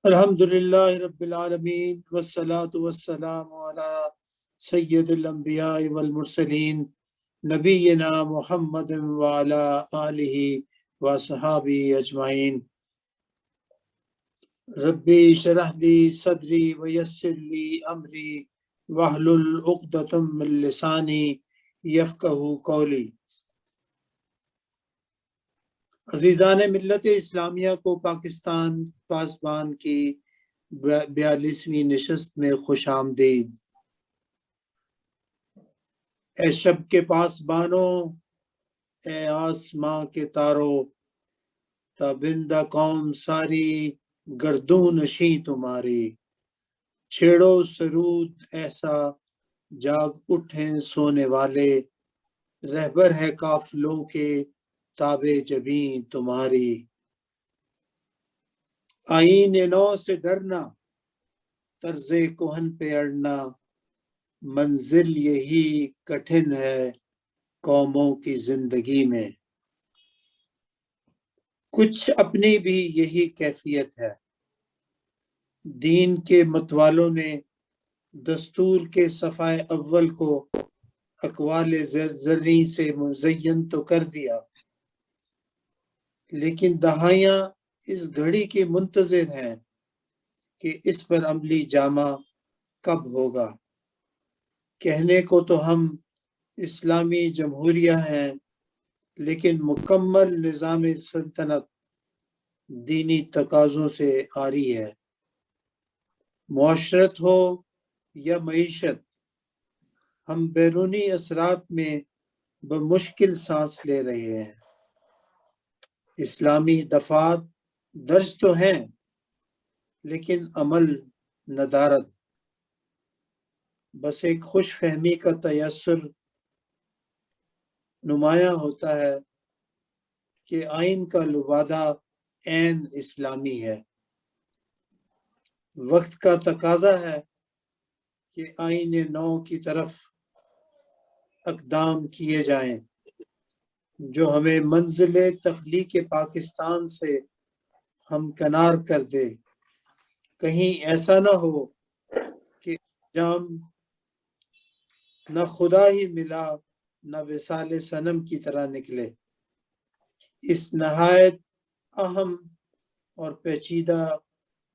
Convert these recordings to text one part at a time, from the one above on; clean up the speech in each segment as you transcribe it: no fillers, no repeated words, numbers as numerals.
الحمد للہ رب العالمین والصلاة والسلام علی سید الانبیاء والمرسلین نبینا محمد وعلی آلہ وصحابہ اجمعین۔ ربی شرح لی صدری ویسر لی امری واحلل عقدۃ من لسانی یفقہوا قولی۔ عزیزان ملت اسلامیہ کو پاکستان پاسبان کی 42ویں نشست میں خوش آمدید۔ اے شب کے پاسبانوں، اے آسماں کے تارو، تابندہ قوم ساری گردوں نشیں تمہاری۔ چھیڑو سرود ایسا جاگ اٹھیں سونے والے، رہبر ہے قافلوں کے تابع جبیں تمہاری۔ آئین نو سے ڈرنا، طرز کہن پہ اڑنا، منزل یہی کٹھن ہے قوموں کی زندگی میں۔ کچھ اپنی بھی یہی کیفیت ہے، دین کے متوالوں نے دستور کے صفحہ اول کو اقوال زرعی سے مزین تو کر دیا، لیکن دہائیاں اس گھڑی کی منتظر ہیں کہ اس پر عملی جامہ کب ہوگا۔ کہنے کو تو ہم اسلامی جمہوریہ ہیں، لیکن مکمل نظام سلطنت دینی تقاضوں سے عاری ہے۔ معاشرت ہو یا معیشت، ہم بیرونی اثرات میں بمشکل سانس لے رہے ہیں۔ اسلامی دفعات درج تو ہیں، لیکن عمل ندارت۔ بس ایک خوش فہمی کا تیسر نمایاں ہوتا ہے کہ آئین کا لبادہ عین اسلامی ہے۔ وقت کا تقاضا ہے کہ آئین نو کی طرف اقدام کیے جائیں جو ہمیں منزل تخلیق پاکستان سے ہمکنار کر دے۔ کہیں ایسا نہ ہو کہ انجام نہ خدا ہی ملا نہ وصال صنم کی طرح نکلے۔ اس نہایت اہم اور پیچیدہ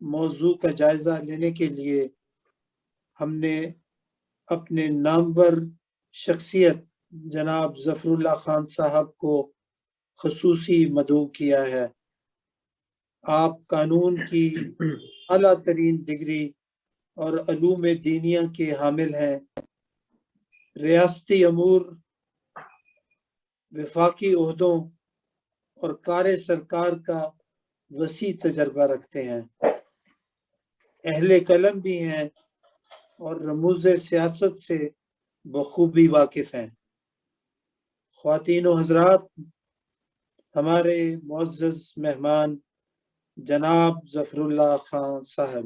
موضوع کا جائزہ لینے کے لیے ہم نے اپنے نامور شخصیت جناب ظفر اللہ خان صاحب کو خصوصی مدعو کیا ہے۔ آپ قانون کی اعلیٰ ترین ڈگری اور علوم دینیہ کے حامل ہیں۔ ریاستی امور، وفاقی عہدوں اور کار سرکار کا وسیع تجربہ رکھتے ہیں۔ اہل قلم بھی ہیں اور رموز سیاست سے بخوبی واقف ہیں۔ خواتین و حضرات، ہمارے معزز مہمان جناب ظفر اللہ خان صاحب،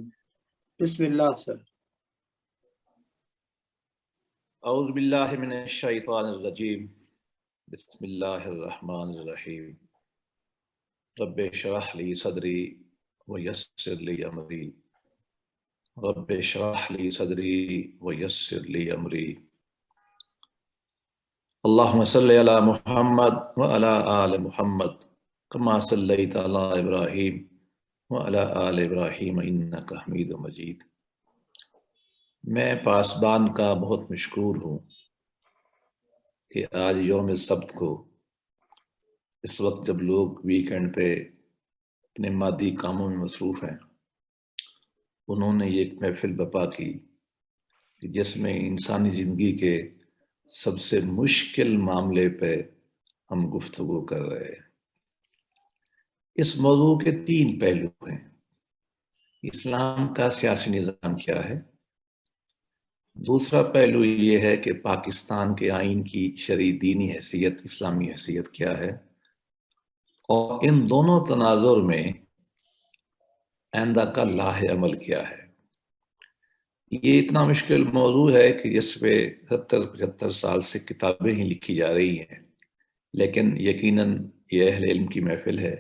بسم اللہ سر۔ اعوذ باللہ من الشیطان الرجیم، بسم اللہ الرحمن الرحیم۔ رب اشرح لی صدری ویسر لی امری، رب اشرح لی صدری ویسر لی امری۔ اللہم صلی علی محمد وعلی آل محمد کما صلیت علی ابراہیم وعلی آل ابراہیم انک حمید مجید۔ میں پاسبان کا بہت مشکور ہوں کہ آج یوم سبت کو اس وقت جب لوگ ویکینڈ پہ اپنے مادی کاموں میں مصروف ہیں، انہوں نے یہ ایک محفل برپا کی جس میں انسانی زندگی کے سب سے مشکل معاملے پہ ہم گفتگو کر رہے ہیں۔ اس موضوع کے 3 پہلو ہیں۔ اسلام کا سیاسی نظام کیا ہے، دوسرا پہلو یہ ہے کہ پاکستان کے آئین کی شرعی دینی حیثیت، اسلامی حیثیت کیا ہے، اور ان دونوں تناظر میں آئندہ کا لاہ عمل کیا ہے۔ یہ اتنا مشکل موضوع ہے کہ جس پہ 70-75 سال سے کتابیں ہی لکھی جا رہی ہیں، لیکن یقیناً یہ اہل علم کی محفل ہے۔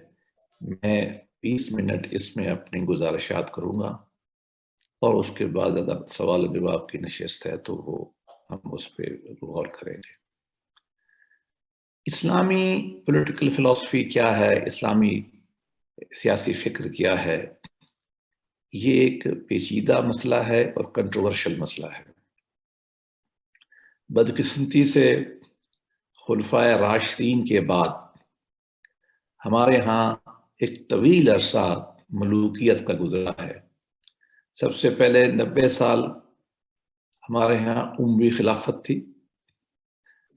میں 20 منٹ اس میں اپنی گزارشات کروں گا، اور اس کے بعد اگر سوال و جواب کی نشست ہے تو وہ ہم اس پہ غور کریں گے۔ اسلامی پولیٹیکل فلسفی کیا ہے، اسلامی سیاسی فکر کیا ہے، یہ ایک پیچیدہ مسئلہ ہے اور کنٹروورشل مسئلہ ہے۔ بدقسمتی سے خلفائے راشدین کے بعد ہمارے ہاں ایک طویل عرصہ ملوکیت کا گزرا ہے۔ سب سے پہلے 90 سال ہمارے ہاں اموی خلافت تھی،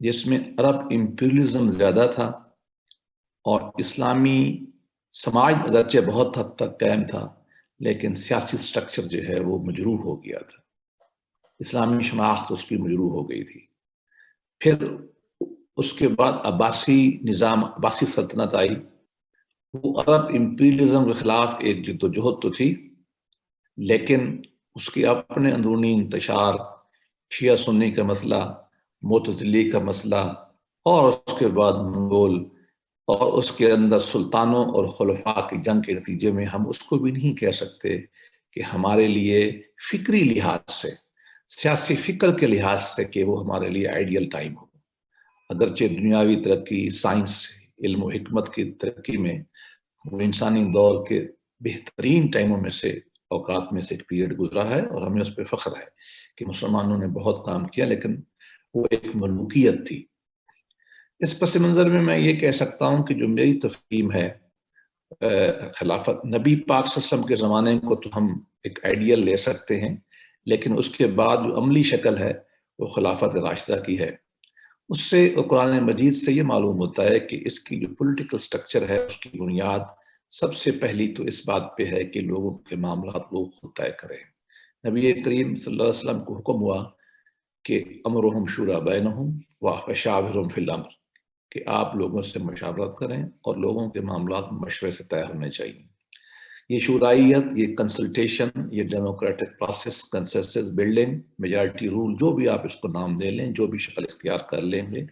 جس میں عرب امپیریلزم زیادہ تھا اور اسلامی سماج اگرچہ بہت حد تک قائم تھا، لیکن سیاسی سٹرکچر جو ہے وہ مجروح ہو گیا تھا، اسلامی شناخت اس کی مجروح ہو گئی تھی۔ پھر اس کے بعد عباسی سلطنت آئی، وہ عرب امپیریلزم کے خلاف ایک جدوجہد تو تھی، لیکن اس کے اپنے اندرونی انتشار، شیعہ سنی کا مسئلہ، معتزلی کا مسئلہ، اور اس کے بعد منگول، اور اس کے اندر سلطانوں اور خلفاء کی جنگ کے نتیجے میں ہم اس کو بھی نہیں کہہ سکتے کہ ہمارے لیے فکری لحاظ سے، سیاسی فکر کے لحاظ سے کہ وہ ہمارے لیے آئیڈیل ٹائم ہو۔ اگرچہ دنیاوی ترقی، سائنس، علم و حکمت کی ترقی میں وہ انسانی دور کے بہترین ٹائموں میں سے، اوقات میں سے ایک پیریڈ گزرا ہے، اور ہمیں اس پہ فخر ہے کہ مسلمانوں نے بہت کام کیا، لیکن وہ ایک ملوکیت تھی۔ اس پس منظر میں یہ کہہ سکتا ہوں کہ جو میری تفہیم ہے خلافت، نبی پاک صلی اللہ علیہ وسلم کے زمانے کو تو ہم ایک آئیڈیل لے سکتے ہیں، لیکن اس کے بعد جو عملی شکل ہے وہ خلافت راشدہ کی ہے۔ اس سے قرآن مجید سے یہ معلوم ہوتا ہے کہ اس کی جو پولیٹیکل سٹرکچر ہے اس کی بنیاد سب سے پہلی تو اس بات پہ ہے کہ لوگوں کے معاملات لوگ خود طے کریں۔ نبی کریم صلی اللہ علیہ وسلم کو حکم ہوا کہ امرہم شورا بینہم وشاورہم فی الامر، کہ آپ لوگوں سے مشاورت کریں اور لوگوں کے معاملات مشورے سے طے ہونے چاہیے۔ یہ شورائیت، یہ کنسلٹیشن، یہ democratic process, consensus building, majority rule, جو بھی آپ اس کو نام دے لیں، جو بھی شکل اختیار کر لیں گے،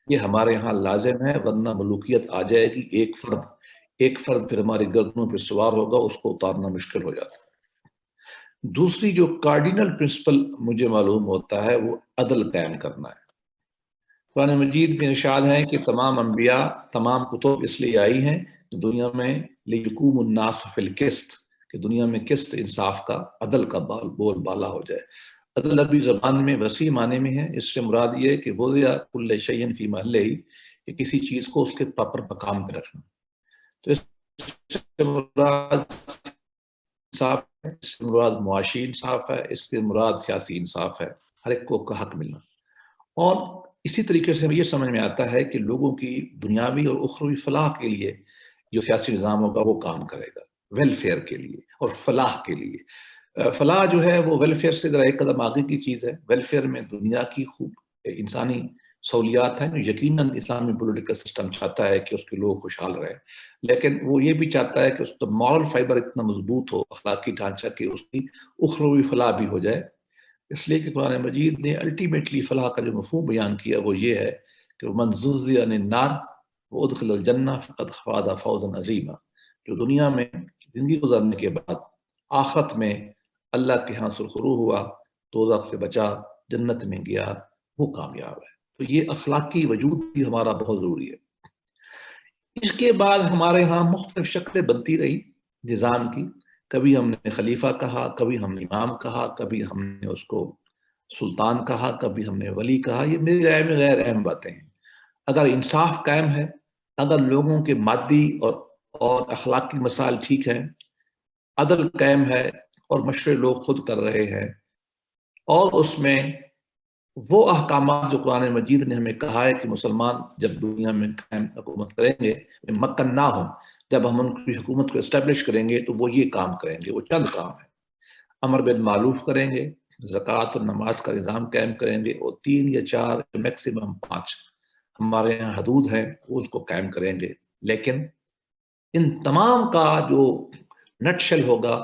یہ ہمارے ہاں لازم ہے، ورنہ ملوکیت آ جائے گی۔ ایک فرد پھر ہماری گردنوں پہ سوار ہوگا، اس کو اتارنا مشکل ہو جاتا ہے۔ دوسری جو کارڈینل پرنسپل مجھے معلوم ہوتا ہے وہ عدل قائم کرنا ہے۔ قرآن مجید میں ارشاد ہے کہ تمام انبیاء، تمام کتب اس لیے آئی ہیں دنیا میں لِيَقُومَ النَّاسُ فِي الْقِسْطِ، کہ دنیا میں قسط، انصاف کا، عدل کا بول بالا ہو جائے۔ عدل ابھی زبان میں وسیع معنی میں ہے، اس سے مراد یہ ہے کہ وضع كُلَّ شَيْءٍ فِي مَحَلِّهِ، کہ کسی چیز کو اس کے پراپر مقام پہ رکھنا۔ تو اس سے مراد انصاف ہے، اس سے مراد معاشی انصاف ہے، اس سے مراد سیاسی انصاف ہے، ہر ایک کو کا حق ملنا۔ اور اسی طریقے سے یہ سمجھ میں آتا ہے کہ لوگوں کی دنیاوی اور اخروی فلاح کے لیے جو سیاسی نظام ہوگا وہ کام کرے گا، ویلفیئر کے لیے اور فلاح کے لیے۔ فلاح جو ہے وہ ویلفیئر سے ذرا ایک قدم آگے کی چیز ہے۔ ویلفیئر میں دنیا کی خوب انسانی سہولیات ہیں، جو یقیناً اسلامی پولیٹیکل سسٹم چاہتا ہے کہ اس کے لوگ خوشحال رہے، لیکن وہ یہ بھی چاہتا ہے کہ اس کا مورل فائبر اتنا مضبوط ہو، اخلاقی ڈھانچہ، کہ اس کی اخروی فلاح بھی ہو جائے۔ اس لیے کہ قرآن مجید نے الٹیمیٹلی فلاح کا جو مفہوم بیان کیا وہ یہ ہے کہ من زحزح عن النار وادخل الجنہ فقد فاز فوزا عظیما، جو دنیا میں زندگی گزارنے کے بعد آخرت میں اللہ کے ہاں سرخرو ہوا، دوزخ سے بچا، جنت میں گیا، وہ کامیاب ہے۔ تو یہ اخلاقی وجود بھی ہمارا بہت ضروری ہے۔ اس کے بعد ہمارے ہاں مختلف شکلیں بنتی رہی نظام کی، کبھی ہم نے خلیفہ کہا، کبھی ہم نے امام کہا، کبھی ہم نے اس کو سلطان کہا، کبھی ہم نے ولی کہا۔ یہ میری رائے میں غیر اہم باتیں ہیں۔ اگر انصاف قائم ہے، اگر لوگوں کے مادی اور اخلاقی مسائل ٹھیک ہیں، عدل قائم ہے اور مشورے لوگ خود کر رہے ہیں، اور اس میں وہ احکامات جو قرآن مجید نے ہمیں کہا ہے کہ مسلمان جب دنیا میں قائم حکومت کریں گے، مکن نہ ہوں، جب ہم ان کی حکومت کو اسٹیبلش کریں گے تو وہ یہ کام کریں گے۔ وہ چند کام ہیں: امر بالمعروف کریں گے، زکوٰۃ اور نماز کا نظام قائم کریں گے، اور 3 یا 4 میکسیمم 5 ہمارے یہاں حدود ہیں، وہ اس کو قائم کریں گے۔ لیکن ان تمام کا جو نٹ شل ہوگا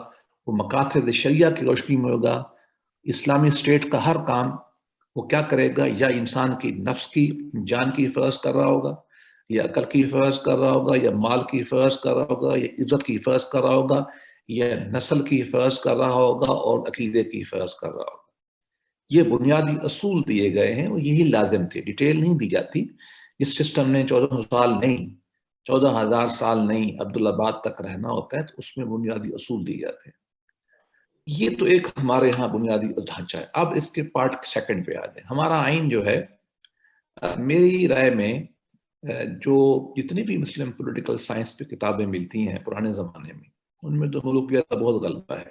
وہ مقاصد شریعہ کی روشنی میں ہوگا۔ اسلامی اسٹیٹ کا ہر کام وہ کیا کرے گا؟ یا انسان کی نفس کی جان کی حفاظت کر رہا ہوگا، یا عقل کی حفاظت کر رہا ہوگا، یا مال کی حفاظت کر رہا ہوگا، یا عزت کی حفاظت کر رہا ہوگا، یا نسل کی حفاظت کر رہا ہوگا، اور عقیدے کی حفاظت کر رہا ہوگا۔ یہ بنیادی اصول دیے گئے ہیں اور یہی لازم تھے، ڈیٹیل نہیں دی جاتی۔ اس سسٹم نے 1400 سال نہیں، 14,000 سال نہیں، عبدالآباد تک رہنا ہوتا ہے، تو اس میں بنیادی اصول دیے جاتے ہیں۔ یہ تو ایک ہمارے ہاں بنیادی ڈھانچہ ہے۔ اب اس کے پارٹ سیکنڈ پہ آتے ہیں۔ ہمارا آئین جو ہے، میری رائے میں جو جتنی بھی مسلم پولیٹیکل سائنس پہ کتابیں ملتی ہیں پرانے زمانے میں، ان میں تو ملوکیت کا بہت غلبہ ہے۔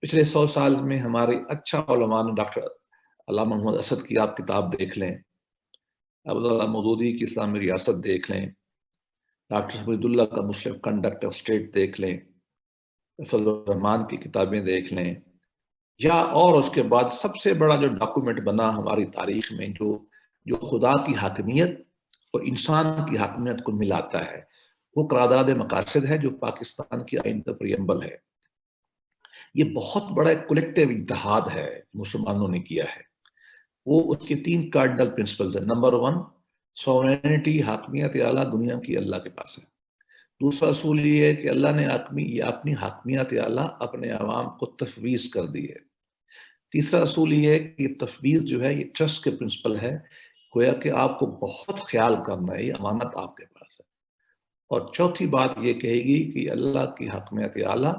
پچھلے 100 سال میں ہمارے اچھا علماء نے، ڈاکٹر علامہ محمد اسد کی آپ کتاب دیکھ لیں، عبداللہ مودودی کی اسلامی ریاست دیکھ لیں، ڈاکٹر حمید اللہ کا مسلم کنڈکٹ آف اسٹیٹ دیکھ لیں، فضل الرحمان کی کتابیں دیکھ لیں، یا اور اس کے بعد سب سے بڑا جو ڈاکومنٹ بنا ہماری تاریخ میں، جو خدا کی حاکمیت اور انسان کی حاکمیت کو ملاتا ہے، وہ قرارداد مقاصد ہے، جو پاکستان کی آئین کا پریمبل ہے۔ یہ بہت بڑا کولیکٹیو اتحاد ہے مسلمانوں نے کیا ہے۔ وہ اس کے 3 کارڈنل پرنسپلز ہیں۔ نمبر 1، سوورینٹی، حاکمیت اعلیٰ دنیا کی اللہ کے پاس ہے۔ دوسرا اصول یہ ہے کہ اللہ نے اپنی حاکمیت اعلیٰ اپنے عوام کو تفویض کر دی ہے۔ تیسرا اصول یہ ہے کہ تفویض جو ہے یہ ٹرسٹ کے پرنسپل ہے، گویا کہ آپ کو بہت خیال کرنا ہے، یہ امانت آپ کے پاس ہے۔ اور چوتھی بات یہ کہے گی کہ اللہ کی حاکمیت اعلیٰ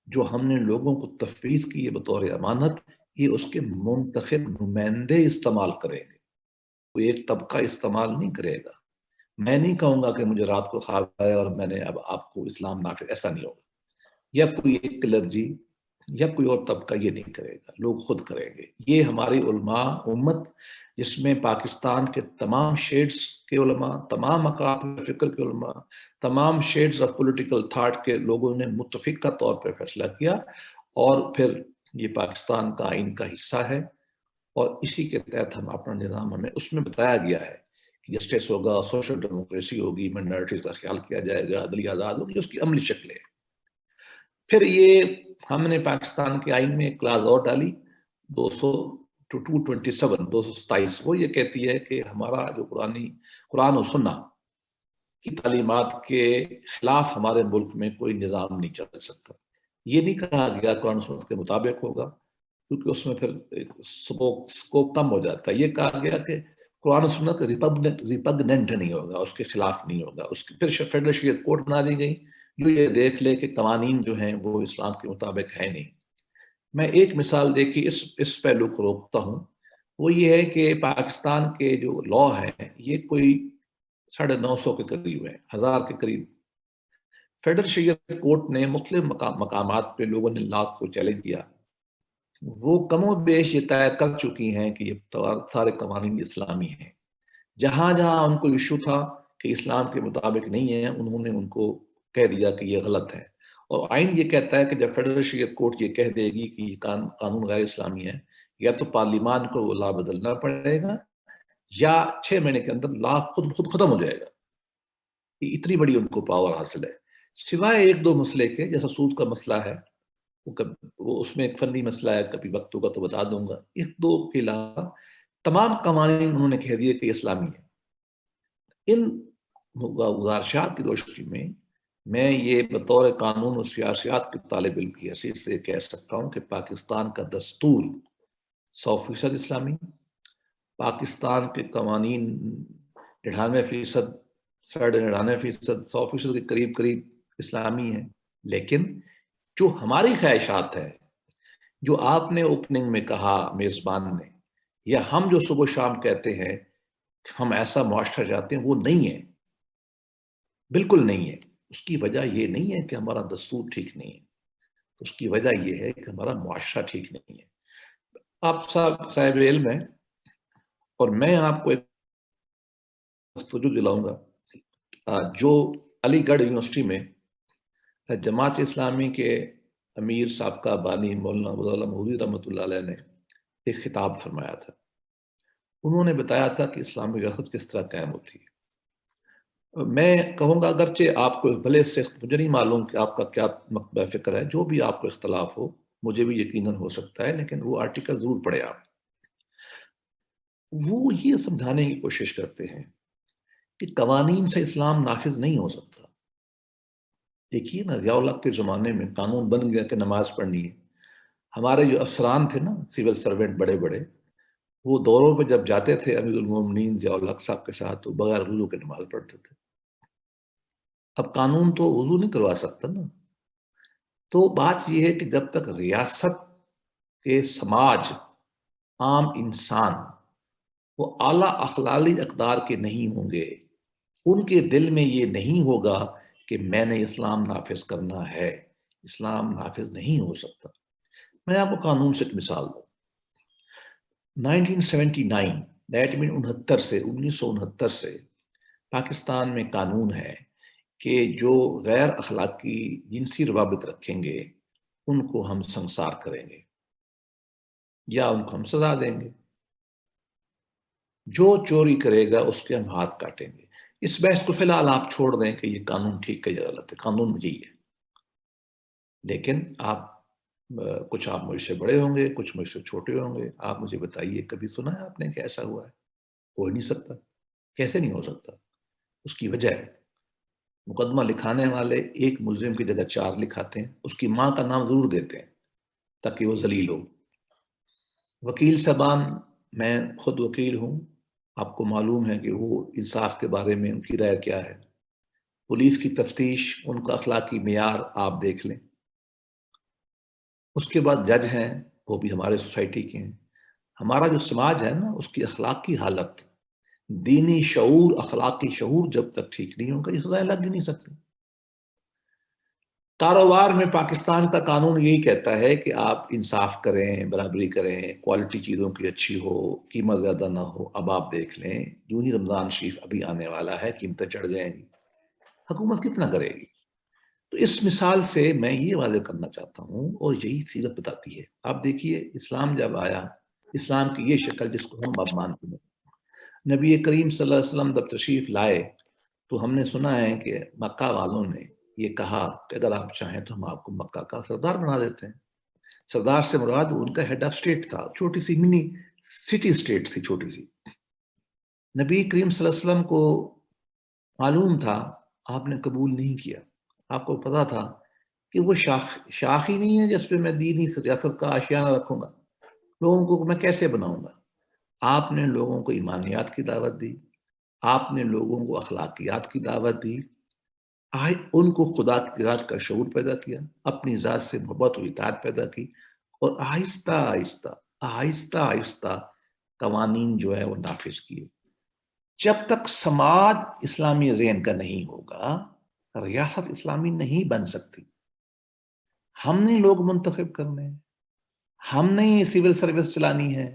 جو ہم نے لوگوں کو تفویض کی ہے بطور امانت، یہ اس کے منتخب نمائندے استعمال کریں گے، کوئی ایک طبقہ استعمال نہیں کرے گا۔ میں نہیں کہوں گا کہ مجھے رات کو خواب آیا اور میں نے اب آپ کو اسلام نافذ، ایسا نہیں ہوگا۔ یا کوئی ایک کلرجی یا کوئی اور طبقہ یہ نہیں کرے گا، لوگ خود کریں گے۔ یہ ہماری علماء امت، جس میں پاکستان کے تمام شیڈز کے علماء، تمام مکاتب فکر کے علماء، تمام شیڈز آف پولیٹیکل تھاٹ کے لوگوں نے متفقہ طور پر فیصلہ کیا، اور پھر یہ پاکستان کا آئین کا حصہ ہے، اور اسی کے تحت ہم اپنا نظام، ہمیں اس میں بتایا گیا ہے کہ جسٹس ہوگا، سوشل ڈیموکریسی ہوگی، مائنارٹیز کا خیال کیا جائے گا، عدلیہ آزاد ہوگی، اس کی عملی شکلیں۔ پھر یہ ہم نے پاکستان کے آئین میں ایک کلاز اور ڈالی، 227 وہ یہ کہتی ہے کہ ہمارا جو قرآن و سنت کی تعلیمات کے خلاف ہمارے ملک میں کوئی نظام نہیں چل سکتا۔ یہ نہیں کہا گیا قرآن و سنت کے مطابق ہوگا، کیونکہ اس میں پھر سکوپ کم ہو جاتا ہے۔ یہ کہا گیا کہ قرآن و سنت ریپگننٹ نہیں ہوگا، اس کے خلاف نہیں ہوگا۔ اس کی پھر فیڈرل شریعت کورٹ بنا دی گئی، جو یہ دیکھ لے کہ قوانین جو ہیں وہ اسلام کے مطابق ہے نہیں۔ میں ایک مثال دے کے اس پہلو کو روکتا ہوں، وہ یہ ہے کہ پاکستان کے جو لا ہے یہ کوئی 950 کے قریب ہے، 1000 کے قریب۔ فیڈرل شریعت کورٹ نے مختلف مقامات پہ لوگوں نے لا کو چیلنج کیا، وہ کم و بیش یہ طے کر چکی ہیں کہ یہ سارے قوانین اسلامی ہیں۔ جہاں جہاں ان کو ایشو تھا کہ اسلام کے مطابق نہیں ہے، انہوں نے ان کو کہہ دیا کہ یہ غلط ہے۔ اور آئین یہ کہتا ہے کہ جب فیڈرل شریعت کورٹ یہ کہہ دے گی کہ یہ قانون غیر اسلامی ہے، یا تو پارلیمان کو وہ لا بدلنا پڑے گا، یا 6 مہینے کے اندر لا خود ختم ہو جائے گا۔ اتنی بڑی ان کو پاور حاصل ہے، سوائے 1-2 مسئلے کے، جیسا سود کا مسئلہ ہے، وہ اس میں ایک فنی مسئلہ ہے، کبھی وقت ہوگا تو بتا دوں گا۔ اس 2 کے علاوہ تمام قوانین انہوں نے کہہ دیے کہ اسلامی ہے۔ ان گزارشات کی روشنی میں یہ بطور قانون و سیاسیات کے طالب علم کی حیثیت سے کہہ سکتا ہوں کہ پاکستان کا دستور 100% اسلامی، پاکستان کے قوانین 99%، 99.5%، 100% کے قریب اسلامی ہیں۔ لیکن جو ہماری خواہشات ہے، جو آپ نے اوپننگ میں کہا میزبان نے، یا ہم جو صبح شام کہتے ہیں ہم ایسا معاشرہ چاہتے ہیں، وہ نہیں ہے، بالکل نہیں ہے۔ اس کی وجہ یہ نہیں ہے کہ ہمارا دستور ٹھیک نہیں ہے، اس کی وجہ یہ ہے کہ ہمارا معاشرہ ٹھیک نہیں ہے۔ آپ صاحب علم ہیں، اور میں آپ کو ایک توجہ دلاؤں گا، جو علی گڑھ یونیورسٹی میں جماعت اسلامی کے امیر سابقہ بانی مولانا عبداللہ مودودی رحمۃ اللہ علیہ نے ایک خطاب فرمایا تھا۔ انہوں نے بتایا تھا کہ اسلامی ریاست کس طرح قائم ہوتی ہے۔ میں کہوں گا، اگرچہ آپ کو بھلے سے مجھے نہیں معلوم کہ آپ کا کیا مکتبہ فکر ہے، جو بھی آپ کو اختلاف ہو، مجھے بھی یقیناً ہو سکتا ہے، لیکن وہ آرٹیکل ضرور پڑھیں آپ۔ وہ یہ سمجھانے کی کوشش کرتے ہیں کہ قوانین سے اسلام نافذ نہیں ہو سکتا. دیکھیے نا، ضیاء الحق کے زمانے میں قانون بن گیا کہ نماز پڑھنی ہے. ہمارے جو افسران تھے نا، سول سروینٹ بڑے بڑے، وہ دوروں پہ جب جاتے تھے امیر المومنین ضیاء الحق صاحب کے ساتھ، تو بغیر وضو کے نماز پڑھتے تھے. اب قانون تو وضو نہیں کروا سکتا نا. تو بات یہ ہے کہ جب تک ریاست کے سماج، عام انسان وہ اعلیٰ اخلاقی اقدار کے نہیں ہوں گے، ان کے دل میں یہ نہیں ہوگا کہ میں نے اسلام نافذ کرنا ہے، اسلام نافذ نہیں ہو سکتا. میں آپ کو قانون سے ایک مثال دوں. 1979 دیٹ مین 1969 سے پاکستان میں قانون ہے کہ جو غیر اخلاقی جنسی روابط رکھیں گے ان کو ہم سنسار کریں گے یا ان کو ہم سزا دیں گے. جو چوری کرے گا اس کے ہم ہاتھ کاٹیں گے. اس بحث کو فی الحال آپ چھوڑ دیں کہ یہ قانون ٹھیک ہے یا غلط ہے، قانون یہی ہے. لیکن کچھ آپ مجھ سے بڑے ہوں گے، کچھ مجھ سے چھوٹے ہوں گے. آپ مجھے بتائیے، کبھی سنا ہے آپ نے کہ ایسا ہوا ہے؟ ہو ہی نہیں سکتا. کیسے نہیں ہو سکتا؟ اس کی وجہ ہے، مقدمہ لکھانے والے ایک ملزم کی جگہ 4 لکھاتے ہیں، اس کی ماں کا نام ضرور دیتے ہیں تاکہ وہ ذلیل ہو. وکیل صاحبان، میں خود وکیل ہوں، آپ کو معلوم ہے کہ وہ انصاف کے بارے میں ان کی رائے کیا ہے. پولیس کی تفتیش، ان کا اخلاقی معیار آپ دیکھ لیں. اس کے بعد جج ہیں، وہ بھی ہمارے سوسائٹی کے ہیں. ہمارا جو سماج ہے نا، اس کی اخلاقی حالت، دینی شعور، اخلاقی شعور جب تک ٹھیک نہیں ہوگا، یہ سزائیں لگ ہی نہیں سکتی. کاروبار میں پاکستان کا قانون یہی کہتا ہے کہ آپ انصاف کریں، برابری کریں، کوالٹی چیزوں کی اچھی ہو، قیمت زیادہ نہ ہو. اب آپ دیکھ لیں، جو ہی رمضان شریف ابھی آنے والا ہے، قیمتیں چڑھ جائیں گی. حکومت کتنا کرے گی؟ تو اس مثال سے میں یہ واضح کرنا چاہتا ہوں، اور یہی سیرت بتاتی ہے. آپ دیکھیے، اسلام جب آیا، اسلام کی یہ شکل جس کو ہم اب مانتے ہیں، نبی کریم صلی اللہ علیہ وسلم جب تشریف لائے تو ہم نے سنا ہے کہ مکہ والوں نے یہ کہا کہ اگر آپ چاہیں تو ہم آپ کو مکہ کا سردار بنا دیتے ہیں. سردار سے مراد ان کا ہیڈ آف اسٹیٹ تھا، چھوٹی سی منی سٹی اسٹیٹ تھی، چھوٹی سی. نبی کریم صلی اللہ علیہ وسلم کو معلوم تھا، آپ نے قبول نہیں کیا. آپ کو پتا تھا کہ وہ شاخ ہی نہیں ہے جس پہ میں دینی ریاست کا آشیانہ رکھوں گا. لوگوں کو میں کیسے بناؤں گا؟ آپ نے لوگوں کو ایمانیات کی دعوت دی، آپ نے لوگوں کو اخلاقیات کی دعوت دی، ان کو خدا کی ذات کا شعور پیدا کیا، اپنی ذات سے محبت و اطاعت پیدا کی، اور آہستہ آہستہ آہستہ آہستہ قوانین جو ہے وہ نافذ کیے. جب تک سماج اسلامی ذہن کا نہیں ہوگا، ریاست اسلامی نہیں بن سکتی. ہم نے لوگ منتخب کرنے ہیں، ہم نے ہی سول سروس چلانی ہے،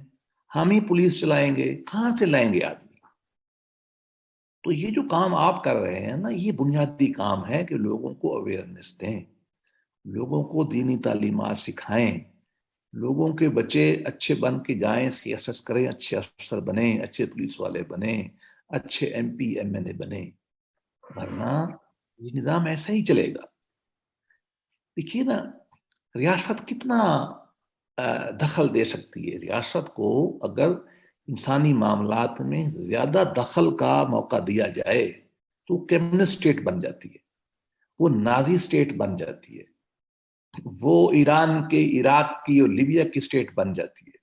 ہم ہی پولیس چلائیں گے، کہاں سے لائیں گے آدمی؟ تو یہ جو کام آپ کر رہے ہیں نا، یہ بنیادی کام ہے کہ لوگوں کو اویئرنیس دیں، لوگوں کو دینی تعلیمات سکھائیں، لوگوں کے بچے اچھے بن کے جائیں، سیاست کریں، اچھے افسر بنیں، اچھے پولیس والے بنیں، اچھے ایم پی ایم این اے بنیں. ورنہ یہ نظام ایسا ہی چلے گا. دیکھیے نا، ریاست کتنا دخل دے سکتی ہے. ریاست کو اگر انسانی معاملات میں زیادہ دخل کا موقع دیا جائے تو کمیونسٹ اسٹیٹ بن جاتی ہے، وہ نازی اسٹیٹ بن جاتی ہے، وہ ایران کے عراق کی اور لیبیا کی اسٹیٹ بن جاتی ہے،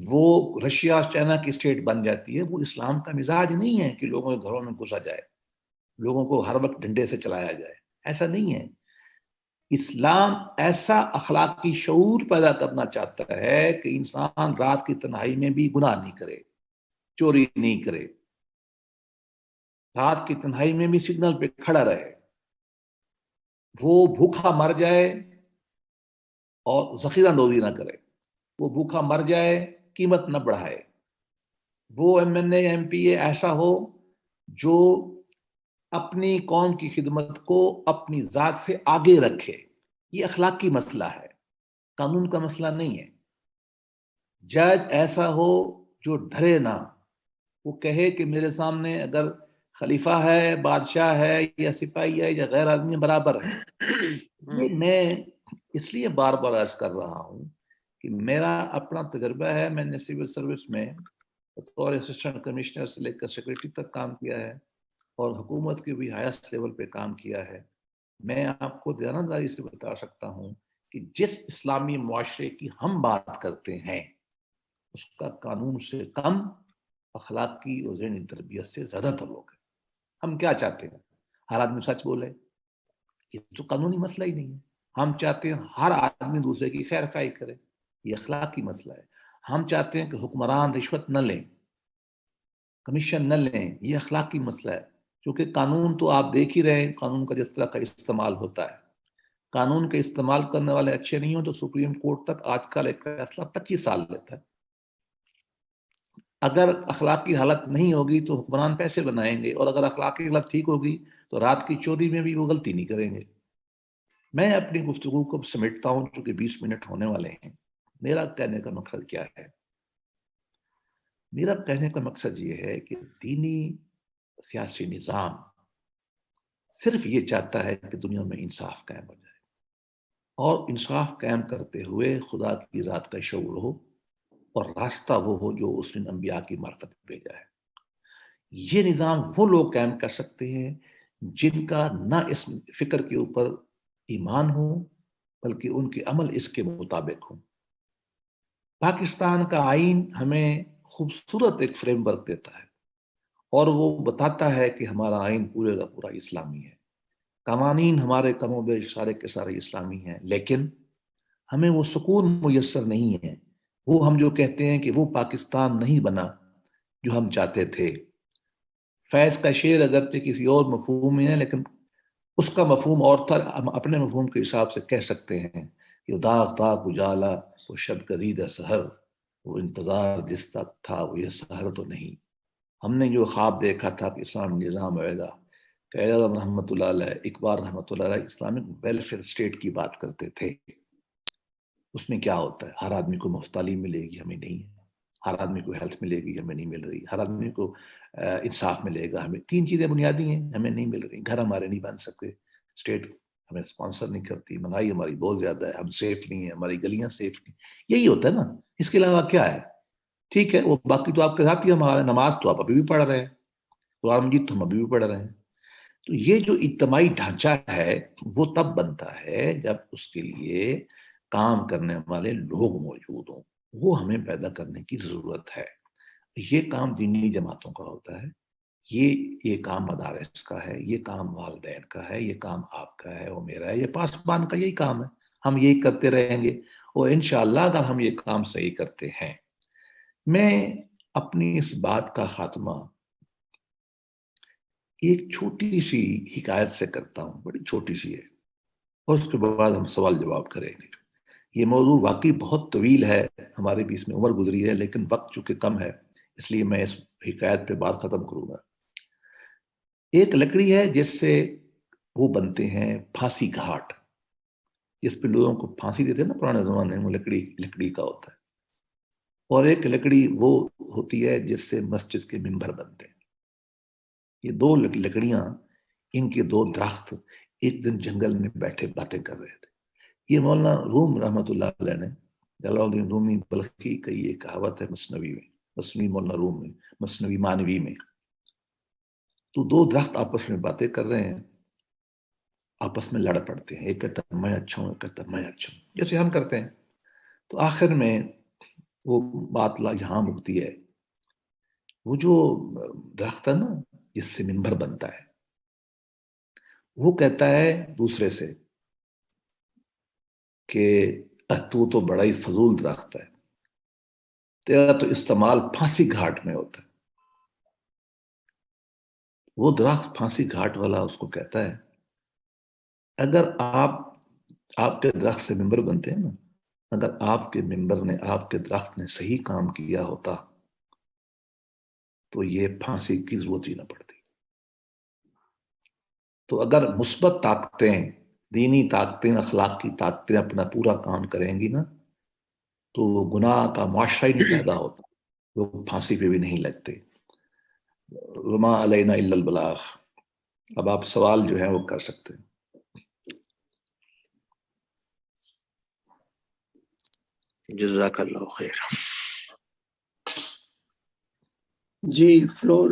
وہ رشیا چائنا کی اسٹیٹ بن جاتی ہے. وہ اسلام کا مزاج نہیں ہے کہ لوگوں کے گھروں میں گھسا جائے، لوگوں کو ہر وقت ڈنڈے سے چلایا جائے. ایسا نہیں ہے. اسلام ایسا اخلاقی شعور پیدا کرنا چاہتا ہے کہ انسان رات کی تنہائی میں بھی گناہ نہیں کرے، چوری نہیں کرے، رات کی تنہائی میں بھی سگنل پہ کھڑا رہے، وہ بھوکا مر جائے اور ذخیرہ اندوزی نہ کرے، وہ بھوکا مر جائے قیمت نہ بڑھائے، وہ M N A M P A ایسا ہو جو اپنی قوم کی خدمت کو اپنی ذات سے آگے رکھے. یہ اخلاقی مسئلہ ہے، قانون کا مسئلہ نہیں ہے. جج ایسا ہو جو ڈرے نہ، وہ کہے کہ میرے سامنے اگر خلیفہ ہے، بادشاہ ہے، یا سپاہی ہے، یا غیر آدمی برابر ہے. یہ میں اس لیے بار بار عرض کر رہا ہوں کہ میرا اپنا تجربہ ہے. میں نے سول سروس میں بطور اسسٹنٹ کمشنر سے لے کر سیکرٹری تک کام کیا ہے. اور حکومت کے بھی ہائیسٹ لیول پہ کام کیا ہے. میں آپ کو دیانتداری سے بتا سکتا ہوں کہ جس اسلامی معاشرے کی ہم بات کرتے ہیں اس کا قانون سے کم اخلاقی اور ذہنی تربیت سے زیادہ تعلق ہے. ہم کیا چاہتے ہیں؟ ہر آدمی سچ بولے. یہ تو قانونی مسئلہ ہی نہیں ہے. ہم چاہتے ہیں ہر آدمی دوسرے کی خیر خواہی کرے. یہ اخلاقی مسئلہ ہے. ہم چاہتے ہیں کہ حکمران رشوت نہ لیں, کمیشن نہ لیں. یہ اخلاقی مسئلہ ہے. کیونکہ قانون تو آپ دیکھ ہی رہے ہیں, قانون کا جس طرح کا استعمال ہوتا ہے. قانون کے استعمال کرنے والے اچھے نہیں ہوں تو سپریم کورٹ تک آج کل ایک فیصلہ 25 سال لیتا ہے. اگر اخلاقی حالت نہیں ہوگی تو حکمران پیسے بنائیں گے, اور اگر اخلاقی حالت ٹھیک ہوگی تو رات کی چوری میں بھی وہ غلطی نہیں کریں گے. میں اپنی گفتگو کو سمیٹتا ہوں چونکہ 20 منٹ ہونے والے ہیں. میرا کہنے کا مقصد کیا ہے؟ میرا کہنے کا مقصد یہ ہے کہ دینی سیاسی نظام صرف یہ چاہتا ہے کہ دنیا میں انصاف قائم ہو جائے, اور انصاف قائم کرتے ہوئے خدا کی ذات کا شعور ہو, اور راستہ وہ ہو جو اس نے انبیاء کی معرفت بھیجا ہے. یہ نظام وہ لوگ قائم کر سکتے ہیں جن کا نہ اس فکر کے اوپر ایمان ہو بلکہ ان کے عمل اس کے مطابق ہو. پاکستان کا آئین ہمیں خوبصورت ایک فریم ورک دیتا ہے, اور وہ بتاتا ہے کہ ہمارا آئین پورے کا پورا اسلامی ہے. قوانین ہمارے کم و بیش سارے کے سارے اسلامی ہیں, لیکن ہمیں وہ سکون میسر نہیں ہے. وہ ہم جو کہتے ہیں کہ وہ پاکستان نہیں بنا جو ہم چاہتے تھے. فیض کا شعر اگرچہ کسی اور مفہوم میں ہے لیکن اس کا مفہوم اور تھا. ہم اپنے مفہوم کے حساب سے کہہ سکتے ہیں کہ داغ داغ اجالا وہ شب گزیدہ سحر, وہ انتظار جس تک تھا وہ یہ سحر تو نہیں. ہم نے جو خواب دیکھا تھا کہ اسلام نظام آئے گا, کہ رحمۃ اللہ علیہ, اقبال رحمۃ اللہ علیہ اسلامک ویلفیئر اسٹیٹ کی بات کرتے تھے. اس میں کیا ہوتا ہے؟ ہر آدمی کو مفت تعلیم ملے گی, ہمیں نہیں ہے. ہر آدمی کو ہیلتھ ملے گی, ہمیں نہیں مل رہی. ہر آدمی کو انصاف ملے گا, ہمیں 3 چیزیں بنیادی ہیں, ہمیں نہیں مل رہی. گھر ہمارے نہیں بن سکتے, اسٹیٹ ہمیں اسپانسر نہیں کرتی, مہنگائی ہماری بہت زیادہ ہے, ہم سیف نہیں ہیں, ہماری گلیاں سیف نہیں. یہی ہوتا ہے نا, اس کے علاوہ کیا ہے؟ ٹھیک ہے, وہ باقی تو آپ کے ساتھ ہی ہمارا نماز تو آپ ابھی بھی پڑھ رہے ہیں, قرآن مجید تو ہم ابھی بھی پڑھ رہے ہیں. تو یہ جو اجتماعی ڈھانچہ ہے وہ تب بنتا ہے جب اس کے لیے کام کرنے والے لوگ موجود ہوں. وہ ہمیں پیدا کرنے کی ضرورت ہے. یہ کام دینی جماعتوں کا ہوتا ہے, یہ کام مدارس کا ہے, یہ کام والدین کا ہے, یہ کام آپ کا ہے, وہ میرا ہے, یہ پاسبان کا یہی کام ہے. ہم یہی کرتے رہیں گے, اور انشاءاللہ اگر ہم یہ کام صحیح کرتے ہیں. میں اپنی اس بات کا خاتمہ ایک چھوٹی سی حکایت سے کرتا ہوں, بڑی چھوٹی سی ہے, اور اس کے بعد ہم سوال جواب کریں گے. یہ موضوع واقعی بہت طویل ہے, ہمارے بھی اس میں عمر گزری ہے, لیکن وقت چونکہ کم ہے اس لیے میں اس حکایت پہ بات ختم کروں گا. ایک لکڑی ہے جس سے وہ بنتے ہیں پھانسی گھاٹ, جس پہ لوگوں کو پھانسی دیتے ہیں نا پرانے زمانے میں, وہ لکڑی کا ہوتا ہے. اور ایک لکڑی وہ ہوتی ہے جس سے مسجد کے ممبر بنتے ہیں. یہ 2 لکڑیاں, ان کے 2 درخت ایک دن جنگل میں بیٹھے باتیں کر رہے تھے. یہ مولانا روم رحمۃ اللہ علیہ نے, جلال الدین رومی بلخی کا یہ کہاوت ہے مثنوی میں, مثنوی مولانا روم میں, مثنوی مانوی میں. تو 2 درخت آپس میں باتیں کر رہے ہیں, آپس میں لڑ پڑتے ہیں. ایک کہتا ہے میں اچھا ہوں, ایک کہتا ہے میں اچھا ہوں, جیسے ہم کرتے ہیں. تو آخر میں وہ بات یہاں مکتی ہے. وہ جو درخت ہے نا جس سے منبر بنتا ہے, وہ کہتا ہے دوسرے سے کہ تو بڑا ہی فضول درخت ہے, تیرا تو استعمال پھانسی گھاٹ میں ہوتا ہے. وہ درخت پھانسی گھاٹ والا اس کو کہتا ہے اگر آپ کے درخت سے ممبر بنتے ہیں نا, اگر آپ کے ممبر نے, آپ کے درخت نے صحیح کام کیا ہوتا تو یہ پھانسی کی ضرورت ہی نہ پڑتی. تو اگر مثبت طاقتیں, دینی طاقتیں, اخلاق کی طاقتیں اپنا پورا کام کریں گی نا تو وہ گناہ کا معاشرہ ہی نہیں پیدا ہوتا, وہ پھانسی پہ بھی نہیں لگتے. وما علینا الا البلاغ. اب آپ سوال جو ہے وہ کر سکتے ہیں. جزاک اللہ خیر. جی, فلور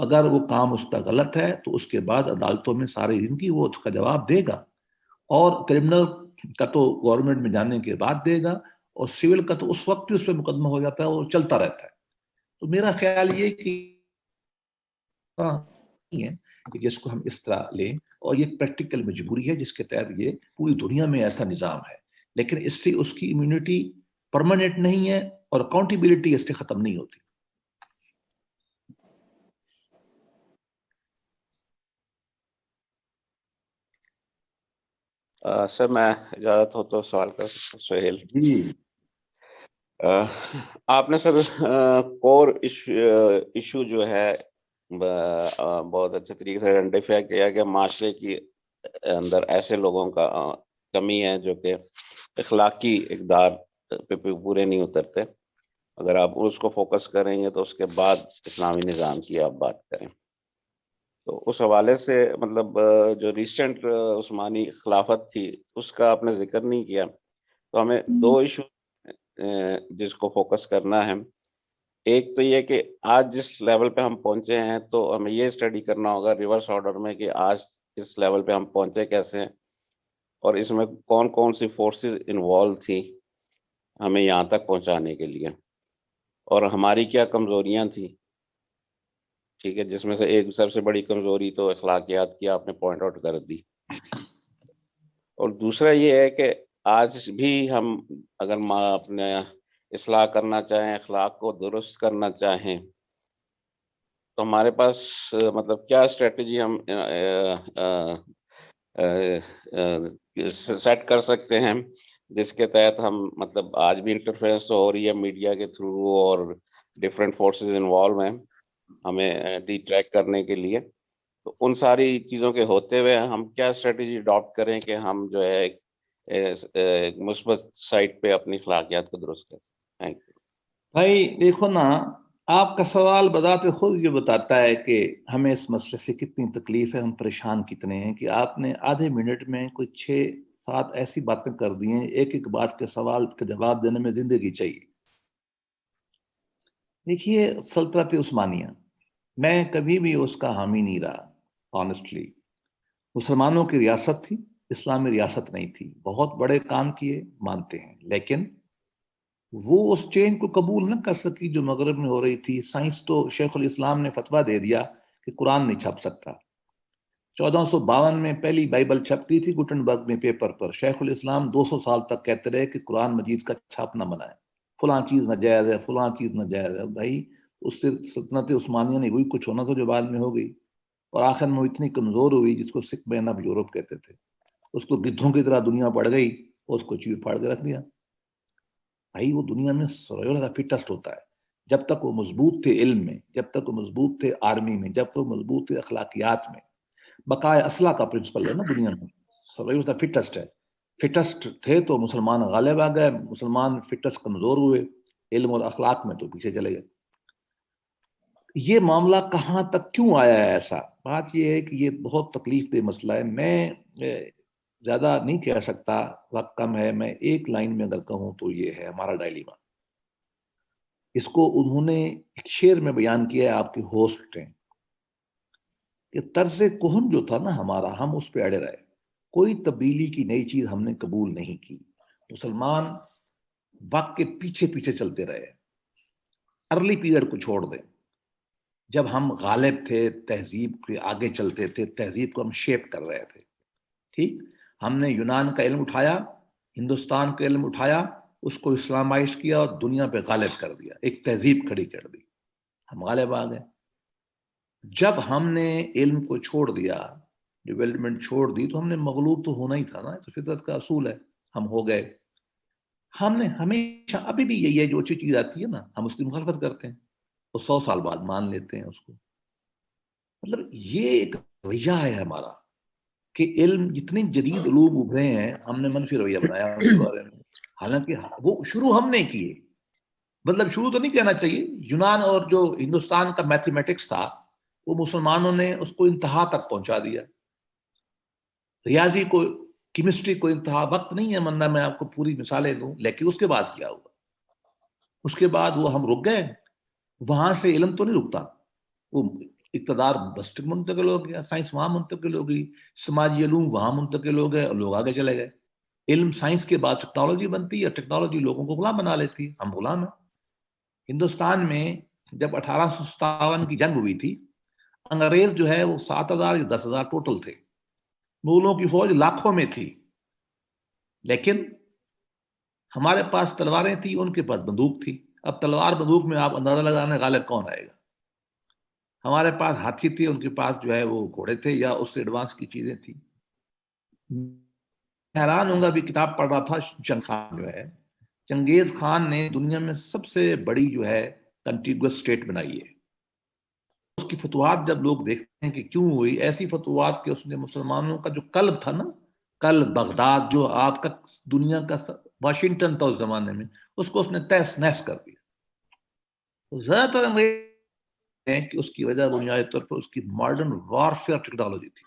اگر وہ کام اس کا غلط ہے تو اس کے بعد عدالتوں میں ساری زندگی وہ اس کا جواب دے گا، اور کرمنل کا تو گورنمنٹ میں جانے کے بعد دے گا، اور سول کا تو اس وقت ہی اس پہ مقدمہ ہو جاتا ہے اور چلتا رہتا ہے۔ تو میرا خیال یہ کہ جس کو ہم اس طرح لیں، اور یہ پریکٹیکل مجبوری ہے جس کے تحت یہ پوری دنیا میں ایسا نظام ہے، لیکن اس سے اس کی امیونٹی پرماننٹ نہیں ہے اور اکاؤنٹیبلٹی اس سے ختم نہیں ہوتی۔ سر میں اجازت ہو تو سوال کر سکتا ہوں؟ سہیل جی آپ نے سر کور ایشو جو ہے بہت اچھے طریقے سے آئیڈینٹیفائی کیا کہ معاشرے کی اندر ایسے لوگوں کا کمی ہے جو کہ اخلاقی اقدار پہ پورے نہیں اترتے۔ اگر آپ اس کو فوکس کریں گے تو اس کے بعد اسلامی نظام کی آپ بات کریں تو اس حوالے سے مطلب جو ریسنٹ عثمانی خلافت تھی اس کا آپ نے ذکر نہیں کیا، تو ہمیں دو ایشو جس کو فوکس کرنا ہے۔ ایک تو یہ کہ آج جس لیول پہ ہم پہنچے ہیں تو ہمیں یہ اسٹڈی کرنا ہوگا ریورس آرڈر میں کہ آج اس لیول پہ ہم پہنچے کیسے ہیں، اور اس میں کون کون سی فورسز انوالو تھی ہمیں یہاں تک پہنچانے کے لیے، اور ہماری کیا کمزوریاں تھیں، ٹھیک ہے، جس میں سے ایک سب سے بڑی کمزوری تو اخلاقیات کی آپ نے پوائنٹ آؤٹ کر دی، اور دوسرا یہ ہے کہ آج بھی ہم اگر اپنے اصلاح کرنا چاہیں، اخلاق کو درست کرنا چاہیں، تو ہمارے پاس مطلب کیا اسٹریٹجی ہم سیٹ کر سکتے ہیں جس کے تحت ہم مطلب آج بھی انٹرفیرنس تو ہو رہی ہے میڈیا کے تھرو اور ڈفرینٹ فورسز انوالو ہیں ہمیں ڈی ٹریک کرنے کے لیے، تو ان ساری چیزوں کے ہوتے ہوئے ہم کیا اسٹریٹجی اڈاپٹ کریں کہ ہم جو ہے ایک مثبت سائٹ پہ اپنی اخلاقیات کو درست کریں؟ تھینک یو بھائی دیکھو نا، آپ کا سوال بذات خود یہ بتاتا ہے کہ ہمیں اس مسئلے سے کتنی تکلیف ہے، ہم پریشان کتنے ہیں، کہ آپ نے آدھے منٹ میں کوئی 6-7 ایسی باتیں کر دی ہیں، ایک ایک بات کے سوال کا جواب دینے میں زندگی چاہیے۔ دیکھیے سلطنت عثمانیہ، میں کبھی بھی اس کا حامی نہیں رہا آنیسٹلی۔ مسلمانوں کی ریاست تھی، اسلامی ریاست نہیں تھی، بہت بڑے کام کیے مانتے ہیں، لیکن وہ اس چینج کو قبول نہ کر سکی جو مغرب میں ہو رہی تھی۔ سائنس تو شیخ الاسلام نے فتویٰ دے دیا کہ قرآن نہیں چھپ سکتا۔ 1452 میں پہلی بائبل چھپتی تھی گٹنبرگ میں پیپر پر، شیخ الاسلام 200 سال تک کہتے رہے کہ قرآن مجید کا چھاپنا منع ہے، فلاں چیز ناجائز ہے، فلاں چیز ناجائز ہے۔ بھائی اس سے سلطنت عثمانیہ نے وہی کچھ ہونا تھا جو بعد میں ہو گئی، اور آخر میں وہ اتنی کمزور ہوئی جس کو سکھ مین آف یورپ کہتے تھے، اس کو گدھوں کی طرح دنیا پڑ گئی اور اس کو چیر پھاڑ کے رکھ دیا۔ بھائی وہ دنیا میں سروائیول کا فٹسٹ ہوتا ہے، جب تک وہ مضبوط تھے علم میں، جب تک وہ مضبوط تھے آرمی میں، جب تک وہ مضبوط تھے اخلاقیات میں، بقائے اصلہ کا پرنسپل ہے نا دنیا میں، سروائیول کا فٹسٹ ہے۔ فٹسٹ تھے تو مسلمان غالب آ گئے، مسلمان فٹسٹ کمزور ہوئے، علم اور اخلاق میں تو پیچھے چلے گئے۔ یہ معاملہ کہاں تک کیوں آیا ہے ایسا؟ بات یہ ہے کہ یہ بہت تکلیف دہ مسئلہ ہے۔ میں زیادہ نہیں کہہ سکتا، وقت کم ہے، میں ایک لائن میں اگر کہوں تو یہ ہے ہمارا ڈائلیما۔ اس کو انہوں نے ایک شعر میں بیان کیا ہے آپ کے ہوسٹ نے، کہ طرز کہن جو تھا نا ہمارا، ہم اس پہ اڑے رہے، کوئی تبدیلی کی نئی چیز ہم نے قبول نہیں کی، مسلمان وقت کے پیچھے پیچھے چلتے رہے، ارلی پیریڈ کو چھوڑ دیں، جب ہم غالب تھے، تہذیب کے آگے چلتے تھے، تہذیب کو ہم شیپ کر رہے تھے، ٹھیک، ہم نے یونان کا علم اٹھایا، ہندوستان کا علم اٹھایا، اس کو اسلامائز کیا اور دنیا پہ غالب کر دیا، ایک تہذیب کھڑی کر دی، ہم غالب آ گئے۔ جب ہم نے علم کو چھوڑ دیا، ڈیولپمنٹ چھوڑ دی، تو ہم نے مغلوب تو ہونا ہی تھا نا، تو فطرت کا اصول ہے، ہم ہو گئے۔ ہم نے ہمیشہ، ابھی بھی یہی ہے، جو اچھی چیز آتی ہے نا ہم اس کی مخالفت کرتے ہیں، اور 100 سال بعد مان لیتے ہیں اس کو۔ مطلب یہ ایک رویہ ہے ہمارا کہ علم، جتنے جدید علوم ابھرے ہیں ہم نے منفی رویہ بنایا ان کے بارے میں، حالانکہ وہ شروع ہم نے کیے۔ مطلب شروع تو نہیں کہنا چاہیے، یونان اور جو ہندوستان کا میتھمیٹکس تھا وہ مسلمانوں نے اس کو انتہا تک پہنچا دیا، ریاضی کو، کیمسٹری کو انتہا، وقت نہیں ہے مننا میں آپ کو پوری مثالیں دوں، لیکن اس کے بعد کیا ہوا؟ اس کے بعد وہ ہم رک گئے، وہاں سے علم تو نہیں رکتا، وہ اقتدار بس تک منتقل ہو گیا، سائنس وہاں منتقل ہو گئی، سماجی علوم وہاں منتقل ہو گئے اور لوگ آگے چلے گئے. علم سائنس کے بعد ٹیکنالوجی بنتی ہے، ٹیکنالوجی لوگوں کو غلام بنا لیتی ہے، ہم غلام ہیں. ہندوستان میں جب 1857 کی جنگ ہوئی تھی، انگریز جو ہے وہ 7,000 یا 10,000 ٹوٹل تھے، مغلوں کی فوج لاکھوں میں تھی، لیکن ہمارے پاس تلواریں تھیں، ان کے پاس بندوق تھی. اب تلوار بندوق میں آپ اندازہ لگانے غالب کون آئے گا. ہمارے پاس ہاتھی تھے، ان کے پاس جو ہے وہ گھوڑے تھے یا اس سے ایڈوانس کی چیزیں تھیں. حیران ہوں گا، بھی کتاب پڑھ رہا تھا، جنگ خان جو ہے، چنگیز خان نے دنیا میں سب سے بڑی جو ہے کنٹیگوس اسٹیٹ بنائی ہے. اس کی فتوحات جب لوگ دیکھتے ہیں کہ کیوں ہوئی، ایسی فتوحات کہ اس نے مسلمانوں کا جو قلب تھا نا، قلب بغداد جو آپ کا دنیا کا واشنگٹن تھا اس زمانے میں، اس کو اس نے تہس نہس کر دیا. زیادہ تر انگریز ہیں کہ اس کی وجہ بنیادی طور پر اس کی ماڈرن وارفیئر ٹیکنالوجی تھی.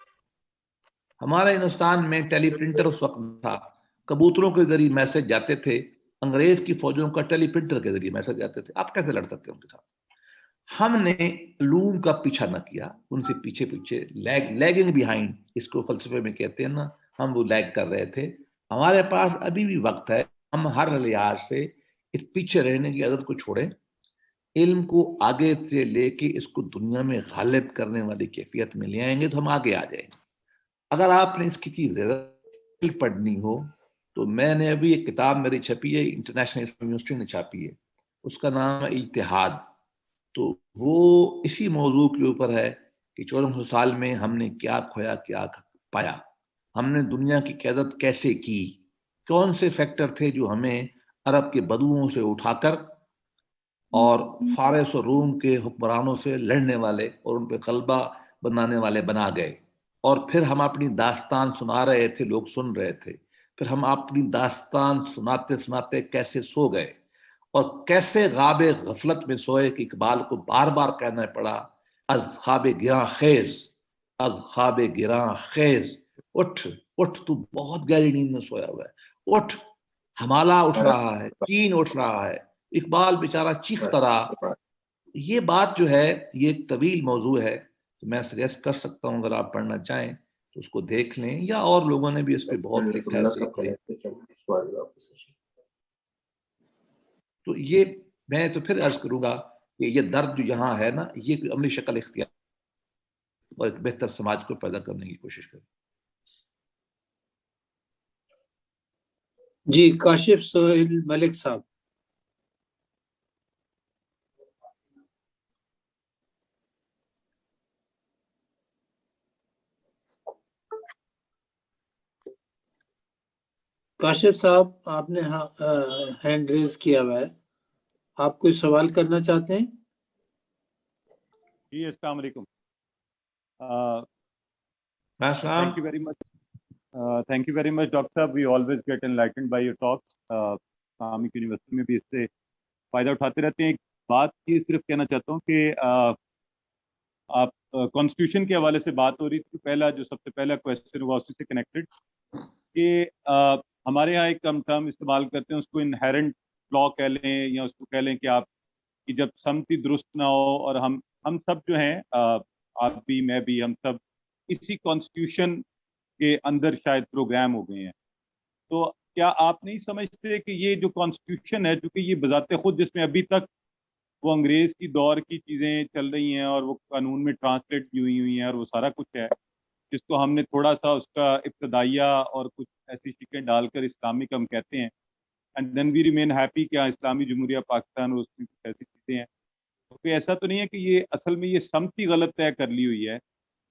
ہمارے ہندوستان میں ٹیلی پرنٹر اس وقت تھا، کبوتروں کے ذریعے میسج جاتے تھے، انگریز کی فوجوں کا ٹیلی پرنٹر کے ذریعے میسج جاتے تھے. آپ کیسے لڑ سکتے ہیں ان کے ساتھ؟ ہم نے علوم کا پیچھا نہ کیا، ان سے پیچھے لیگنگ بیہائنڈ، اس کو فلسفے میں کہتے ہیں نا، ہم وہ لیگ کر رہے تھے. ہمارے پاس ابھی بھی وقت ہے، ہم ہر لحاظ سے اس پیچھے رہنے کی عادت کو چھوڑیں، علم کو آگے سے لے کے اس کو دنیا میں غالب کرنے والی کیفیت میں لے آئیں گے تو ہم آگے آ جائیں گے. اگر آپ نے اس کی چیز پڑھنی ہو تو میں نے ابھی ایک کتاب میری چھپی ہے، انٹرنیشنل یونیورسٹی نے چھاپی ہے، اس کا نام ہے اجتہاد. تو وہ اسی موضوع کے اوپر ہے کہ 1400 سال میں ہم نے کیا کھویا، کیا پایا، ہم نے دنیا کی قیادت کیسے کی، کون سے فیکٹر تھے جو ہمیں عرب کے بدوؤں سے اٹھا کر اور فارس اور روم کے حکمرانوں سے لڑنے والے اور ان پہ غلبہ بنانے والے بنا گئے. اور پھر ہم اپنی داستان سنا رہے تھے، لوگ سن رہے تھے، پھر ہم اپنی داستان سناتے سناتے کیسے سو گئے اور کیسے غاب غفلت میں سوئے کہ اقبال کو بار بار کہنا پڑا، از خواب گراں خیز، از خواب گراں خیز، اٹھ اٹھ، تو بہت گہری نیند میں سویا ہوا ہے، اٹھ، ہمالا اٹھ رہا ہے، چین اٹھ رہا ہے. اقبال بیچارہ چیختا رہا. یہ بات جو ہے یہ ایک طویل موضوع ہے، میں سجیسٹ کر سکتا ہوں اگر آپ پڑھنا چاہیں تو اس کو دیکھ لیں، یا اور لوگوں نے بھی اس پہ بہت لکھا ہے، دیکھ لیں. تو یہ میں تو پھر عرض کروں گا کہ یہ درد جو یہاں ہے نا، یہ عملی شکل اختیار اور ایک بہتر سماج کو پیدا کرنے کی کوشش کریں. جی کاشف سہیل ملک صاحب. کاشف صاحب آپ نے ہینڈ ریز کیا ہوا ہے، آپ کوئی سوال کرنا چاہتے ہیں؟ جی السلام علیکم. Thank you very much. Thank you very much, Dr. Saab. We always get enlightened by your talks. Islamic university میں بھی اس سے فائدہ اٹھاتے رہتے ہیں. ایک بات یہ صرف کہنا چاہتا ہوں کہ آپ کانسٹیٹیوشن کے حوالے سے بات ہو رہی تھی، پہلا جو سب سے پہلا کویسچن ہوا اسی سے کنیکٹڈ کہ ہمارے یہاں ایک ہم ٹرم استعمال کرتے ہیں، اس کو انہیرنٹ لا کہہ لیں یا اس کو کہہ لیں کہ آپ کی جب سمتی درست نہ ہو، اور ہم سب جو ہیں، آپ بھی میں بھی، ہم سب اسی کانسٹیٹیوشن کے اندر شاید پروگرام ہو گئے ہیں. تو کیا آپ نہیں سمجھتے کہ یہ جو کانسٹیٹیوشن ہے، چونکہ یہ بذات خود جس میں ابھی تک وہ انگریز کی دور کی چیزیں چل رہی ہیں اور وہ قانون میں ٹرانسلیٹ بھی ہوئی ہیں اور وہ سارا کچھ ہے، جس کو ہم نے تھوڑا سا اس کا ابتدائیہ اور کچھ ایسی شکیں ڈال کر اسلامک ہم کہتے ہیں، and then we remain happy کہ اسلامی جمہوریہ پاکستان اور اس میں کچھ ایسی چیزیں ہیں. کیونکہ ایسا تو نہیں ہے کہ یہ اصل میں یہ سمتی غلط طے کر لی ہوئی ہے.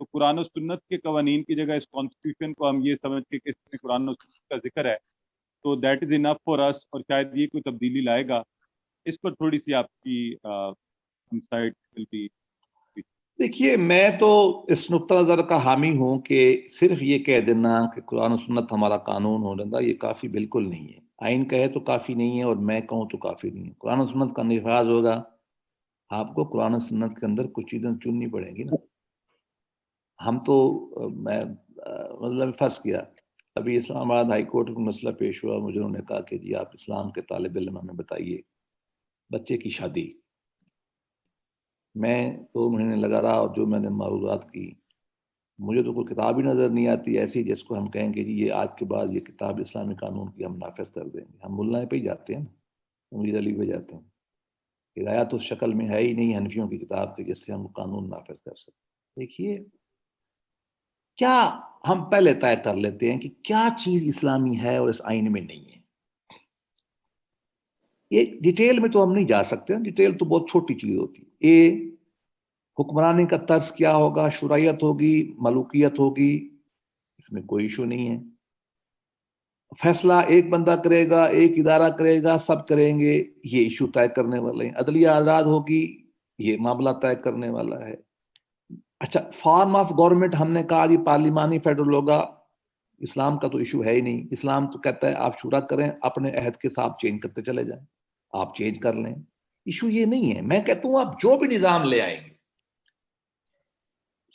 تو قرآن و سنت کے قوانین کی جگہ اس کانسٹیٹیوشن کو ہم یہ سمجھ کے کہ اس میں قرآن و سنت کا ذکر ہے تو دیٹ از انف فار اس، اور شاید یہ کوئی تبدیلی لائے گا. اس پر تھوڑی سی آپ کی انسائٹ ول بی. دیکھیے، میں تو اس نقطہ نظر کا حامی ہوں کہ صرف یہ کہہ دینا کہ قرآن و سنت ہمارا قانون ہو رہا یہ کافی بالکل نہیں ہے. آئین کہے تو کافی نہیں ہے اور میں کہوں تو کافی نہیں ہے. قرآن و سنت کا نفاذ ہوگا، آپ کو قرآن و سنت کے اندر کچھ چیزیں چننی پڑیں گی نا. ہم تو میں مطلب پھنس گیا. ابھی اسلام آباد ہائی کورٹ میں مسئلہ پیش ہوا، مجھے انہوں نے کہا کہ جی آپ اسلام کے طالب علم ہمیں بتائیے، بچے کی شادی میں 2 مہینے لگا رہا اور جو میں نے معروضات کی مجھے تو کوئی کتاب ہی نظر نہیں آتی ایسی جس کو ہم کہیں گے جی یہ آج کے بعد یہ کتاب اسلامی قانون کی ہم نافذ کر دیں گے. ہم ملائیں پہ ہی جاتے ہیں نا, امید علی پہ جاتے ہیں. ہدایت اس شکل میں ہے ہی نہیں حنفیوں کی کتاب کی جس سے ہم قانون نافذ کر سکتے. دیکھیے کیا ہم پہلے طے کر لیتے ہیں کہ کیا چیز اسلامی ہے اور اس آئین میں نہیں ہے. یہ ڈیٹیل میں تو ہم نہیں جا سکتے, ڈیٹیل تو بہت چھوٹی چیز ہوتی ہے. حکمرانی کا طرز کیا ہوگا, شرعیت ہوگی, ملوکیت ہوگی, اس میں کوئی ایشو نہیں ہے. فیصلہ ایک بندہ کرے گا, ایک ادارہ کرے گا, سب کریں گے, یہ ایشو طے کرنے والے ہیں. عدلیہ آزاد ہوگی, یہ معاملہ طے کرنے والا ہے. اچھا فارم آف گورنمنٹ ہم نے کہا جی پارلیمانی فیڈرل ہوگا, اسلام کا تو ایشو ہے ہی نہیں. اسلام تو کہتا ہے آپ شورا کریں, اپنے عہد کے ساتھ چینج کرتے چلے جائیں, آپ چینج کر لیں. ایشو یہ نہیں ہے. میں کہتا ہوں آپ جو بھی نظام لے آئیں گے,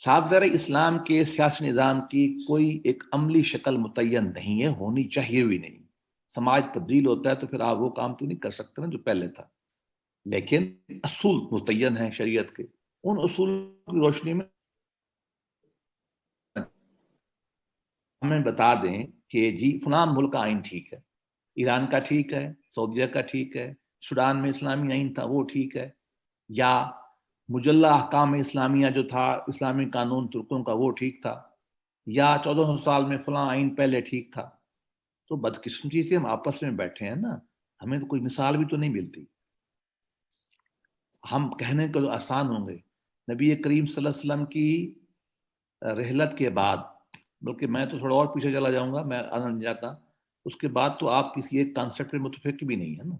صاحب ذرا اسلام کے سیاسی نظام کی کوئی ایک عملی شکل متعین نہیں ہے, ہونی چاہیے بھی نہیں. سماج تبدیل ہوتا ہے تو پھر آپ وہ کام تو نہیں کر سکتے نا جو پہلے تھا, لیکن اصول متعین ہیں شریعت کے. ان اصول کی روشنی میں ہمیں بتا دیں کہ جی فلاں ملک کا آئین ٹھیک ہے, ایران کا ٹھیک ہے, سعودیہ کا ٹھیک ہے, سوڈان میں اسلامی آئین تھا وہ ٹھیک ہے, یا مجلہ احکام اسلامیہ جو تھا اسلامی قانون ترکوں کا وہ ٹھیک تھا, یا 1400 سال میں فلاں آئین پہلے ٹھیک تھا. تو بدقسمتی سے ہم آپس میں بیٹھے ہیں نا, ہمیں تو کوئی مثال بھی تو نہیں ملتی. ہم کہنے کو تو آسان ہوں گے. نبی کریم صلی اللہ علیہ وسلم کی رحلت کے بعد, بلکہ میں تو تھوڑا اور پیچھے چلا جاؤں گا, میں آنا نہیں جاتا, اس کے بعد تو آپ کسی ایک کانسیپٹ پہ متفق بھی نہیں ہے نا.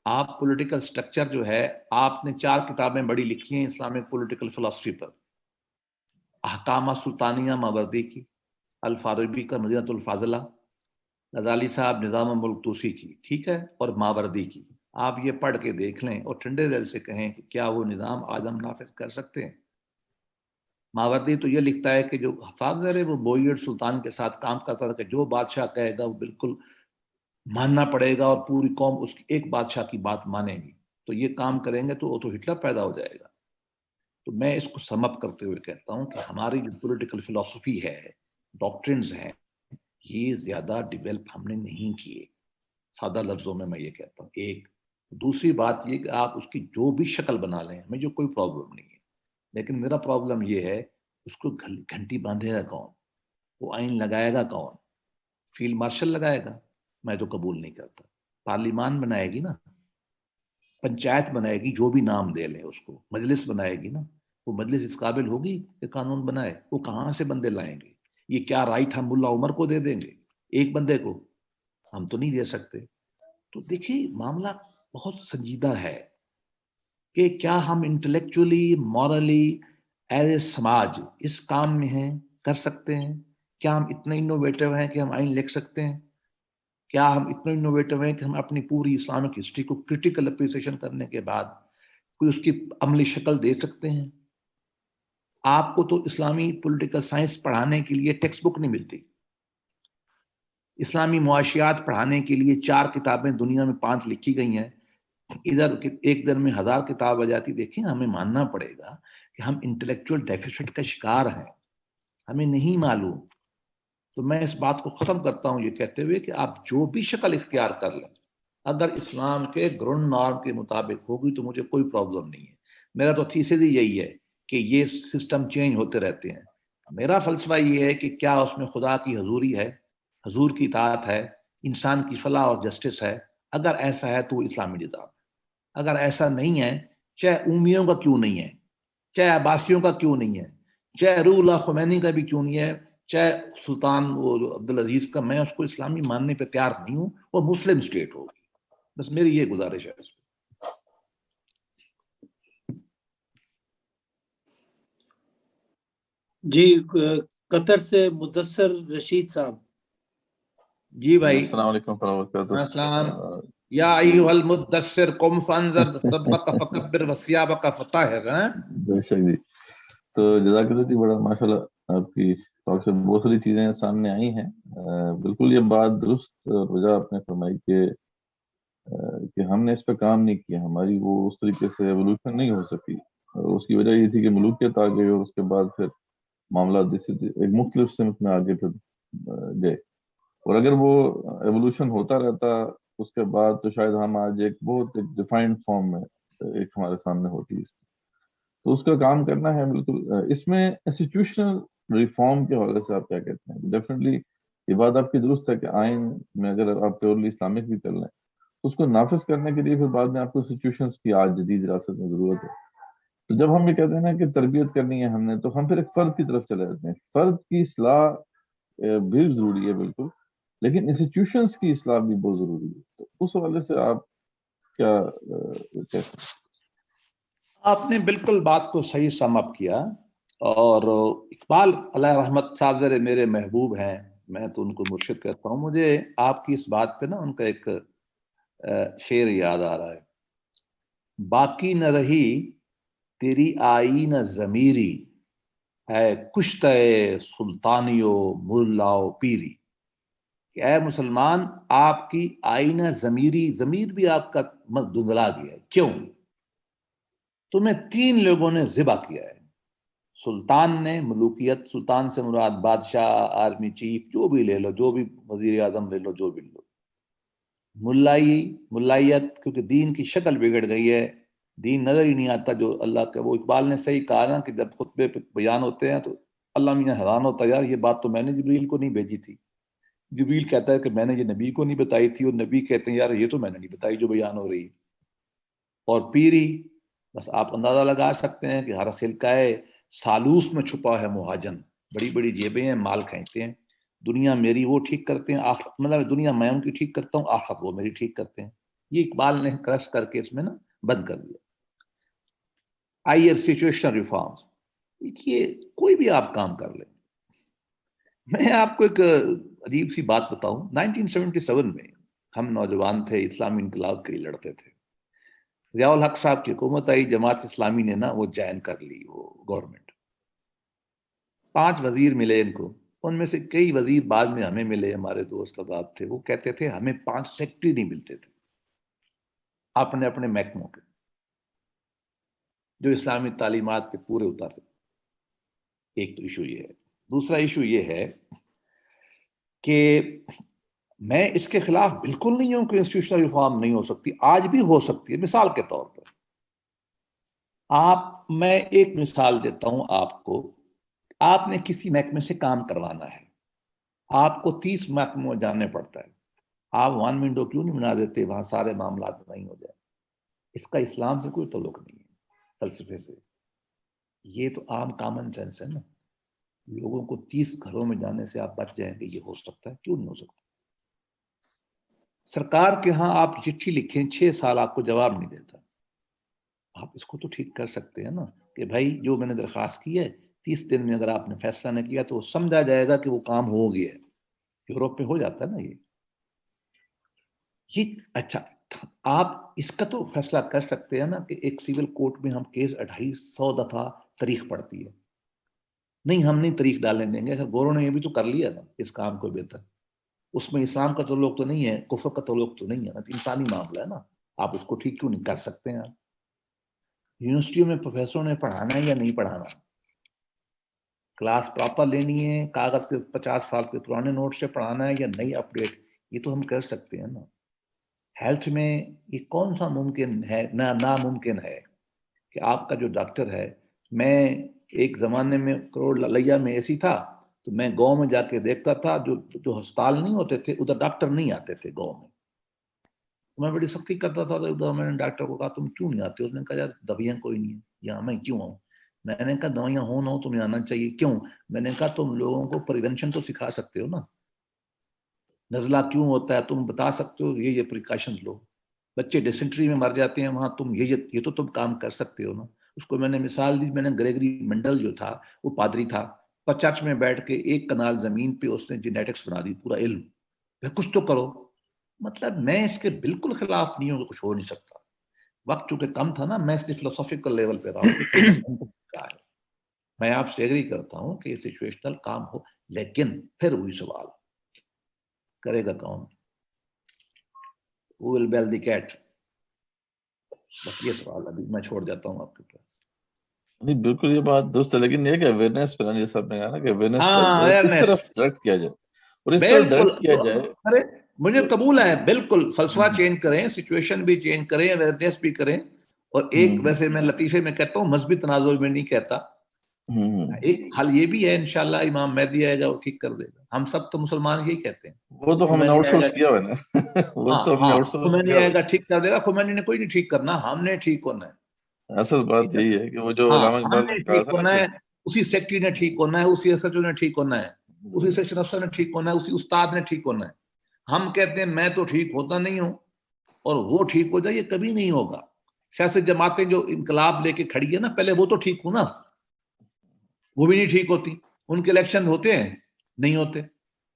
آپ پولیٹیکل سٹرکچر جو ہے, آپ نے 4 کتابیں بڑی لکھی ہیں اسلامک پولیٹیکل فلسفی پر. احکام سلطانیہ ماوردی کی, الفارابی کا مدینۃ الفاضلہ, غزالی صاحب نظام ملک توسی کی, ٹھیک ہے, اور ماوردی کی. آپ یہ پڑھ کے دیکھ لیں اور ٹھنڈے دل سے کہیں کہ کیا وہ نظام آج ہم نافذ کر سکتے ہیں. ماوردی تو یہ لکھتا ہے کہ جو حفاظ ہے وہ بوئیڈ سلطان کے ساتھ کام کرتا تھا کہ جو بادشاہ کہے گا وہ بالکل ماننا پڑے گا, اور پوری قوم اس کی ایک بادشاہ کی بات مانے گی. تو یہ کام کریں گے تو وہ تو ہٹلر پیدا ہو جائے گا. تو میں اس کو سم اپ کرتے ہوئے کہتا ہوں کہ ہماری جو پولیٹیکل فلسفی ہے, ڈاکٹرنز ہیں, یہ زیادہ ڈیولپ ہم نے نہیں کیے. سادہ لفظوں میں یہ کہتا ہوں. ایک دوسری بات یہ کہ آپ اس کی جو بھی شکل بنا لیں, ہمیں جو کوئی پرابلم نہیں ہے, لیکن میرا پرابلم یہ ہے اس کو گھنٹی باندھے گا کون, وہ آئین لگائے گا کون. فیلڈ مارشل لگائے گا, میں تو قبول نہیں کرتا. پارلیمان بنائے گی نا, پنچایت بنائے گی, جو بھی نام دے لیں اس کو, مجلس بنائے گی نا, وہ مجلس اس قابل ہوگی کہ قانون بنائے؟ وہ کہاں سے بندے لائیں گے؟ یہ کیا رائٹ ہم ملا عمر کو دے دیں گے ایک بندے کو؟ ہم تو نہیں دے سکتے. تو دیکھیے معاملہ بہت سنجیدہ ہے کہ کیا ہم انٹلیکچولی مورلی ایز اے سماج اس کام میں ہیں, کر سکتے ہیں؟ کیا ہم اتنے انوویٹو ہیں کہ ہم آئین لکھ سکتے ہیں؟ کیا ہم اتنے انوویٹو ہیں کہ ہم اپنی پوری اسلامک ہسٹری کو کرٹیکل اپریسیشن کرنے کے بعد کوئی اس کی عملی شکل دے سکتے ہیں؟ آپ کو تو اسلامی پولیٹیکل سائنس پڑھانے کے لیے ٹیکسٹ بک نہیں ملتی. اسلامی معاشیات پڑھانے کے لیے 4 کتابیں دنیا میں 5 لکھی گئی ہیں, ادھر ایک دن میں 1000 کتاب آ جاتی. دیکھیں ہمیں ماننا پڑے گا کہ ہم انٹلیکچوئل ڈیفیسٹ کا شکار ہیں, ہمیں نہیں معلوم. تو میں اس بات کو ختم کرتا ہوں یہ کہتے ہوئے کہ آپ جو بھی شکل اختیار کر لیں, اگر اسلام کے گراؤنڈ نارم کے مطابق ہوگی تو مجھے کوئی پرابلم نہیں ہے. میرا تو تھیسس ہی یہی ہے کہ یہ سسٹم چینج ہوتے رہتے ہیں. میرا فلسفہ یہ ہے کہ کیا اس میں خدا کی حضوری ہے, حضور کی اطاعت ہے, انسان کی فلاح اور جسٹس ہے؟ اگر ایسا ہے تو وہ اسلامی نظام ہے. اگر ایسا نہیں ہے, چاہے امیوں کا کیوں نہیں ہے, چاہے عباسیوں کا کیوں نہیں ہے, چاہے روح اللہ خمینی کا بھی کیوں نہیں ہے, چاہے سلطان عبدالعزیز کا, میں اس کو اسلامی ماننے پہ تیار نہیں ہوں. وہ مسلم اسٹیٹ ہوگی. بس میری یہ گزارش ہے اس پہ. جی قطر سے مدثر رشید صاحب. جی بھائی. السلام علیکم ورحمۃ اللہ وبرکاتہ. السلام. یا ایھا المدثر قم فانذر ربک فکبر وثیابک فطہر. بے شک جی. تو جزاک اللہ جی, بڑا ماشاءاللہ آپ کی ٹاک سے بہت ساری چیزیں سامنے آئی ہیں. بالکل یہ بات درست وجہ آپ نے فرمائی کہ کہ ہم نے اس پہ کام نہیں کیا, ہماری وہ اس طریقے سے ایوولوشن نہیں ہو سکی. اس کی وجہ یہ تھی کہ ملوکیت آ گئی, اور اس کے بعد پھر معاملات ایک مختلف سمت میں آگے پھر گئے. اور اگر وہ ایوولوشن ہوتا رہتا اس کے بعد, تو شاید ہم آج ایک بہت ایک ڈیفائنڈ فارم میں ایک ہمارے سامنے ہوتی. تو اس کا کام کرنا ہے بالکل. اس میں انسٹیٹیوشنل ریفارم کے حوالے سے آپ کیا کہتے ہیں؟ ڈیفینیٹلی یہ بات آپ کی درست ہے کہ آئین میں اگر آپ پیورلی اسلامک بھی کر لیں, اس کو نافذ کرنے کے لیے پھر بعد میں آپ کو انسٹیٹیوشنس کی آج جدید ریاست میں ضرورت ہے. تو جب ہم یہ کہتے ہیں نا کہ تربیت کرنی ہے ہم نے, تو ہم پھر ایک فرد کی طرف چلے جاتے ہیں. فرد کی اصلاح بھی ضروری ہے بالکل, لیکن انسٹیٹیوشنس کی اصلاح بھی بہت ضروری ہے. تو اس حوالے سے آپ کیا کہتے ہیں؟ آپ نے بالکل بات کو صحیح سم اپ کیا. اور اقبال علیہ رحمت صاحب ذرے میرے محبوب ہیں, میں تو ان کو مرشد کہتا ہوں. مجھے آپ کی اس بات پہ نا ان کا ایک شعر یاد آ رہا ہے. باقی نہ رہی تیری آئین ضمیری, اے کشتہ سلطانیو ملاؤ پیری. کہ اے مسلمان, آپ کی آئین ضمیری, ضمیر بھی آپ کا دھندلا گیا ہے. کیوں؟ تمہیں 3 لوگوں نے ذبح کیا ہے. سلطان نے, ملوکیت, سلطان سے مراد بادشاہ, آرمی چیف, جو بھی لے لو, جو بھی وزیر اعظم لے لو, جو بھی لے لو. ملائیت, کیونکہ دین کی شکل بگڑ گئی ہے, دین نظر ہی نہیں آتا جو اللہ کا. وہ اقبال نے صحیح کہا نا کہ جب خطبے پہ بیان ہوتے ہیں تو اللہ میاں حیران ہوتا ہے, یار یہ بات تو میں نے جبریل کو نہیں بھیجی تھی. جبریل کہتا ہے کہ میں نے یہ نبی کو نہیں بتائی تھی, اور نبی کہتے ہیں یار یہ تو میں نے نہیں بتائی جو بیان ہو رہی ہے. اور پیری, بس آپ اندازہ لگا سکتے ہیں کہ ہر خلقہ سالوس میں چھپا ہے مہاجن. بڑی بڑی جیبیں ہیں, مال کھینچتے ہیں. دنیا میری وہ ٹھیک کرتے ہیں, مطلب دنیا میں ان کی ٹھیک کرتا ہوں, آخرت وہ میری ٹھیک کرتے ہیں. یہ اقبال نے کرس کر کے اس میں نا بند کر دیا. آئیے سچویشنل ریفارمز, یہ کوئی بھی آپ کام کر لیں. میں آپ کو ایک عجیب سی بات بتاؤں. 1977 میں ہم نوجوان تھے, اسلامی انقلاب کے لیے لڑتے تھے. ضیاء الحق صاحب کی حکومت آئی, جماعت اسلامی نے نا وہ جوائن کر لی وہ گورنمنٹ. 5 وزیر ملے ان کو, ان میں سے کئی وزیر بعد میں ہمیں ملے, ہمارے دوست احباب تھے. وہ کہتے تھے ہمیں 5 سیکٹری نہیں ملتے تھے اپنے اپنے محکموں کے, جو اسلامی تعلیمات پہ پورے اتارے. ایک تو ایشو یہ ہے. دوسرا ایشو یہ ہے کہ میں اس کے خلاف بالکل نہیں ہوں کہ انسٹیٹیوشنل ریفارم نہیں ہو سکتی, آج بھی ہو سکتی ہے. مثال کے طور پر میں ایک مثال دیتا ہوں آپ کو. آپ نے کسی محکمے سے کام کروانا ہے, آپ کو 30 محکموں میں جانے پڑتا ہے. آپ 1 ونڈو کیوں نہیں بنا دیتے, وہاں سارے معاملات نہیں ہو جائے. اس کا اسلام سے کوئی تعلق نہیں ہے, فلسفے سے. یہ تو عام کامن سینس ہے نا. لوگوں کو 30 گھروں میں جانے سے آپ بچ جائیں گے, یہ ہو سکتا ہے؟ کیوں نہیں ہو سکتا؟ سرکار کے ہاں آپ چٹھی لکھیں, 6 سال آپ کو جواب نہیں دیتا. آپ اس کو تو ٹھیک کر سکتے ہیں نا کہ بھائی جو میں نے درخواست کی ہے 30 دن میں اگر آپ نے فیصلہ نہ کیا تو سمجھا جائے گا کہ وہ کام ہو گیا ہے. یوروپ میں ہو جاتا ہے نا یہ. اچھا, آپ اس کا تو فیصلہ کر سکتے ہیں نا کہ ایک سول کورٹ میں ہم کیس 250 دفعہ تاریخ پڑتی ہے. نہیں, ہم نہیں تاریخ ڈالنے دیں گے. گورو نے یہ بھی تو کر لیا نا اس کام کو بہتر. اس میں اسلام کا تعلق تو نہیں ہے, کفر کا تعلق تو نہیں ہے نا, انسانی معاملہ ہے نا. آپ اس کو ٹھیک کیوں نہیں کر سکتے ہیں؟ یونیورسٹیوں میں پروفیسروں نے پڑھانا ہے یا نہیں پڑھانا؟ کلاس پراپر لینی ہے, کاغذ کے 50 سال کے پرانے نوٹ سے پڑھانا ہے یا نہیں اپڈیٹ, یہ تو ہم کر سکتے ہیں نا. ہیلتھ میں یہ کون سا ممکن ہے, ناممکن ہے کہ آپ کا جو ڈاکٹر ہے, میں ایک زمانے میں کروڑ لیا میں ایسی تھا تو میں گاؤں میں جا کے دیکھتا تھا, جو ہسپتال نہیں ہوتے تھے ادھر ڈاکٹر نہیں آتے تھے گاؤں میں. میں بڑی سختی کرتا تھا, تو میں نے ڈاکٹر کو کہا تم کیوں نہیں آتے؟ اس نے کہا یار دوائیاں کوئی نہیں ہے یہاں, میں کیوں آؤں؟ میں نے کہا دوائیاں ہو نہ ہو تمہیں آنا چاہیے. کیوں؟ میں نے کہا تم لوگوں کو پریونشن تو سکھا سکتے ہو نا. نزلہ کیوں ہوتا ہے تم بتا سکتے ہو, یہ پریکاشن لو. بچے ڈیسنٹری میں مر جاتے ہیں وہاں, تم یہ تو تم کام کر سکتے ہو نا. اس کو میں نے مثال دی. میں نے گریگری منڈل جو تھا وہ پادری تھا, چرچ میں بیٹھ کے 1 کنال زمین پہ اس نے جینیٹکس بنا دی, پورا علم. کچھ تو کرو. مطلب میں اس کے بالکل خلاف نہیں ہوں کہ کچھ ہو نہیں سکتا. وقت چونکہ کم تھا نا, میں اس کے فلسفیکل لیول پہ رہا ہوں. میں آپ سے ایگری کرتا ہوں کہ سچویشنل کام ہو, لیکن پھر وہی سوال کرے گا کون؟ who will bell the cat. بس یہ سوال ابھی میں چھوڑ جاتا ہوں آپ کے پاس. نہیں بالکل یہ بات درست ہے، لیکن یہ کہ اویئرنیس پہ جیسے آپ نے کہا نا کہ اویئرنیس ہاں اس طرف ڈائریکٹ کیا جائے اور اس طرح بالکل. ڈائریکٹ کیا جائے. ارے مجھے قبول ہے بالکل، فلسفہ چینج کریں، سچویشن بھی چینج کریں، اویئرنیس بھی کریں. اور ایک ویسے میں لطیفے میں کہتا ہوں، مذہبی تنازع میں نہیں کہتا، ایک حل یہ بھی ہے انشاءاللہ امام مہدی آئے گا وہ ٹھیک کر دے گا. ہم سب تو مسلمان یہی کہتے ہیں. وہ تو ہم نے آؤٹ سورس کیا ہوا ہے نا. وہ تو ہم نے آؤٹ سورس خمینی کیا آئے گا ٹھیک کر دے گا. خمینی نے کوئی نہیں ٹھیک کرنا، ہم نے ٹھیک ہونا ہے. اصل بات یہی ہے کہ وہ جو ہاں علامہ ہم اقبال نے نے کہا ٹھیک تھا ہونا نا ہے، اسی سیکٹری نے ٹھیک ہونا ہے، اسی ایس ایچ او نے ٹھیک ہونا ہے، اسی سیکشن افسر نے ٹھیک ہونا ہے، اسی استاد نے ٹھیک ہونا ہے. ہم کہتے ہیں میں تو ٹھیک ہوتا نہیں ہوں اور وہ ٹھیک ہو جائے، یہ کبھی نہیں ہوگا. سیاسی جماعتیں جو انقلاب لے کے کھڑی ہے نا، پہلے وہ تو ٹھیک ہو نا، وہ بھی نہیں ٹھیک ہوتی. ان کے الیکشن ہوتے ہیں نہیں ہوتے.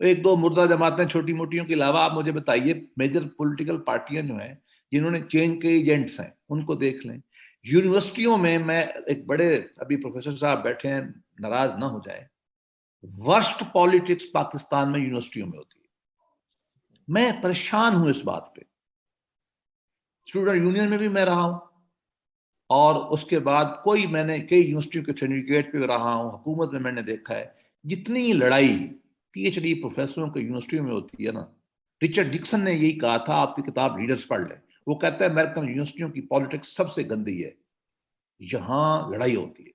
ایک دو مردہ جماعتیں چھوٹی موٹیوں کے علاوہ آپ مجھے بتائیے میجر پولیٹیکل پارٹیاں جو ہیں جنہوں نے چینج کے ایجنٹس ہیں ان کو دیکھ لیں. یونیورسٹیوں میں ایک بڑے ابھی پروفیسر صاحب بیٹھے ہیں، ناراض نہ ہو جائیں، ورسٹ پالیٹکس پاکستان میں یونیورسٹیوں میں ہوتی ہے. میں پریشان ہوں اس بات پہ. اسٹوڈنٹ یونین میں بھی میں رہا ہوں اور اس کے بعد میں نے کئی یونیورسٹیوں کے سینڈیکیٹ پہ رہا ہوں، حکومت میں نے دیکھا ہے جتنی لڑائی پی ایچ ڈی پروفیسروں کے یونیورسٹیوں میں ہوتی ہے نا. رچرڈ ڈکسن نے یہی کہا تھا، آپ کی کتاب لیڈرز پڑھ لیں. وہ کہتا ہے امریکن یونیورسٹیوں کی پالیٹکس سب سے گندی ہے، یہاں لڑائی ہوتی ہے.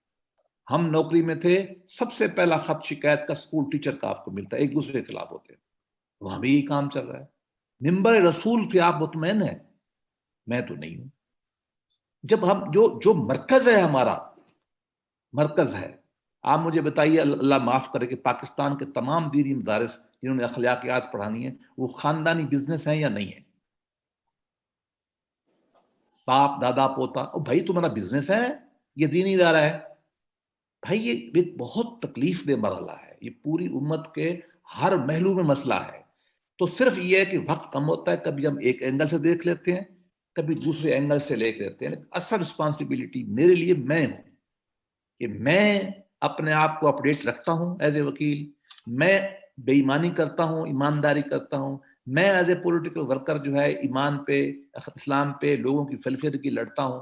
ہم نوکری میں تھے، سب سے پہلا خط شکایت کا اسکول ٹیچر کا آپ کو ملتا ہے، ایک دوسرے کے خلاف ہوتے ہیں. وہاں بھی یہی کام چل رہا ہے. ممبر رسول پہ آپ مطمئن ہیں؟ میں تو نہیں ہوں. جب ہم جو مرکز ہے، ہمارا مرکز ہے، آپ مجھے بتائیے، اللہ معاف کرے کہ پاکستان کے تمام دینی مدارس جنہوں نے اخلاقیات پڑھانی ہے وہ خاندانی بزنس ہیں یا نہیں ہے؟ باپ دادا پوتا، بھائی تمہارا بزنس ہے، یہ دینی ادارہ ہے؟ بھائی یہ ایک بہت تکلیف دہ مرحلہ ہے، یہ پوری امت کے ہر محلو میں مسئلہ ہے. تو صرف یہ ہے کہ وقت کم ہوتا ہے، کبھی ہم ایک اینگل سے دیکھ لیتے ہیں، کبھی دوسرے اینگل سے لے لیتے ہیں. اصل رسپانسبلٹی میرے لیے میں ہوں کہ میں اپنے آپ کو اپڈیٹ رکھتا ہوں ایز اے وکیل. میں بے ایمانی کرتا ہوں، ایمانداری کرتا ہوں. میں ایز اے پولیٹیکل ورکر جو ہے ایمان پہ، اسلام پہ، لوگوں کی ویلفیئر کی لڑتا ہوں.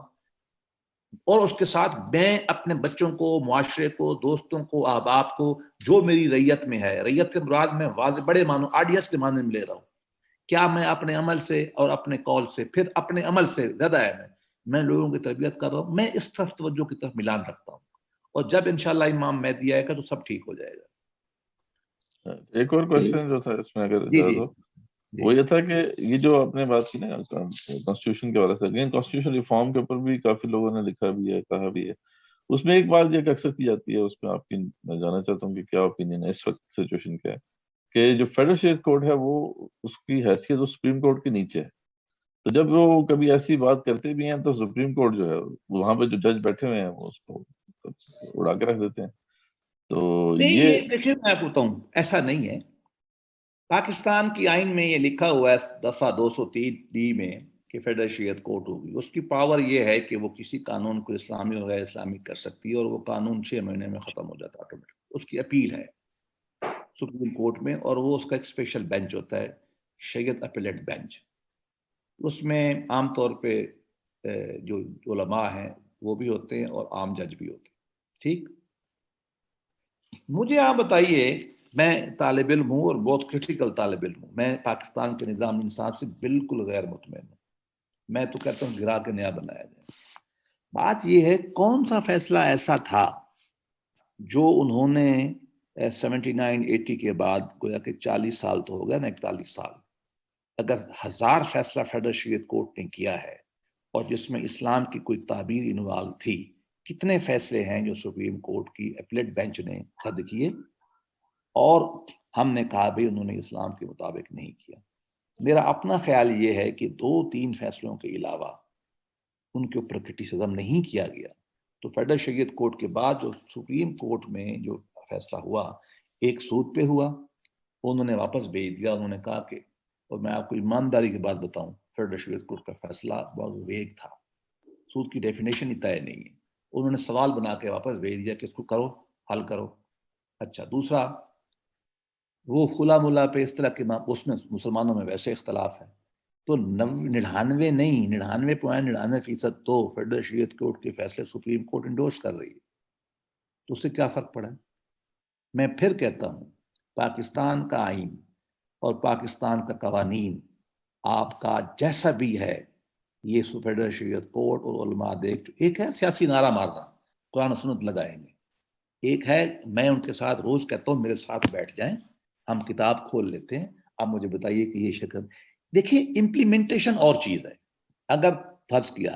اور اس کے ساتھ میں اپنے بچوں کو، معاشرے کو، دوستوں کو، احباب کو، جو میری ریت میں ہے، ریت سے مراد میں واضح بڑے معنی آڈینس کے معنی میں لے رہا ہوں. کیا میں اپنے عمل سے اور اپنے کال سے، پھر اپنے عمل سے زیادہ ہے میں لوگوں کی تربیت کر رہا ہوں. میں اس طرف توجہ کی طرف ملان رکھتا ہوں، اور جب انشاءاللہ امام مہدی آئے گا تو سب ٹھیک ہو جائے گا. ایک اور کوشچن جو تھا اس میں اگر جی اجازت ہو، وہ یہ تھا کہ یہ جو آپ نے بات کی نا کانسٹیٹیوشن کے حوالے سے، اگین کانسٹیٹیوشن ریفارم کے اوپر بھی کافی لوگوں نے لکھا بھی ہے، کہا بھی ہے. اس میں ایک بات یہ اکثر کی جاتی ہے، اس میں آپ کی میں جاننا چاہتا ہوں کہ کیا اوپینین ہے اس وقت سچویشن کیا ہے، کہ جو فیڈرل اسٹیٹ کورٹ ہے وہ اس کی حیثیت وہ سپریم کورٹ کے نیچے ہے. تو جب وہ کبھی ایسی بات کرتے بھی ہیں تو سپریم کورٹ جو ہے وہاں پہ جو جج بیٹھے ہوئے ہیں وہ اس کو اڑا کے رکھ دیتے ہیں. تو یہ دیکھیں میں آپ کو بتاؤں، ایسا نہیں ہے. پاکستان کی آئین میں یہ لکھا ہوا ہے دفعہ 203D میں کہ فیڈرل شریعت کورٹ ہوگی. اس کی پاور یہ ہے کہ وہ کسی قانون کو اسلامی اور غیر اسلامی کر سکتی ہے، اور وہ قانون 6 مہینے میں ختم ہو جاتا ہے آٹومیٹک. اس کی اپیل ہے سپریم کورٹ میں، اور وہ اس کا ایک اسپیشل بینچ ہوتا ہے، شریعت اپیلیٹ بینچ. اس میں عام طور پہ جو علماء ہیں وہ بھی ہوتے ہیں اور عام جج بھی ہوتے ہیں. ٹھیک، مجھے آپ بتائیے، میں طالب علم ہوں اور بہت کرٹیکل طالب علم ہوں. میں پاکستان کے نظام انصاف سے بالکل غیر مطمئن ہوں. میں تو کہتا ہوں گرا کے نیا بنایا جائے. بات یہ ہے کون سا فیصلہ ایسا تھا جو انہوں نے 79-80 کے بعد، گویا کہ 40 سال تو ہو گیا نا، 41 سال، اگر 1000 فیصلہ فیڈرل شریعت کورٹ نے کیا ہے اور جس میں اسلام کی کوئی تعبیر انوالو تھی، کتنے فیصلے ہیں جو سپریم کورٹ کی اپیلیٹ بینچ نے رد کیے اور ہم نے کہا بھی انہوں نے اسلام کے مطابق نہیں کیا. میرا اپنا خیال یہ ہے کہ 2-3 فیصلوں کے علاوہ ان کے اوپر کرٹیسزم نہیں کیا گیا. تو فیڈرل شریعت کورٹ کے بعد جو سپریم کورٹ میں جو فیصلہ ہوا، ایک سود پہ ہوا، انہوں نے واپس بھیج دیا. انہوں نے کہا کہ، اور میں آپ کو ایمانداری کی بات بتاؤں، فیڈرل شریعت کورٹ کا فیصلہ بہت ویگ تھا، سود کی ڈیفینیشن ہی طے نہیں ہے. انہوں نے سوال بنا کے واپس بھیج دیا کہ اس کو کرو، حل کرو. اچھا، دوسرا وہ خلا ملا پہ اس طرح کے، اس میں مسلمانوں میں ویسے اختلاف ہے. تو 99 نہیں 99.99% تو فیڈرل شریعت کورٹ کے فیصلے سپریم کورٹ انڈورس کر رہی ہے. تو اس سے کیا فرق پڑا؟ میں پھر کہتا ہوں پاکستان کا آئین اور پاکستان کا قوانین آپ کا جیسا بھی ہے، یہ فیڈرل شریعت کورٹ اور علماء دیکھ، ایک ہے سیاسی نعرہ مارنا، قرآن و سنت لگائیں گے، ایک ہے میں ان کے ساتھ روز کہتا ہوں میرے ساتھ بیٹھ جائیں، ہم کتاب کھول لیتے ہیں، اب مجھے بتائیے کہ یہ شکل. دیکھیے امپلیمنٹیشن اور چیز ہے. اگر فرض کیا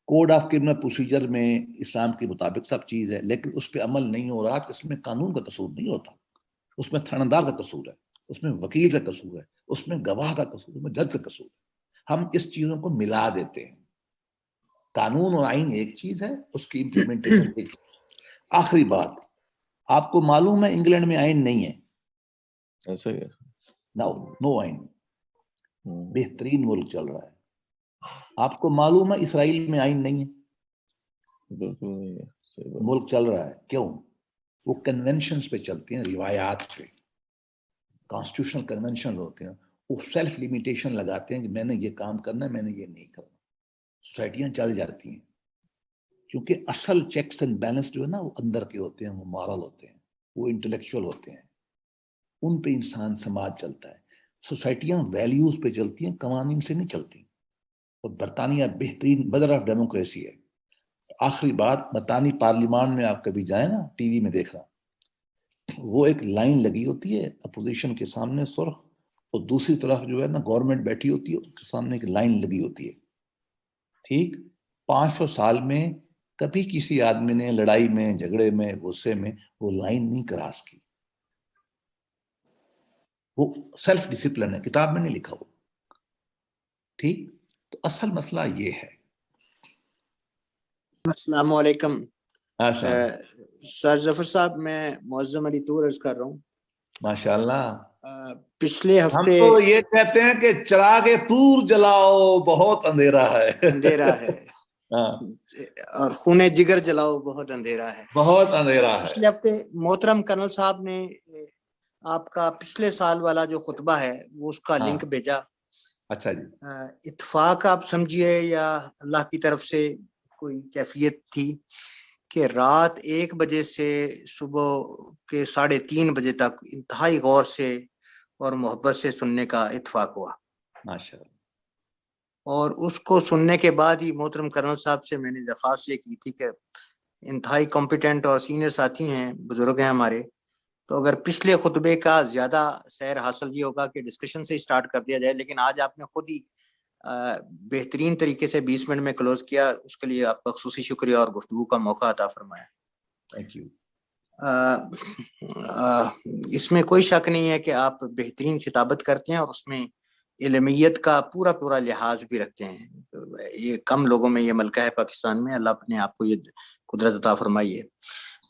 کوڈ آف کرمنل پروسیجر میں اسلام کے مطابق سب چیز ہے، لیکن اس پہ عمل نہیں ہو رہا، اس میں قانون کا قصور نہیں ہوتا، اس میں تھاندار کا قصور ہے، اس میں وکیل کا قصور ہے، اس میں گواہ کا قصور ہے، اس میں جج کا قصور ہے. ہم اس چیزوں کو ملا دیتے ہیں. قانون اور آئین ایک چیز ہے، اس کی امپلیمنٹیشن ایک چیز. آخری بات، آپ کو معلوم ہے انگلینڈ میں آئین نہیں ہے. ایسا ہی ہے. نو آئین. بہترین ملک چل رہا ہے. آپ کو معلوم ہے اسرائیل میں آئین نہیں ہے. بالکل نہیں ہے. صحیح بات. ملک چل رہا ہے. کیوں؟ وہ کنونشنز پہ چلتے ہیں، روایات پہ. کانسٹیٹیوشنل کنونشن ہوتے ہیں، وہ سیلف لیمیٹیشن لگاتے ہیں کہ میں نے یہ کام کرنا ہے، میں نے یہ نہیں کرنا. سوسائٹیاں چل جاتی ہیں کیونکہ اصل چیکس اینڈ بیلنس جو ہے نا وہ اندر کے ہوتے ہیں، وہ مورل ہوتے ہیں، وہ انٹلیکچوئل ہوتے ہیں، ان پہ انسان سماج چلتا ہے. سوسائٹیاں ویلیوز پہ چلتی ہیں، قوانین سے نہیں چلتی. اور برطانیہ بہترین مدر آف ڈیموکریسی ہے. آخری بات، برطانوی پارلیمان میں آپ کبھی جائیں نا، ٹی وی میں دیکھنا، وہ ایک لائن لگی ہوتی ہے اپوزیشن کے سامنے سرخ، اور دوسری طرف جو ہے نا گورنمنٹ بیٹھی ہوتی ہے، اس کے سامنے ایک لائن لگی ہوتی ہے. ٹھیک 500 سال میں کبھی کسی آدمی نے لڑائی میں، جھگڑے میں، غصے میں وہ لائن نہیں کراس کی. وہ سیلف ڈسپلن ہے، کتاب میں نہیں لکھا ہو. ٹھیک. تو اصل مسئلہ یہ ہے. السلام علیکم. سر ظفر صاحب، میں معظم علی طور عرض کر رہا ہوں. ماشاء اللہ. پچھلے ہم ہفتے تو یہ کہتے ہیں کہ چراغ طور جلاؤ، بہت اندھیرا ہے. اندھیرا ہے، اور خون جگر جلاؤ، بہت اندھیرا ہے. بہت اندھیرا ہے. پچھلے ہفتے محترم کرنل صاحب نے آپ کا پچھلے سال والا جو خطبہ ہے وہ اس کا لنک بھیجا. اچھا جی. اتفاق آپ سمجھیے یا اللہ کی طرف سے کوئی کیفیت تھی کہ رات 1 بجے سے صبح کے 3:30 بجے تک انتہائی غور سے اور محبت سے سننے کا اتفاق ہوا. ماشاء اللہ. اور اس کو سننے کے بعد ہی محترم کرنل صاحب سے میں نے درخواست یہ کی تھی کہ انتہائی کمپیٹنٹ اور سینئر ساتھی ہیں، بزرگ ہیں ہمارے، تو اگر پچھلے خطبے کا زیادہ سیر حاصل یہ ہوگا کہ ڈسکشن سے اسٹارٹ کر دیا جائے، لیکن آج آپ نے خود ہی بہترین طریقے سے 20 منٹ میں کلوز کیا، اس کے لیے آپ کا خصوصی شکریہ اور گفتگو کا موقع عطا فرمایا. Thank you. اس میں کوئی شک نہیں ہے کہ آپ بہترین خطابت کرتے ہیں اور اس میں علمیت کا پورا لحاظ بھی رکھتے ہیں. یہ کم لوگوں میں یہ ملکہ ہے پاکستان میں، اللہ نے آپ کو یہ قدرت عطا فرمائی ہے.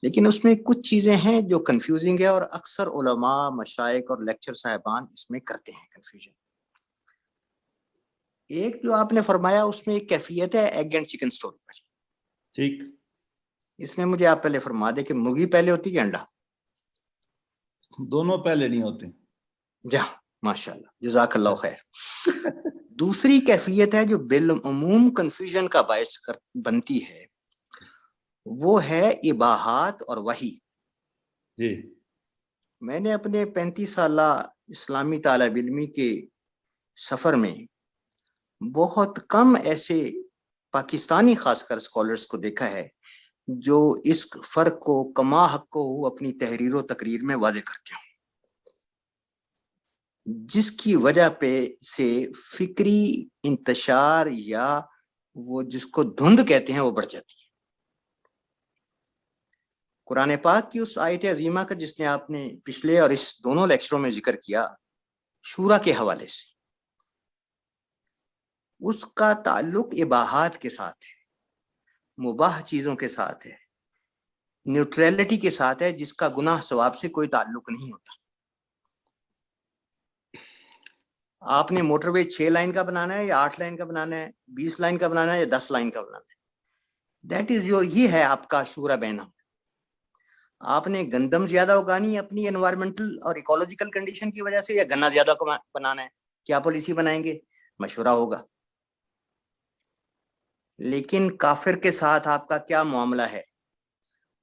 لیکن اس میں کچھ چیزیں ہیں جو کنفیوزنگ ہے، اور اکثر علماء، مشائخ اور لیکچر صاحبان اس میں کرتے ہیں کنفیوژن. ایک جو آپ نے فرمایا اس میں ایک کیفیت ہے ایگ اینڈ چکن سٹوری پر. ٹھیک. اس میں مجھے آپ پہلے فرما دیں کہ مرغی پہلے ہوتی کہ انڈا؟ دونوں پہلے نہیں ہوتے. جہاں ماشاءاللہ، جزاک اللہ خیر. دوسری کیفیت ہے جو بالعموم کنفیوژن کا باعث بنتی ہے، وہ ہے اباحات اور وحی. جی. میں نے اپنے 35 سالہ اسلامی طالب علمی کے سفر میں بہت کم ایسے پاکستانی خاص کر اسکالرس کو دیکھا ہے جو اس فرق کو کما حق کو اپنی تحریر و تقریر میں واضح کرتے ہیں، جس کی وجہ پہ سے فکری انتشار یا وہ جس کو دھند کہتے ہیں وہ بڑھ جاتی ہے. قرآن پاک کی اس آیت عظیمہ کا جس نے آپ نے پچھلے اور اس دونوں لیکچروں میں ذکر کیا، شورا کے حوالے سے، اس کا تعلق اباحات کے ساتھ ہے، مباح چیزوں کے ساتھ ہے، نیوٹریلٹی کے ساتھ ہے، جس کا گناہ ثواب سے کوئی تعلق نہیں ہوتا. آپ نے موٹر وے 6 لائن کا بنانا ہے یا 8 لائن کا بنانا ہے، 20 لائن کا بنانا ہے یا 10 لائن کا بنانا ہے، دیٹ از یور، یہ ہے آپ کا شورا بینہم. آپ نے گندم زیادہ اگانی اپنی انوائرمنٹل اور ایکولوجیکل کنڈیشن کی وجہ سے، یا گنا زیادہ بنانا ہے، کیا پالیسی بنائیں گے؟ مشورہ ہوگا. لیکن کافر کے ساتھ آپ کا کیا معاملہ ہے؟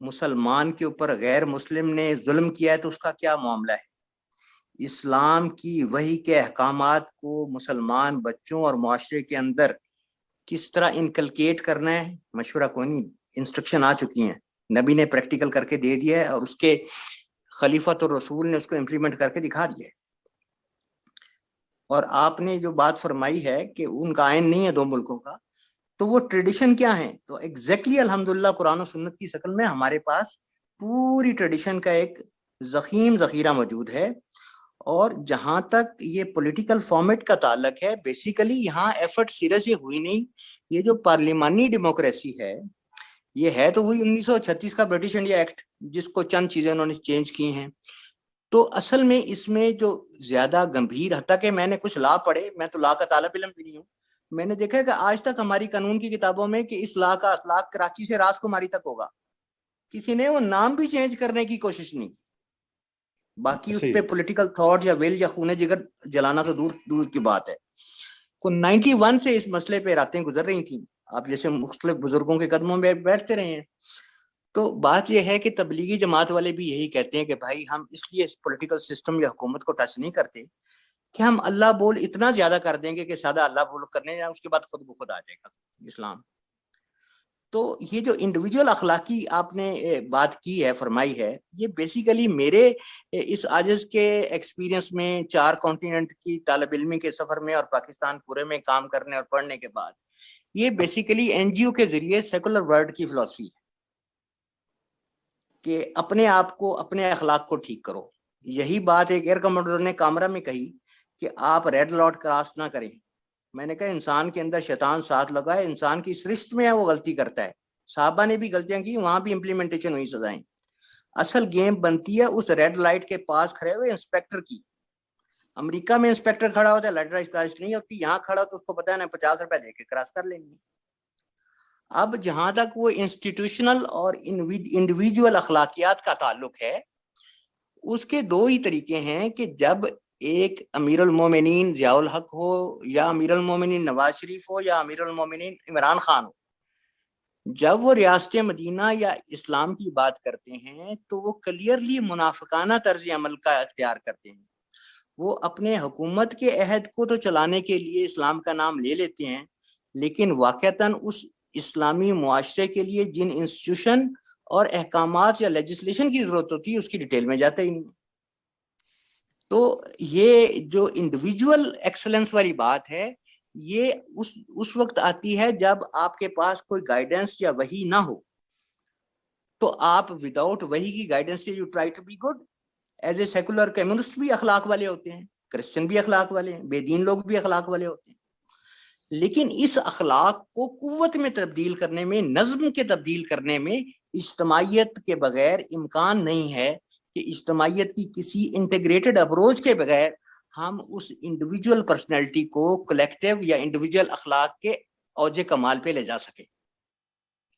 مسلمان کے اوپر غیر مسلم نے ظلم کیا ہے تو اس کا کیا معاملہ ہے؟ اسلام کی وحی کے احکامات کو مسلمان بچوں اور معاشرے کے اندر کس طرح انکلکیٹ کرنا ہے؟ مشورہ کوئی نہیں، انسٹرکشن آ چکی ہیں، نبی نے پریکٹیکل کر کے دے دیا ہے اور اس کے خلیفۃ الرسول نے اس کو امپلیمنٹ کر کے دکھا دیا ہے. اور آپ نے جو بات فرمائی ہے کہ ان کا آئین نہیں ہے دو ملکوں کا، تو وہ ٹریڈیشن کیا ہیں؟ تو ایگزیکٹلی الحمدللہ قرآن و سنت کی شکل میں ہمارے پاس پوری ٹریڈیشن کا ایک ضخیم ذخیرہ موجود ہے. اور جہاں تک یہ پولیٹیکل فارمیٹ کا تعلق ہے، بیسیکلی یہاں ایفرٹ سرے سے ہوئی نہیں. یہ جو پارلیمانی ڈیموکریسی ہے، یہ ہے تو ہوئی 1936 کا برٹش انڈیا ایکٹ، جس کو چند چیزیں انہوں نے چینج کی ہیں. تو اصل میں اس میں جو زیادہ گمبھیر، حتیٰ کہ میں نے کچھ لا پڑھے، میں تو لا کا طالب علم بھی نہیں ہوں، میں نے دیکھا کہ آج تک ہماری قانون کی کتابوں میں کہ اس لا کا اطلاق کراچی سے راس کماری تک ہوگا، کسی نے وہ نام بھی چینج کرنے کی کوشش نہیں کی. باقی اس پہ پولیٹیکل تھاٹ یا ویل یا خون جگر جلانا تو دور کی بات ہے. کو 91 سے اس مسئلے پہ راتیں گزر رہی تھیں، آپ جیسے مختلف بزرگوں کے قدموں میں بیٹھتے رہے ہیں. تو بات یہ ہے کہ تبلیغی جماعت والے بھی یہی کہتے ہیں کہ بھائی ہم اس لیے اس پولیٹیکل سسٹم یا حکومت کو ٹچ نہیں کرتے کہ ہم اللہ بول اتنا زیادہ کر دیں گے کہ سادہ اللہ بول کرنے جائیں، اس کے بعد خود بخود آ جائے گا اسلام. تو یہ جو انڈیویجول اخلاقی آپ نے بات کی ہے، فرمائی ہے، یہ بیسیکلی میرے اس عاجز کے ایکسپیرینس میں 4 کانٹیننٹ کی طالب علمی کے سفر میں اور پاکستان پورے میں کام کرنے اور پڑھنے کے بعد، یہ بیسیکلی این جی او کے ذریعے سیکولر ورلڈ کی فلسفی ہے کہ اپنے آپ کو، اپنے اخلاق کو ٹھیک کرو. یہی بات ایک ایئر کمانڈر نے کامرہ میں کہی کہ آپ ریڈ لاٹ کراس نہ کریں. میں نے کہا انسان کے اندر شیطان ساتھ لگا ہے، انسان کی سرشت میں ہے، وہ غلطی کرتا ہے. صحابہ نے بھی غلطیاں کی، وہاں بھی امپلیمنٹیشن ہوئی سزائیں. اصل گیم بنتی ہے اس ریڈ لائٹ کے پاس کھڑے ہوئے انسپیکٹر کی. امریکہ میں انسپیکٹر کھڑا ہوتا ہے، ریڈ لائٹ کراس نہیں ہوتی. یہاں کھڑا تو اس کو پتا ہے نا 50 روپے دے کے کراس کر لینی. اب جہاں تک وہ انسٹیٹیوشنل اور انڈیویجول اخلاقیات کا تعلق ہے، اس کے 2 ہی طریقے ہیں کہ جب ایک امیر المومنین ضیاء الحق ہو یا امیر المومنین نواز شریف ہو یا امیر المومنین عمران خان ہو، جب وہ ریاست مدینہ یا اسلام کی بات کرتے ہیں تو وہ کلیئرلی منافقانہ طرز عمل کا اختیار کرتے ہیں. وہ اپنے حکومت کے عہد کو تو چلانے کے لیے اسلام کا نام لے لیتے ہیں، لیکن واقعتاً اس اسلامی معاشرے کے لیے جن انسٹیٹیوشن اور احکامات یا لیجسلیشن کی ضرورت ہوتی ہے اس کی ڈیٹیل میں جاتا ہی نہیں. تو یہ جو انڈیویجول ایکسلنس والی بات ہے، یہ اس وقت آتی ہے جب آپ کے پاس کوئی گائیڈنس یا وحی نہ ہو. تو آپ وداؤٹ وحی کی گائیڈنس سے you try to be good. As a secular communist بھی اخلاق والے ہوتے ہیں، کرسچن بھی اخلاق والے ہیں، بے دین لوگ بھی اخلاق والے ہوتے ہیں. لیکن اس اخلاق کو قوت میں تبدیل کرنے میں، نظم کے تبدیل کرنے میں اجتماعیت کے بغیر امکان نہیں ہے کہ اجتماعیت کی کسی انٹیگریٹڈ اپروچ کے بغیر ہم اس انڈیویجول پرسنالٹی کو کلیکٹیو یا انڈیویجول اخلاق کے اوج کمال پہ لے جا سکے.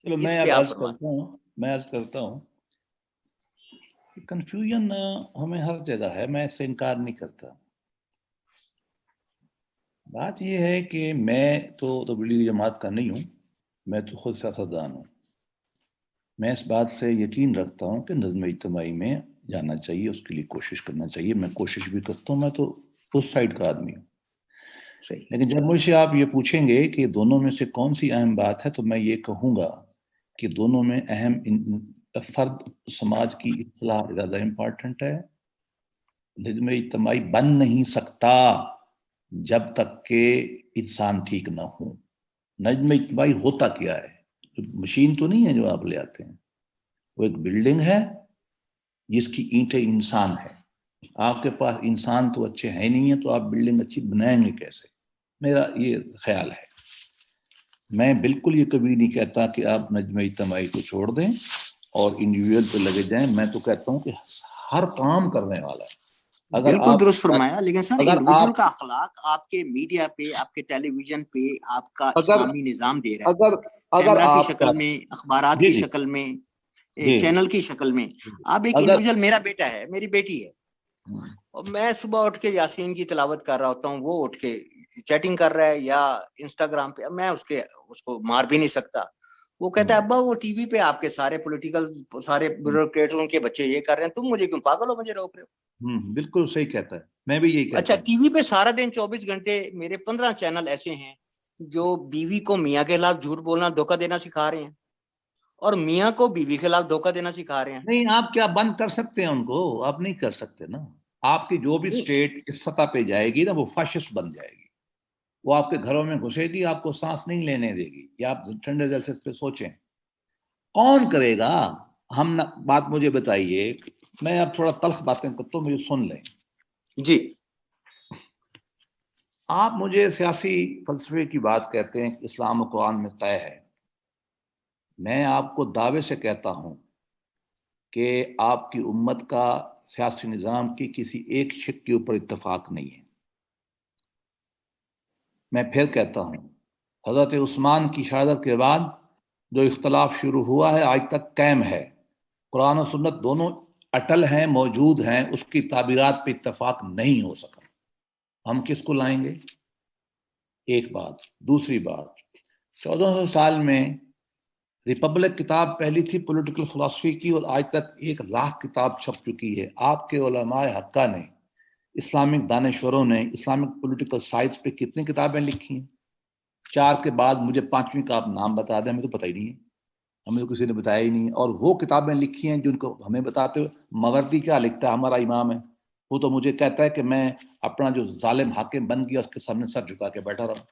چلو میں عرض کرتا ہوں کنفیوژن ہمیں ہر جگہ ہے، میں اس سے انکار نہیں کرتا. بات یہ ہے کہ میں تو تبلیغی جماعت کا نہیں ہوں، میں تو خود سیاستدان ہوں. میں اس بات سے یقین رکھتا ہوں کہ نظم اجتماعی میں جانا چاہیے، اس کے لیے کوشش کرنا چاہیے. میں کوشش بھی کرتا ہوں، میں تو اس سائڈ کا آدمی ہوں. لیکن جب مجھ سے آپ یہ پوچھیں گے کہ دونوں میں سے کون سی اہم بات ہے، تو میں یہ کہوں گا کہ دونوں میں اہم فرد سماج کی اصلاح زیادہ امپورٹنٹ ہے. نظم اجتماعی بن نہیں سکتا جب تک کہ انسان ٹھیک نہ ہو. نظم اجتماعی ہوتا کیا ہے؟ مشین تو نہیں ہے جو آپ لے آتے ہیں، وہ ایک بلڈنگ ہے جس کی اینٹیں انسان ہے. آپ کے پاس انسان تو اچھے ہیں نہیں ہیں، تو آپ بلڈنگ اچھی بنائیں گے کیسے؟ میرا یہ خیال ہے. میں بالکل یہ کبھی نہیں کہتا کہ آپ نظم اجتماعی کو چھوڑ دیں اور انڈیویجول پہ لگے جائیں. میں تو کہتا ہوں کہ ہر کام کرنے والا ہے. بالکل درست فرمایا. لیکن سر انڈیویجول کا اخلاق آپ کے میڈیا پہ، آپ کے ٹیلی ویژن پہ آپ کا اسلامی نظام دے رہا ہے، کیمرہ کی شکل میں، اخبارات کی شکل میں، چینل کی شکل میں. آپ ایک انڈیویجول، میرا بیٹا ہے، میری بیٹی ہے، اور میں صبح اٹھ کے یاسین کی تلاوت کر رہا ہوتا ہوں، وہ اٹھ کے چیٹنگ کر رہا ہے یا انسٹاگرام پہ, میں اس کو مار بھی نہیں سکتا. وہ کہتا ہے ابا وہ ٹی وی پہ آپ کے سارے پولیٹیکل سارے بیوروکریٹوں کے بچے یہ کر رہے ہیں, تم مجھے کیوں پاگل ہو, مجھے روک رہے ہو. بالکل صحیح کہتا ہے, میں بھی یہی کہتا اچھا ہوں. ٹی وی پہ سارا دن 24 گھنٹے میرے 15 چینل ایسے ہیں جو بیوی کو میاں کے خلاف جھوٹ بولنا دھوکہ دینا سکھا رہے ہیں, اور میاں کو بیوی کے خلاف دھوکہ دینا سکھا رہے ہیں. نہیں, آپ کیا بند کر سکتے ہیں ان کو؟ آپ نہیں کر سکتے نا. آپ کی جو بھی اسٹیٹ اس سطح پہ جائے گی نا وہ فاشسٹ بن جائے گی, وہ آپ کے گھروں میں گھسے گی, آپ کو سانس نہیں لینے دے گی. یہ آپ ٹھنڈے دل سے اس پہ سوچیں, کون کرے گا؟ ہم بات مجھے بتائیے, میں اب تھوڑا تلخ باتیں کرتا ہوں, مجھے سن لیں. جی آپ مجھے سیاسی فلسفے کی بات کہتے ہیں کہ اسلام و قرآن میں طے ہے. میں آپ کو دعوے سے کہتا ہوں کہ آپ کی امت کا سیاسی نظام کی کسی ایک شق کے اوپر اتفاق نہیں ہے. میں پھر کہتا ہوں, حضرت عثمان کی شہادت کے بعد جو اختلاف شروع ہوا ہے آج تک قائم ہے. قرآن و سنت دونوں اٹل ہیں, موجود ہیں, اس کی تعبیرات پہ اتفاق نہیں ہو سکا. ہم کس کو لائیں گے؟ ایک بات. دوسری بات, 1400 سال میں ریپبلک کتاب پہلی تھی پولیٹیکل فلسفی کی, اور آج تک 1,00,000 کتاب چھپ چکی ہے. آپ کے علماء حقہ نے, اسلامک دانشوروں نے اسلامک پولیٹیکل سائنس پہ کتنی کتابیں لکھی ہیں؟ 4 کے بعد مجھے 5ویں کا آپ نام بتا دیں, ہمیں تو پتہ ہی نہیں ہے, ہمیں تو کسی نے بتایا ہی نہیں. اور وہ کتابیں لکھی ہیں جن کو ہمیں بتاتے ہوئے, ماوردی کیا لکھتا ہے ہمارا امام ہے, وہ تو مجھے کہتا ہے کہ میں اپنا جو ظالم حاکم بن گیا اس کے سامنے سر جھکا کے بیٹھا رہا.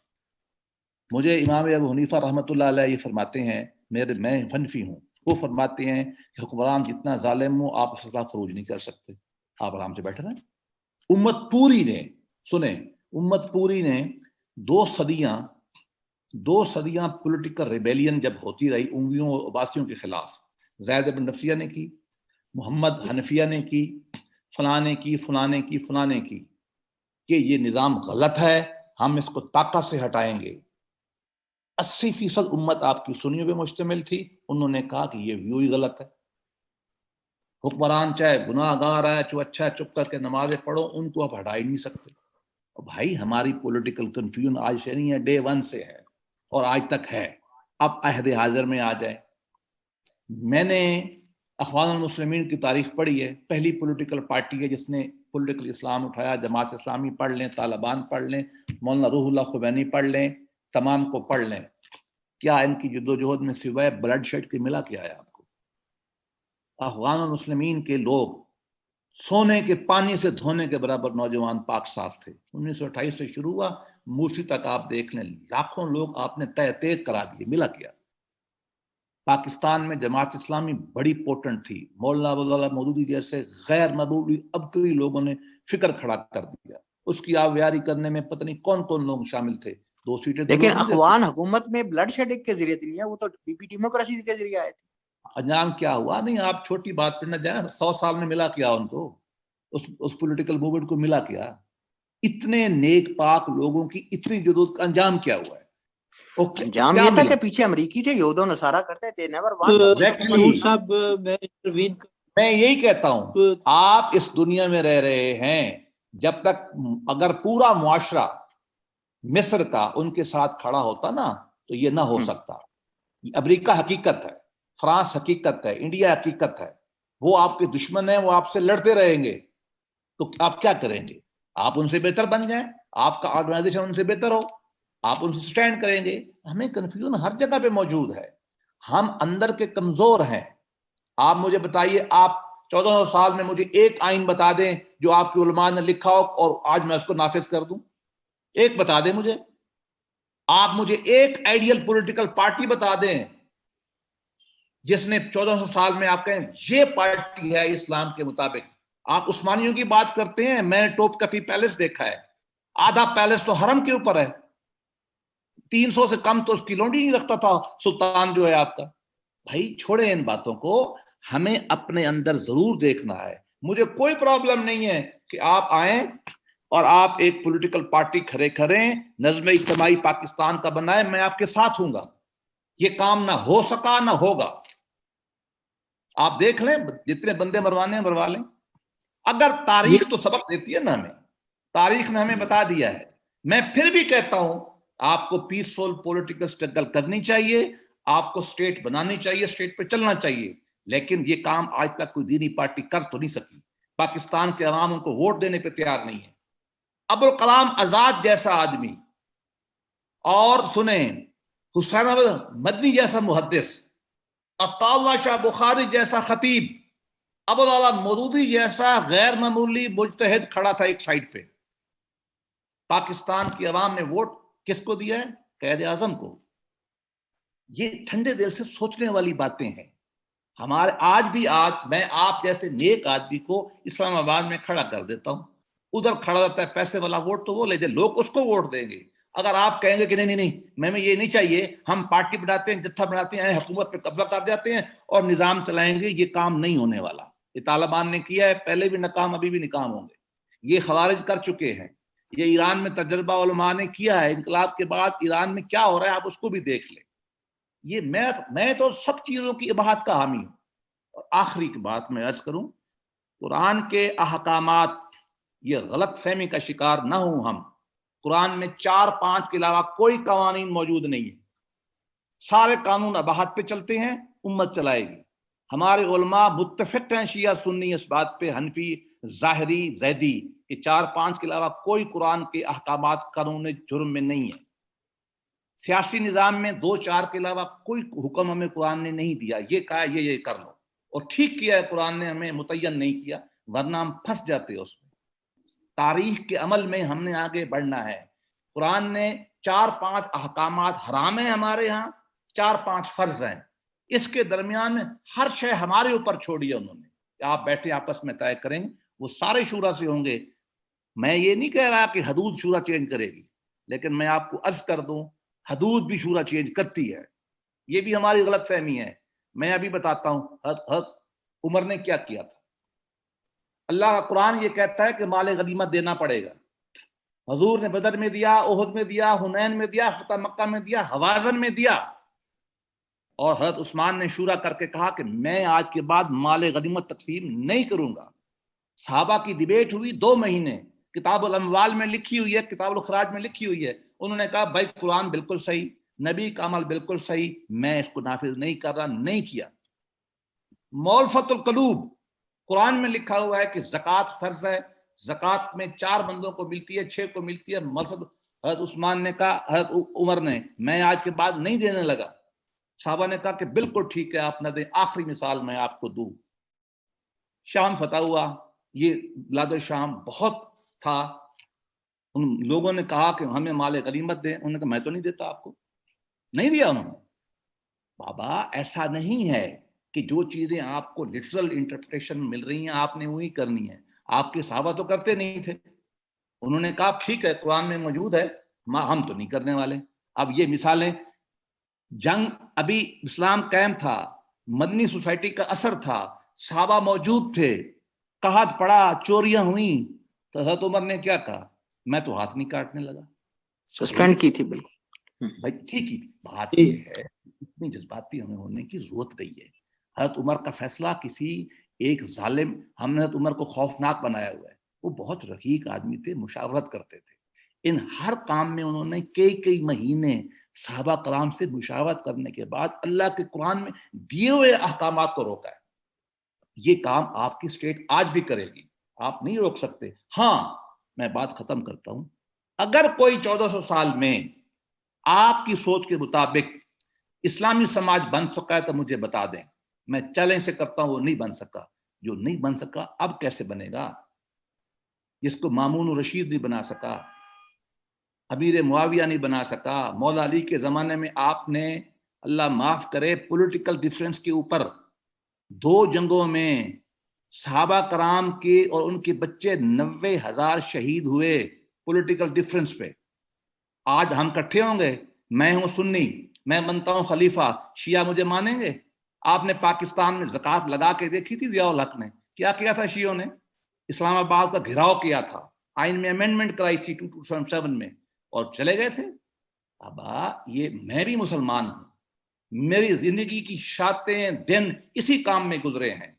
مجھے امام ابو حنیفہ رحمۃ اللہ علیہ یہ فرماتے ہیں, میں حنفی ہوں, وہ فرماتے ہیں کہ حکمران جتنا ظالم ہو آپ اس کے خلاف خروج نہیں کر سکتے, آپ آرام سے بیٹھے رہیں. امت پوری نے, سنیں, امت پوری نے 2 صدیاں پولیٹیکل ریبیلین جب ہوتی رہی امویوں اور عباسیوں کے خلاف, زید بن نفیہ نے کی, محمد حنفیہ نے کی, فلانے کی, کہ یہ نظام غلط ہے, ہم اس کو طاقت سے ہٹائیں گے. 80% امت آپ کی سنیوں پہ مشتمل تھی, انہوں نے کہا کہ یہ ویو ہی غلط ہے. حکمران چاہے گناہ گار ہے, اچھا چپ کر کے نمازیں پڑھو, ان کو آپ ہٹا ہی نہیں سکتے. بھائی ہماری پولیٹیکل کنفیوژن آج سے نہیں ہے, ڈے 1 سے ہے اور آج تک ہے. اب عہد حاضر میں آ جائیں. میں نے اخوان المسلمین کی تاریخ پڑھی ہے, پہلی پولیٹیکل پارٹی ہے جس نے پولیٹیکل اسلام اٹھایا. جماعت اسلامی پڑھ لیں, طالبان پڑھ لیں, مولانا روح اللہ خمینی پڑھ لیں, تمام کو پڑھ لیں. کیا ان کی جدوجہد میں سوائے بلڈ شیڈ کے ملا کیا ہے آپ کو؟ افغان المسلمین کے لوگ سونے کے پانی سے دھونے کے برابر نوجوان پاک صاف تھے. 1928 سے شروع ہوا, موسی تک آپ دیکھ لیں, لاکھوں لوگ آپ نے تہ کرا دیے. ملا کیا؟ پاکستان میں جماعت اسلامی بڑی پوٹنٹ تھی. مولانا ابوالعلا مودودی جیسے غیر مذہبی ابکری لوگوں نے فکر کھڑا کر دیا. اس کی آویاری کرنے میں پتہ نہیں کون کون لوگ شامل تھے. 2 سیٹیں, لیکن اخوان حکومت میں بلڈ شیڈنگ کے ذریعے نہیں ہے, وہ تو بی پی ڈیموکریسی کے ذریعے آئے تھے. انجام کیا ہوا؟ نہیں, آپ چھوٹی بات پہ نہ جائیں. 100 سال میں ملا کیا ان کو, اس پولیٹیکل موومنٹ کو ملا کیا؟ اتنے نیک پاک لوگوں کی اتنی جدوجہد کا انجام کیا ہوا ہے؟ انجام یہ تھا کہ پیچھے امریکی تھے, یہود و نصارہ کرتے تھے. میں یہی کہتا ہوں, آپ اس دنیا میں رہ رہے ہیں, جب تک اگر پورا معاشرہ مصر کا ان کے ساتھ کھڑا ہوتا نا تو یہ نہ ہو سکتا. امریکہ حقیقت ہے, فرانس حقیقت ہے, انڈیا حقیقت ہے. وہ آپ کے دشمن ہیں, وہ آپ سے لڑتے رہیں گے, تو آپ کیا کریں گے؟ آپ ان سے بہتر بن جائیں, آپ کا آرگنائزیشن ان سے بہتر ہو, آپ ان سے سٹینڈ کریں گے. ہمیں کنفیوژن ہر جگہ پہ موجود ہے, ہم اندر کے کمزور ہیں. آپ مجھے بتائیے, آپ 1400 سال میں مجھے ایک آئین بتا دیں جو آپ کے علماء نے لکھا ہو اور آج میں اس کو نافذ کر دوں. ایک بتا دیں مجھے. آپ مجھے ایک آئیڈیل پولیٹیکل پارٹی بتا دیں جس نے 1400 سال میں آپ کہیں یہ پارٹی ہے اسلام کے مطابق. آپ عثمانیوں کی بات کرتے ہیں, میں نے ٹوپ کپی پیلس دیکھا ہے, آدھا پیلس تو حرم کے اوپر ہے, 300 سے کم تو اس کی لونڈی نہیں رکھتا تھا سلطان جو ہے آپ کا. بھائی چھوڑیں ان باتوں کو, ہمیں اپنے اندر ضرور دیکھنا ہے. مجھے کوئی پرابلم نہیں ہے کہ آپ آئیں اور آپ ایک پولیٹیکل پارٹی کھڑے کریں, نظم اجتماعی پاکستان کا بنائیں, میں آپ کے ساتھ ہوں گا. یہ کام نہ ہو سکا نہ ہوگا. آپ دیکھ لیں, جتنے بندے مروانے ہیں مروا لیں. اگر تاریخ تو سبق دیتی ہے نا, ہمیں تاریخ نے ہمیں بتا دیا ہے میں پھر بھی کہتا ہوں آپ کو پیسفل پولیٹیکل اسٹرگل کرنی چاہیے, آپ کو اسٹیٹ بنانی چاہیے, اسٹیٹ پہ چلنا چاہیے, لیکن یہ کام آج تک کوئی دینی پارٹی کر تو نہیں سکی. پاکستان کے عوام ان کو ووٹ دینے پہ تیار نہیں ہے. ابوالکلام آزاد جیسا آدمی, اور سنیں حسین احمد مدنی جیسا محدث, عطا اللہ شاہ بخاری جیسا خطیب, ابوالعلا مودودی جیسا غیر معمولی مجتہد کھڑا تھا ایک سائڈ پہ. پاکستان کی عوام نے ووٹ کس کو دیا ہے؟ قائد اعظم کو. یہ ٹھنڈے دل سے سوچنے والی باتیں ہیں. ہمارے آج میں آپ جیسے نیک آدمی کو اسلام آباد میں کھڑا کر دیتا ہوں, ادھر کھڑا رہتا ہے پیسے والا, ووٹ تو وہ لے دے, لوگ اس کو ووٹ دیں گے. اگر آپ کہیں گے کہ نہیں میں یہ نہیں چاہیے, ہم پارٹی بناتے ہیں, جتھا بناتے ہیں, حکومت پہ قبضہ کر جاتے ہیں اور نظام چلائیں گے, یہ کام نہیں ہونے والا. یہ طالبان نے کیا ہے, پہلے بھی ناکام, ابھی بھی ناکام ہوں گے. یہ خوارج کر چکے ہیں. یہ ایران میں تجربہ علماء نے کیا ہے, انقلاب کے بعد ایران میں کیا ہو رہا ہے آپ اس کو بھی دیکھ لیں. یہ میں تو سب چیزوں کی اباحت کا حامی ہوں. اور آخری کی بات میں عرض کروں, قرآن کے احکامات, یہ غلط فہمی کا شکار نہ ہوں ہم. قرآن میں 4-5 کے علاوہ کوئی قوانین موجود نہیں ہے. سارے قانون اباحت پہ چلتے ہیں, امت چلائے گی. ہمارے علماء متفق ہیں شیعہ سنی اس بات پہ, حنفی, ظاہری, زیدی, کہ 4-5 کے علاوہ کوئی قرآن کے احکامات قانون جرم میں نہیں ہے. سیاسی نظام میں 2-4 کے علاوہ کوئی حکم ہمیں قرآن نے نہیں دیا, یہ کہا یہ کر لو, اور ٹھیک کیا ہے قرآن نے, ہمیں متعین نہیں کیا, ورنہ ہم پھنس جاتے اس میں. تاریخ کے عمل میں ہم نے آگے بڑھنا ہے. قرآن نے 4-5 احکامات حرام ہیں ہمارے ہاں, 4-5 فرض ہیں. اس کے درمیان میں ہر شے ہمارے اوپر چھوڑی ہے انہوں نے, کہ آپ بیٹھے آپس میں طے کریں. وہ سارے شورا سے ہوں گے. میں یہ نہیں کہہ رہا کہ حدود شورا چینج کرے گی, لیکن میں آپ کو عرض کر دوں حدود بھی شورا چینج کرتی ہے. یہ بھی ہماری غلط فہمی ہے. میں ابھی بتاتا ہوں حضرت عمر نے کیا کیا تھا. اللہ کا قرآن یہ کہتا ہے کہ مال غنیمت دینا پڑے گا. حضور نے بدر میں دیا, احد میں دیا, حنین میں دیا, فتح مکہ میں دیا, حوازن میں دیا. اور حضرت عثمان نے شورا کر کے کہا کہ میں آج کے بعد مال غنیمت تقسیم نہیں کروں گا. صحابہ کی ڈیبیٹ ہوئی 2 مہینے, کتاب الاموال میں لکھی ہوئی ہے, کتاب الاخراج میں لکھی ہوئی ہے. انہوں نے کہا بھائی قرآن بالکل صحیح, نبی کا عمل بالکل صحیح, میں اس کو نافذ نہیں کر رہا. نہیں کیا. مولفت القلوب, قرآن میں لکھا ہوا ہے کہ زکوٰۃ فرض ہے, زکوٰۃ میں 4 بندوں کو ملتی ہے, 6 کو ملتی ہے. حضرت عثمان نے کہا, حضرت عمر نے, میں آج کے بعد نہیں دینے لگا. صحابہ نے کہا کہ بالکل ٹھیک ہے آپ نہ دیں. آخری مثال میں آپ کو دوں, شام فتح ہوا. یہ بلاد شام بہت تھا. ان لوگوں نے کہا کہ ہمیں مال غنیمت دیں. انہوں نے کہا میں تو نہیں دیتا آپ کو. نہیں دیا انہوں نے. بابا ایسا نہیں ہے کہ جو چیزیں آپ کو لٹرل انٹرپریٹیشن مل رہی ہیں آپ نے وہی کرنی ہے. آپ کے صحابہ تو کرتے نہیں تھے. انہوں نے کہا ٹھیک ہے قرآن میں موجود ہے, ہم تو نہیں کرنے والے. اب یہ مثالیں, جنگ ابھی اسلام قائم تھا, مدنی سوسائٹی کا اثر تھا, صحابہ موجود تھے, قحط پڑا, چوریاں ہوئیں, تو حضرت عمر نے کیا کہا, میں تو ہاتھ نہیں کاٹنے لگا. سسپینڈ کی تھی بالکل. بھائی ٹھیک ہی بات یہ ہے, اتنی جذباتی ہمیں ہونے کی ضرورت نہیں ہے. حضرت عمر کا فیصلہ کسی ایک ظالم, ہم نے حضرت عمر کو خوفناک بنایا ہوا ہے. وہ بہت رقیق آدمی تھے, مشاورت کرتے تھے. ان ہر کام میں انہوں نے کئی مہینے صحابہ کرام سے مشاورت کرنے کے بعد اللہ کے قرآن میں دیے ہوئے احکامات کو روکا ہے. یہ کام آپ کی اسٹیٹ آج بھی کرے گی, آپ نہیں روک سکتے. ہاں میں بات ختم کرتا ہوں. اگر کوئی 1400 سال میں آپ کی سوچ کے مطابق اسلامی سماج بن سکا ہے تو مجھے بتا دیں. میں چیلنج سے کرتا ہوں وہ نہیں بن سکا. جو نہیں بن سکا اب کیسے بنے گا؟ جس کو مامون رشید نہیں بنا سکا, امیر معاویہ نہیں بنا سکا, مولا علی کے زمانے میں آپ نے, اللہ معاف کرے, پولیٹیکل ڈیفرنس کے اوپر 2 جنگوں میں صحابہ کرام کے اور ان کے بچے 90,000 شہید ہوئے پولیٹیکل ڈیفرنس پہ. آج ہم اکٹھے ہوں گے, میں ہوں سنی, میں بنتا ہوں خلیفہ, شیعہ مجھے مانیں گے؟ آپ نے پاکستان میں زکوٰۃ لگا کے دیکھی تھی ضیاء الحق نے کیا کیا تھا؟ شیعوں نے اسلام آباد کا گھیراؤ کیا تھا, آئین میں امینڈمنٹ کرائی تھی 2007 میں, اور چلے گئے تھے. ابا یہ میں بھی مسلمان ہوں, میری زندگی کی شاتیں دن اسی کام میں گزرے ہیں,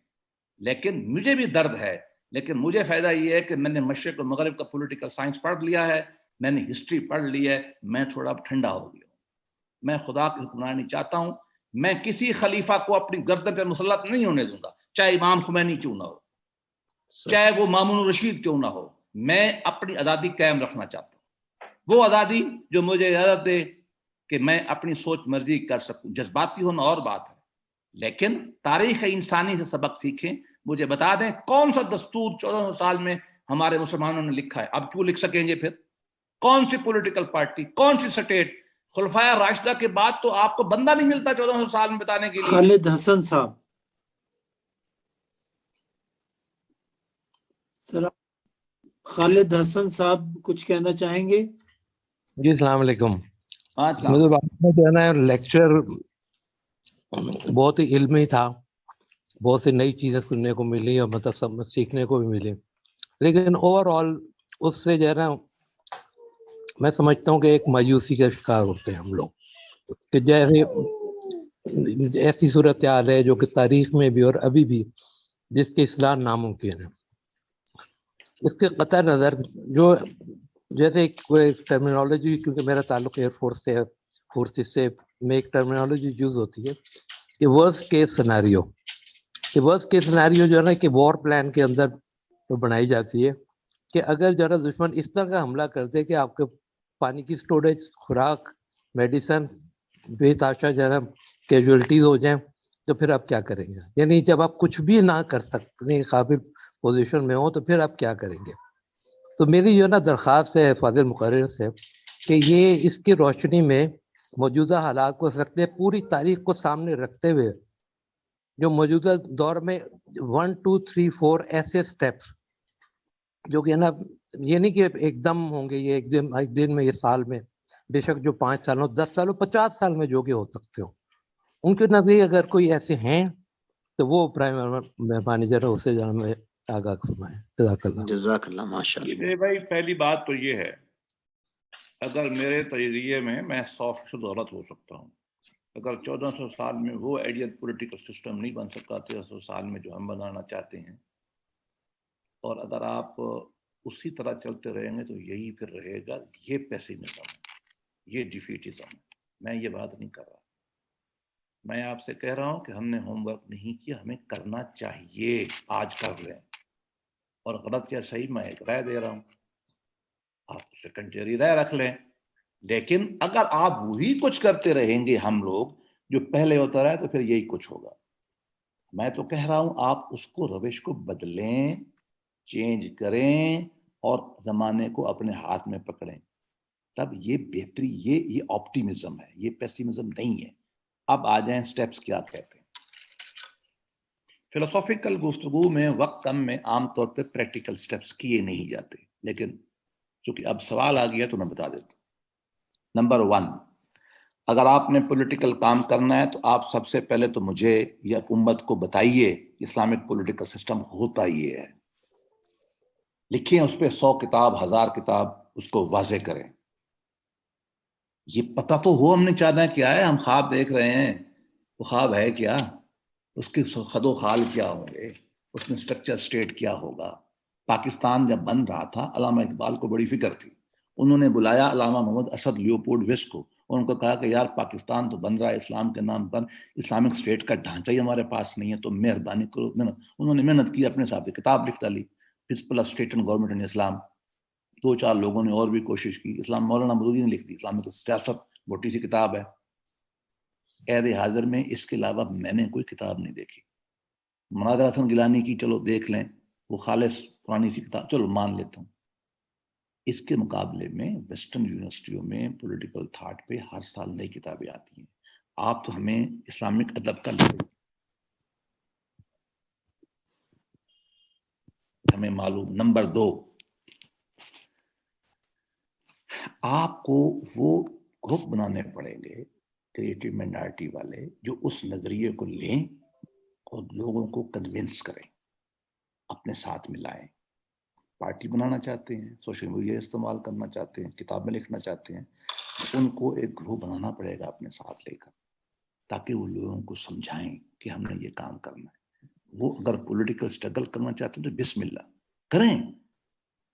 لیکن مجھے بھی درد ہے. لیکن مجھے فائدہ یہ ہے کہ میں نے مشرق و مغرب کا پولیٹیکل سائنس پڑھ لیا ہے, میں نے ہسٹری پڑھ لی ہے, میں تھوڑا اب ٹھنڈا ہو گیا ہوں. میں خدا کی حکمرانی چاہتا ہوں. میں کسی خلیفہ کو اپنی گردن پر مسلط نہیں ہونے دوں گا, چاہے امام خمینی کیوں نہ ہو, چاہے وہ مامون الرشید کیوں نہ ہو. میں اپنی آزادی قائم رکھنا چاہتا ہوں, وہ آزادی جو مجھے اجازت دے کہ میں اپنی سوچ مرضی کر سکوں. جذباتی ہونا اور بات ہے, لیکن تاریخ انسانی سے سبق سیکھیں. مجھے بتا دیں کون سا دستور 1400 سال میں ہمارے مسلمانوں نے لکھا ہے, اب کیوں لکھ سکیں گے پھر؟ کون سی پولیٹیکل پارٹی, کون سی سٹیٹ؟ خلفائے راشدہ کے بعد تو آپ کو بندہ نہیں ملتا 1400 سال میں بتانے کے لیے. خالد حسن صاحب, خالد حسن صاحب کچھ کہنا چاہیں گے؟ جی السلام علیکم. السلام. مجھے آپ میں جو ہے نا لیکچر بہت ہی علمی تھا, بہت سی نئی چیزیں سننے کو ملی اور مطلب سیکھنے کو بھی ملی, لیکن اوور آل اس سے جو ہے نا میں سمجھتا ہوں کہ ایک مایوسی کا شکار ہوتے ہیں ہم لوگ, کہ جیسے ایسی صورتحال ہے جو کہ تاریخ میں بھی اور ابھی بھی جس کی اصلاح ناممکن ہے. اس کے قطع نظر جو جیسے کوئی ٹرمینالوجی, کیونکہ میرا تعلق ایئر فورس سے ہے, فورسز سے, میں ایک ٹرمینالوجی یوز ہوتی ہے کہ ورسٹ کیس سیناریو. کہ ورسٹ کیس سیناریو جو ہے نا کہ وار پلان کے اندر تو بنائی جاتی ہے کہ اگر جو ہے نا دشمن اس طرح کا حملہ کر دے کہ آپ کے پانی کی سٹوریج, خوراک, میڈیسن بے تاشا جو ہے نا کیجویلٹیز ہو جائیں, تو پھر آپ کیا کریں گے؟ یعنی جب آپ کچھ بھی نہ کر سکتے قابل پوزیشن میں ہو تو پھر آپ کیا کریں گے؟ تو میری جو ہے نا درخواست ہے فاضل مقرر سے کہ یہ اس کی روشنی میں موجودہ حالات کو سکتے پوری تاریخ کو سامنے رکھتے ہوئے جو موجودہ دور میں 1 2 3 4 ایسے سٹیپس جو کہ نا یہ نہیں کہ ایک دم ہوں گے, یہ ایک دن میں, یہ سال میں, بے شک جو 5 سالوں 10 سالوں 50 سال میں جو کہ ہو سکتے ہو, ان کے نظریے اگر کوئی ایسے ہیں تو وہ پرائم مہربانی ذرا اسے جانا میں آگاہ فرمائیں. جزاک اللہ. جزاک اللہ, ماشاء اللہ. میرے بھائی پہلی بات تو یہ ہے, اگر میرے تجزیے میں 100% غلط ہو سکتا ہوں. اگر 1400 سال میں وہ آئیڈیل پولیٹیکل سسٹم نہیں بن سکا 1300 سال میں جو ہم بنانا چاہتے ہیں, اور اگر آپ اسی طرح چلتے رہیں گے تو یہی پھر رہے گا. یہ پیسیمزم ہے, یہ ڈیفیٹزم ہے. میں یہ بات نہیں کر رہا, میں آپ سے کہہ رہا ہوں کہ ہم نے ہوم ورک نہیں کیا, ہمیں کرنا چاہیے, آج کر لیں. اور غلط یا صحیح میں ایک رائے دے رہا ہوں, آپ سیکنڈری رائے رکھ لیں. لیکن اگر آپ وہی کچھ کرتے رہیں گے ہم لوگ جو پہلے ہوتا رہا, تو پھر یہی کچھ ہوگا. میں تو کہہ رہا ہوں آپ اس کو روش کو بدلیں, چینج کریں اور زمانے کو اپنے ہاتھ میں پکڑیں, تب یہ بہتری, یہ آپٹیمزم ہے, یہ پیسیمزم نہیں ہے. اب آ جائیں سٹیپس کیا کہتے ہیں. فلسافیکل گفتگو میں وقت کم میں عام طور پہ پریکٹیکل سٹیپس کیے نہیں جاتے, لیکن چونکہ اب سوال آ گیا تو میں بتا دیتا ہوں. نمبر 1, اگر آپ نے پولیٹیکل کام کرنا ہے تو آپ سب سے پہلے تو مجھے یا امت کو بتائیے اسلامک پولیٹیکل سسٹم ہوتا یہ ہے. لکھیں اس پہ 100 کتاب 1000 کتاب, اس کو واضح کریں. یہ پتہ تو ہو ہم نے چاہنا کیا ہے, ہم خواب دیکھ رہے ہیں, وہ خواب ہے کیا, اس کے خد و خال کیا ہوں گے, اس میں سٹرکچر سٹیٹ کیا ہوگا. پاکستان جب بن رہا تھا علامہ اقبال کو بڑی فکر تھی, انہوں نے بلایا علامہ محمد اسد لیوپولڈ ویس کو, ان کو کہا کہ یار پاکستان تو بن رہا ہے اسلام کے نام پر, اسلامک اسٹیٹ کا ڈھانچہ ہی ہمارے پاس نہیں ہے, تو مہربانی کرو. انہوں نے محنت کی, اپنے حساب سے کتاب لکھ ڈالی, principle of state and government in Islam. 2-4 لوگوں نے اور بھی کوشش کی. اسلام مولانا مودودی نے لکھ دی, اسلامک سیاست, موٹی سی کتاب ہے. عہد حاضر میں اس کے علاوہ میں نے کوئی کتاب نہیں دیکھی. مناظر حسن گیلانی کی چلو دیکھ لیں, وہ خالص پرانی سی کتاب, چلو مان لیتا ہوں. اس کے مقابلے میں ویسٹرن یونیورسٹیوں میں پولیٹیکل تھاٹ پہ ہر سال نئی کتابیں آتی ہیں. آپ تو ہمیں اسلامک ادب کا ہمیں معلوم. نمبر 2, آپ کو وہ گروپ بنانے پڑیں گے کریٹو مائنارٹی والے جو اس نظریے کو لیں اور لوگوں کو کنونس کریں, اپنے ساتھ ملائیں. پارٹی بنانا چاہتے ہیں, سوشل میڈیا استعمال کرنا چاہتے ہیں, کتابیں لکھنا چاہتے ہیں, ان کو ایک گروپ بنانا پڑے گا اپنے ساتھ لے کر, تاکہ وہ لوگوں کو سمجھائیں کہ ہم نے یہ کام کرنا ہے. وہ اگر پولیٹیکل سٹرگل کرنا چاہتے ہیں تو بسم اللہ کریں,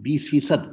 20%,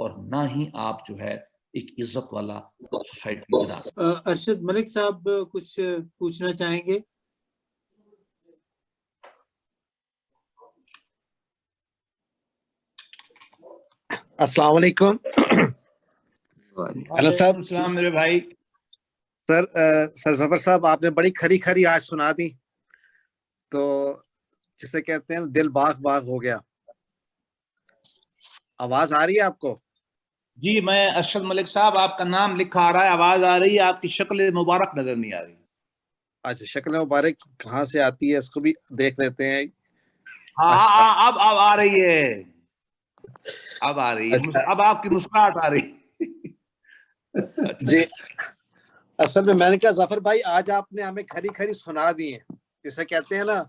اور نہ ہی آپ جو ہے ایک عزت والا سوسائٹی بنا سکتے. ارشد ملک صاحب کچھ پوچھنا چاہیں گے؟ السلام علیکم. ہیلو صاحب. السلام میرے بھائی. سر ظفر صاحب آپ نے بڑی کھری کھری آج سنا دی تو جسے کہتے ہیں دل باغ باغ ہو گیا. آواز آ رہی ہے آپ کو؟ جی میں ارشد ملک صاحب آپ کا نام لکھا آ رہا ہے, آواز آ رہی ہے, آپ کی شکل مبارک نظر نہیں آ رہی. اچھا شکل مبارک کہاں سے آتی ہے اس کو بھی دیکھ لیتے ہیں. ہاں اب آ رہی ہے, اب آ رہی ہے, اب آپ کی مسکراہٹ آ رہی. جی اصل میں نے کہا ظفر بھائی آج آپ نے ہمیں کھری کھری سنا دی ہیں, جسے کہتے ہیں نا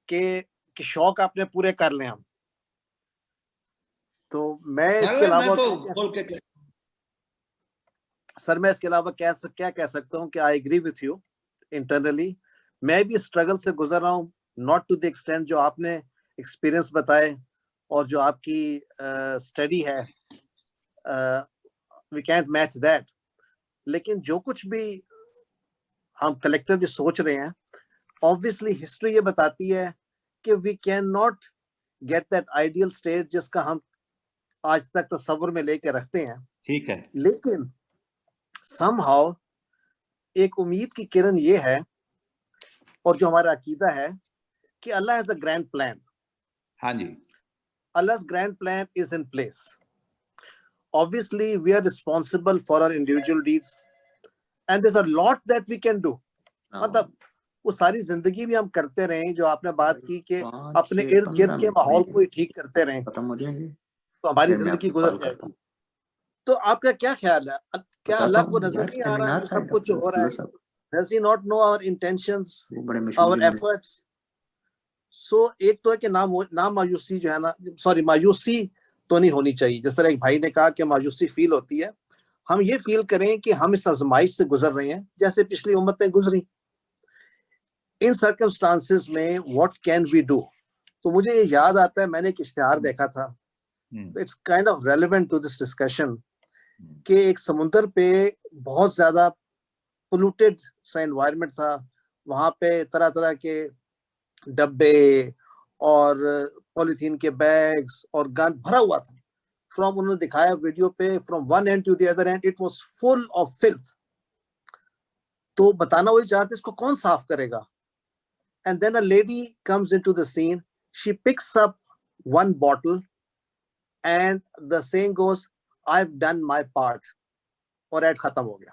کہ شوق آپ نے پورے کر لیں ہم. تو میں اس کے علاوہ سر میں اس کے علاوہ کیا کہہ سکتا ہوں کہ I agree with you internally. میں بھی اسٹرگل سے گزر رہا ہوں, ناٹ ٹو دی ایکسٹینٹ جو آپ نے ایکسپیرئنس بتائے اور جو آپ کی اسٹڈی ہے, وی کینٹ میچ دیٹ. لیکن جو کچھ بھی ہم کلیکٹیولی سوچ رہے ہیں, obviously ہسٹری یہ بتاتی ہے کہ we can not get that ideal state جس کا ہم آج تک تصور میں لے کے رکھتے ہیں. ٹھیک ہے, لیکن سم ہاؤ ایک امید کی کرن یہ ہے, اور جو ہمارا عقیدہ ہے کہ اللہ ہیز اے گرینڈ پلان. ہاں جی, Allah's grand plan is in place. Obviously we are responsible for our individual deeds and there's a lot that we can do. مطلب وہ ساری زندگی بھی ہم کرتے رہیں جو آپ نے بات کی کہ اپنے ارد گرد کے ماحول کو ہی ٹھیک کرتے رہیں تو ہماری زندگی گزر جائے گی. تو آپ کا کیا خیال ہے, کیا اللہ کو نظر نہیں آ رہا ہے سب کچھ جو ہو رہا ہے؟ Does he not know our intentions, our efforts? سو ایک تو ہے کہ نام مایوسی جو ہے نا, سوری مایوسی تو نہیں ہونی چاہیے. جس طرح ایک بھائی نے کہا کہ مایوسی فیل ہوتی ہے, ہم یہ فیل کریں کہ ہم اس آزمائش سے گزر رہے ہیں جیسے پچھلی امتیں گزری. ان سرکمسٹانسز میں واٹ کین وی ڈو؟ تو مجھے یہ یاد آتا ہے میں نے ایک اشتہار دیکھا تھا, تو it's kind of relevant to this discussion, کہ ایک سمندر پہ بہت زیادہ پولوٹیڈ سا انوائرمنٹ تھا, وہاں پہ طرح طرح کے ڈبے اور پولیتھین کے بیگز اور گند بھرا ہوا تھا. انہوں نے دکھایا ویڈیو پہ, from one and two the other and it was full of filth. تو بتانا وہی چاہتے اس کو کون صاف کرے گا. And then a lady comes into the scene, she picks up one bottle and the saying goes, I've done my part, اور ایڈ ختم ہو گیا.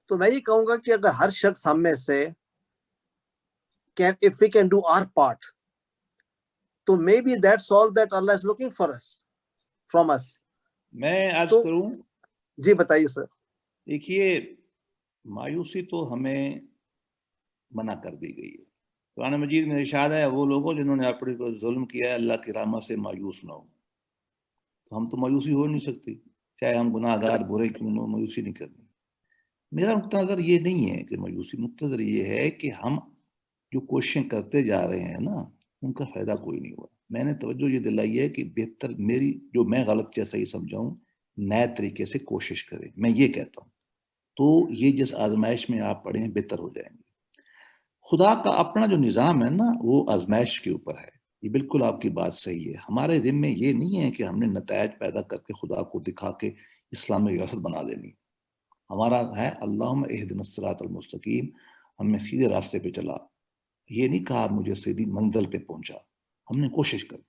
تو میں یہ کہوں گا کہ اگر ہر شخص ہم میں سے if we can do our part, تو maybe that's all that Allah is looking for us, from us. میں عرض کروں, جی بتائیے سر. دیکھیے مایوسی تو ہمیں منع کر دی گئی ہے. قرآن مجید میں ارشاد ہے وہ لوگوں جنہوں نے اپنے کو ظلم کیا ہے اللہ کی رحمت سے مایوس نہ ہو. تو ہم تو مایوسی ہو نہیں سکتی, چاہے ہم گناہ گار برے کیوں نہ, مایوسی نہیں کرنی. میرا نقطہ نظر یہ نہیں ہے کہ مایوسی, نقطہ نظر یہ ہے کہ ہم جو کوششیں کرتے جا رہے ہیں نا ان کا فائدہ کوئی نہیں ہوا. میں نے توجہ یہ دلائی ہے کہ بہتر میری جو میں غلط جیسا ہی سمجھاؤں نئے طریقے سے کوشش کریں, میں یہ کہتا ہوں. تو یہ جس آزمائش میں آپ پڑھیں بہتر ہو جائیں گے. خدا کا اپنا جو نظام ہے نا وہ آزمائش کے اوپر ہے, یہ بالکل آپ کی بات صحیح ہے. ہمارے ذمے یہ نہیں ہے کہ ہم نے نتائج پیدا کر کے خدا کو دکھا کے اسلامی ریاست بنا لینی. ہمارا ہے اللہم اہدنا الصراط المستقیم, ہمیں سیدھے راستے پہ چلا. یہ نہیں کہا مجھے سیدھی منزل پہ پہنچا, ہم نے کوشش کرنا.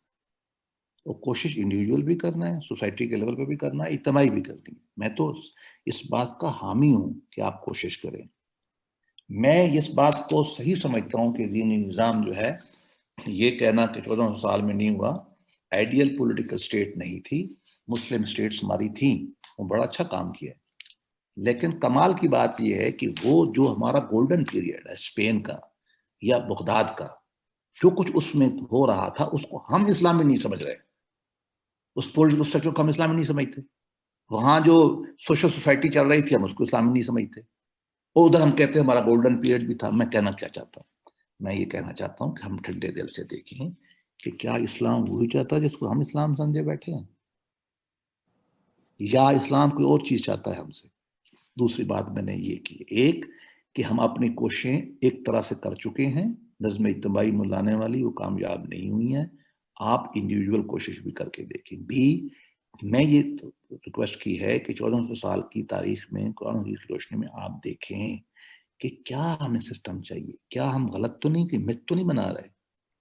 اور کوشش انڈیویجول بھی کرنا ہے, سوسائٹی کے لیول پہ بھی کرنا ہے, اجتماعی بھی کرنی ہے. میں تو اس بات کا حامی ہوں کہ آپ کوشش کریں. میں اس بات کو صحیح سمجھتا ہوں کہ دینی نظام جو ہے, یہ کہنا کہ 1400 سال میں نہیں ہوا, آئیڈیل پولیٹیکل سٹیٹ نہیں تھی, مسلم سٹیٹس ہماری تھیں, وہ بڑا اچھا کام کیا. لیکن کمال کی بات یہ ہے کہ وہ جو ہمارا گولڈن پیریڈ ہے اسپین کا یا بغداد کا, جو کچھ اس میں ہو رہا تھا اس کو ہم اسلامی نہیں سمجھ رہے, اس پولیٹیکل اسٹرکچر کو ہم اسلامی نہیں سمجھتے. وہاں جو سوشل سوسائٹی چل رہی تھی ہم اس کو اسلامی نہیں سمجھتے, اور ادھر ہم کہتے ہیں ہمارا گولڈن پیریڈ بھی تھا. میں کہنا کیا چاہتا ہوں, میں یہ کہنا چاہتا ہوں کہ ہم ٹھنڈے دل سے دیکھیں کہ کیا اسلام وہی چاہتا ہے جس کو ہم اسلام سمجھے بیٹھے ہیں. یا اسلام کوئی اور چیز چاہتا ہے ہم سے؟ دوسری بات میں نے یہ کی، ایک کہ ہم اپنی کوششیں ایک طرح سے کر چکے ہیں نظم اجتماعی میں لانے والی، وہ کامیاب نہیں ہوئی ہیں، آپ انڈیویجول کوشش بھی کر کے دیکھیں۔ بھی میں یہ ریکویسٹ کی ہے کہ 1400 سال کی تاریخ میں قرآن حدیث کی روشنی میں آپ دیکھیں کہ کیا ہمیں سسٹم چاہیے، کیا ہم غلط تو نہیں، کہ مت تو نہیں بنا رہے،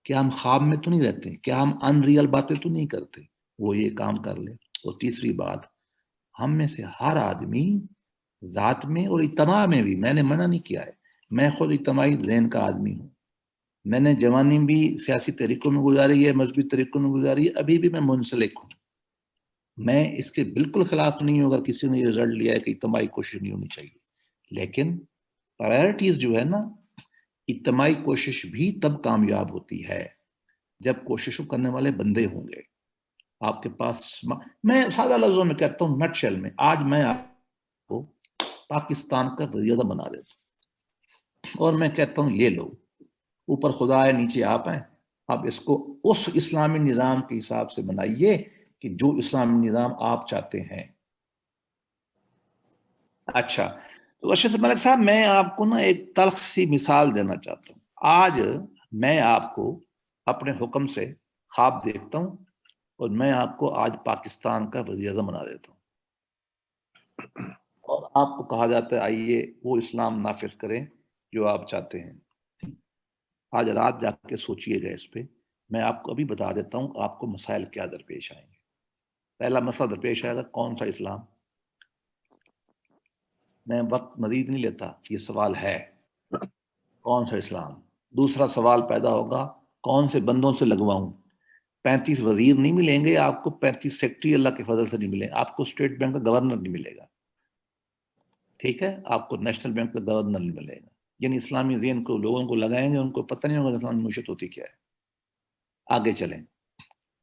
کیا ہم خواب میں تو نہیں رہتے، کیا ہم ان ریئل باتیں تو نہیں کرتے، وہ یہ کام کر لے۔ اور تیسری بات، ہم میں سے ہر آدمی ذات میں اور اجتماع میں بھی، میں نے منع نہیں کیا ہے، میں خود اجتماعی ذہن کا آدمی ہوں، میں نے جوانی بھی سیاسی طریقوں میں گزاری ہے، مذہبی طریقوں میں گزاری ہے، ابھی بھی میں منسلک ہوں، میں اس کے بالکل خلاف نہیں ہوں اگر کسی نے یہ رزلٹ لیا ہے کہ اجتماعی کوشش نہیں ہونی چاہیے، لیکن پرائرٹیز جو ہے نا، اجتماعی کوشش بھی تب کامیاب ہوتی ہے جب کوششوں کرنے والے بندے ہوں گے آپ کے پاس۔ میں سادہ لفظوں میں کہتا ہوں، نٹ شیل میں، آج میں آپ کو پاکستان کا وزیر اعظم بنا دیتا ہوں اور میں کہتا ہوں یہ لو، اوپر خدا ہے نیچے آپ ہیں، اب اس کو اس اسلامی نظام کے حساب سے بنائیے کہ جو اسلامی نظام آپ چاہتے ہیں۔ اچھا، تو ارشد ملک صاحب، میں آپ کو نا ایک تلخ سی مثال دینا چاہتا ہوں۔ آج میں آپ کو اپنے حکم سے خواب دیکھتا ہوں اور میں آپ کو آج پاکستان کا وزیر اعظم بنا دیتا ہوں، اور آپ کو کہا جاتا ہے آئیے وہ اسلام نافذ کریں جو آپ چاہتے ہیں۔ آج رات جا کے سوچئے گا اس پہ، میں آپ کو ابھی بتا دیتا ہوں آپ کو مسائل کیا درپیش آئیں گے۔ پہلا مسئلہ درپیش آئے گا کون سا اسلام؟ میں وقت مزید نہیں لیتا، یہ سوال ہے کون سا اسلام۔ دوسرا سوال پیدا ہوگا کون سے بندوں سے لگواؤں؟ 35 وزیر نہیں ملیں گے آپ کو، 35 سیکٹری اللہ کے فضل سے نہیں ملیں، آپ کو اسٹیٹ بینک کا گورنر نہیں ملے گا، ٹھیک ہے، آپ کو نیشنل بینک کا گورنر نہیں ملے گا۔ یعنی اسلامی ذہن کو لوگوں کو لگائیں گے، ان کو پتہ نہیں ہوگا اسلامی معیشت ہوتی کیا ہے۔ آگے چلیں،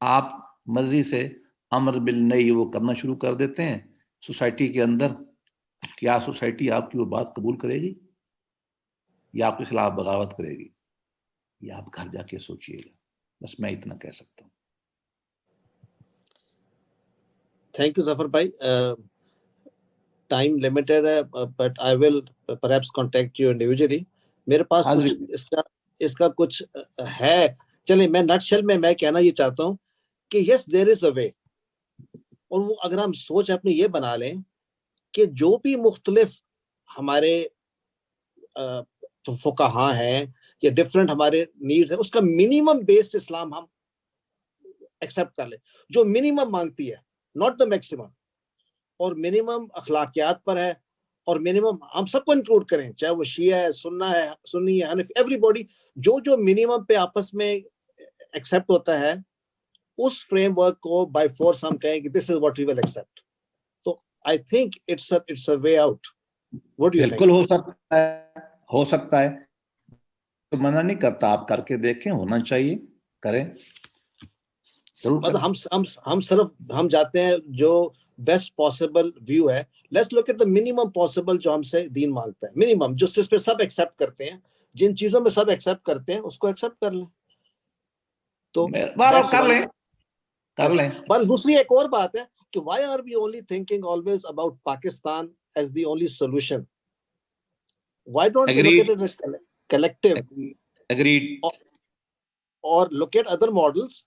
آپ مرضی سے امر بالنہی وہ کرنا شروع کر دیتے ہیں سوسائٹی کے اندر، کیا سوسائٹی آپ کی وہ بات قبول کرے گی یا آپ کے خلاف بغاوت کرے گی؟ یہ آپ گھر جا کے سوچئے گا، بس میں اتنا کہہ سکتا ہوں۔ تھینک یو ظفر بھائی، ٹائم لمیٹڈ ہے but I will perhaps contact you individually. میرے پاس کچھ اس کا کچھ ہے، چلیں میں نٹ شیل میں کہنا یہ چاہتا ہوں کہ یس دیر از اے وے، اور وہ اگر ہم سوچ اپنی یہ بنا لیں کہ جو بھی مختلف ہمارے فقہاء ہیں یا ڈفرینٹ ہمارے نیڈز ہیں، اس کا منیمم بیسڈ اسلام ہم ایکسیپٹ کر لیں، جو منیمم مانگتی ہے، ناٹ دا میکسیمم، اور منیمم اخلاقیات پر ہے، اور منیمم ہم سب کو انکلوڈ کریں، چاہے وہ شیعہ ہے، سنی ہے، حنفی، ایوری باڈی، جو منیمم پہ آپس میں ایکسیپٹ ہوتا ہے، اس فریم ورک کو بائی فورس ہم کہیں کہ دس is what we will accept. تو I think it's a way out. بالکل ہو سکتا ہے، تو منع نہیں کرتا، آپ کر کے دیکھیں، ہونا چاہیے، کریں، مطلب ہم جاتے ہیں جو بیسٹ پاسبل ویو ہے، let's look at the minimum possible جو ہم سے دین مانگتا ہے، منیمم جو اس پہ سب ایکسیپٹ کرتے ہیں، جن چیزوں میں سب ایکسیپٹ کرتے ہیں اس کو ایکسیپٹ کر لیں۔ تو کر لیں۔ پر دوسری ایک اور بات ہے کہ why are we only thinking always about Pakistan as the only solution? Why don't we look at it as collective? Agreed. اور look at other models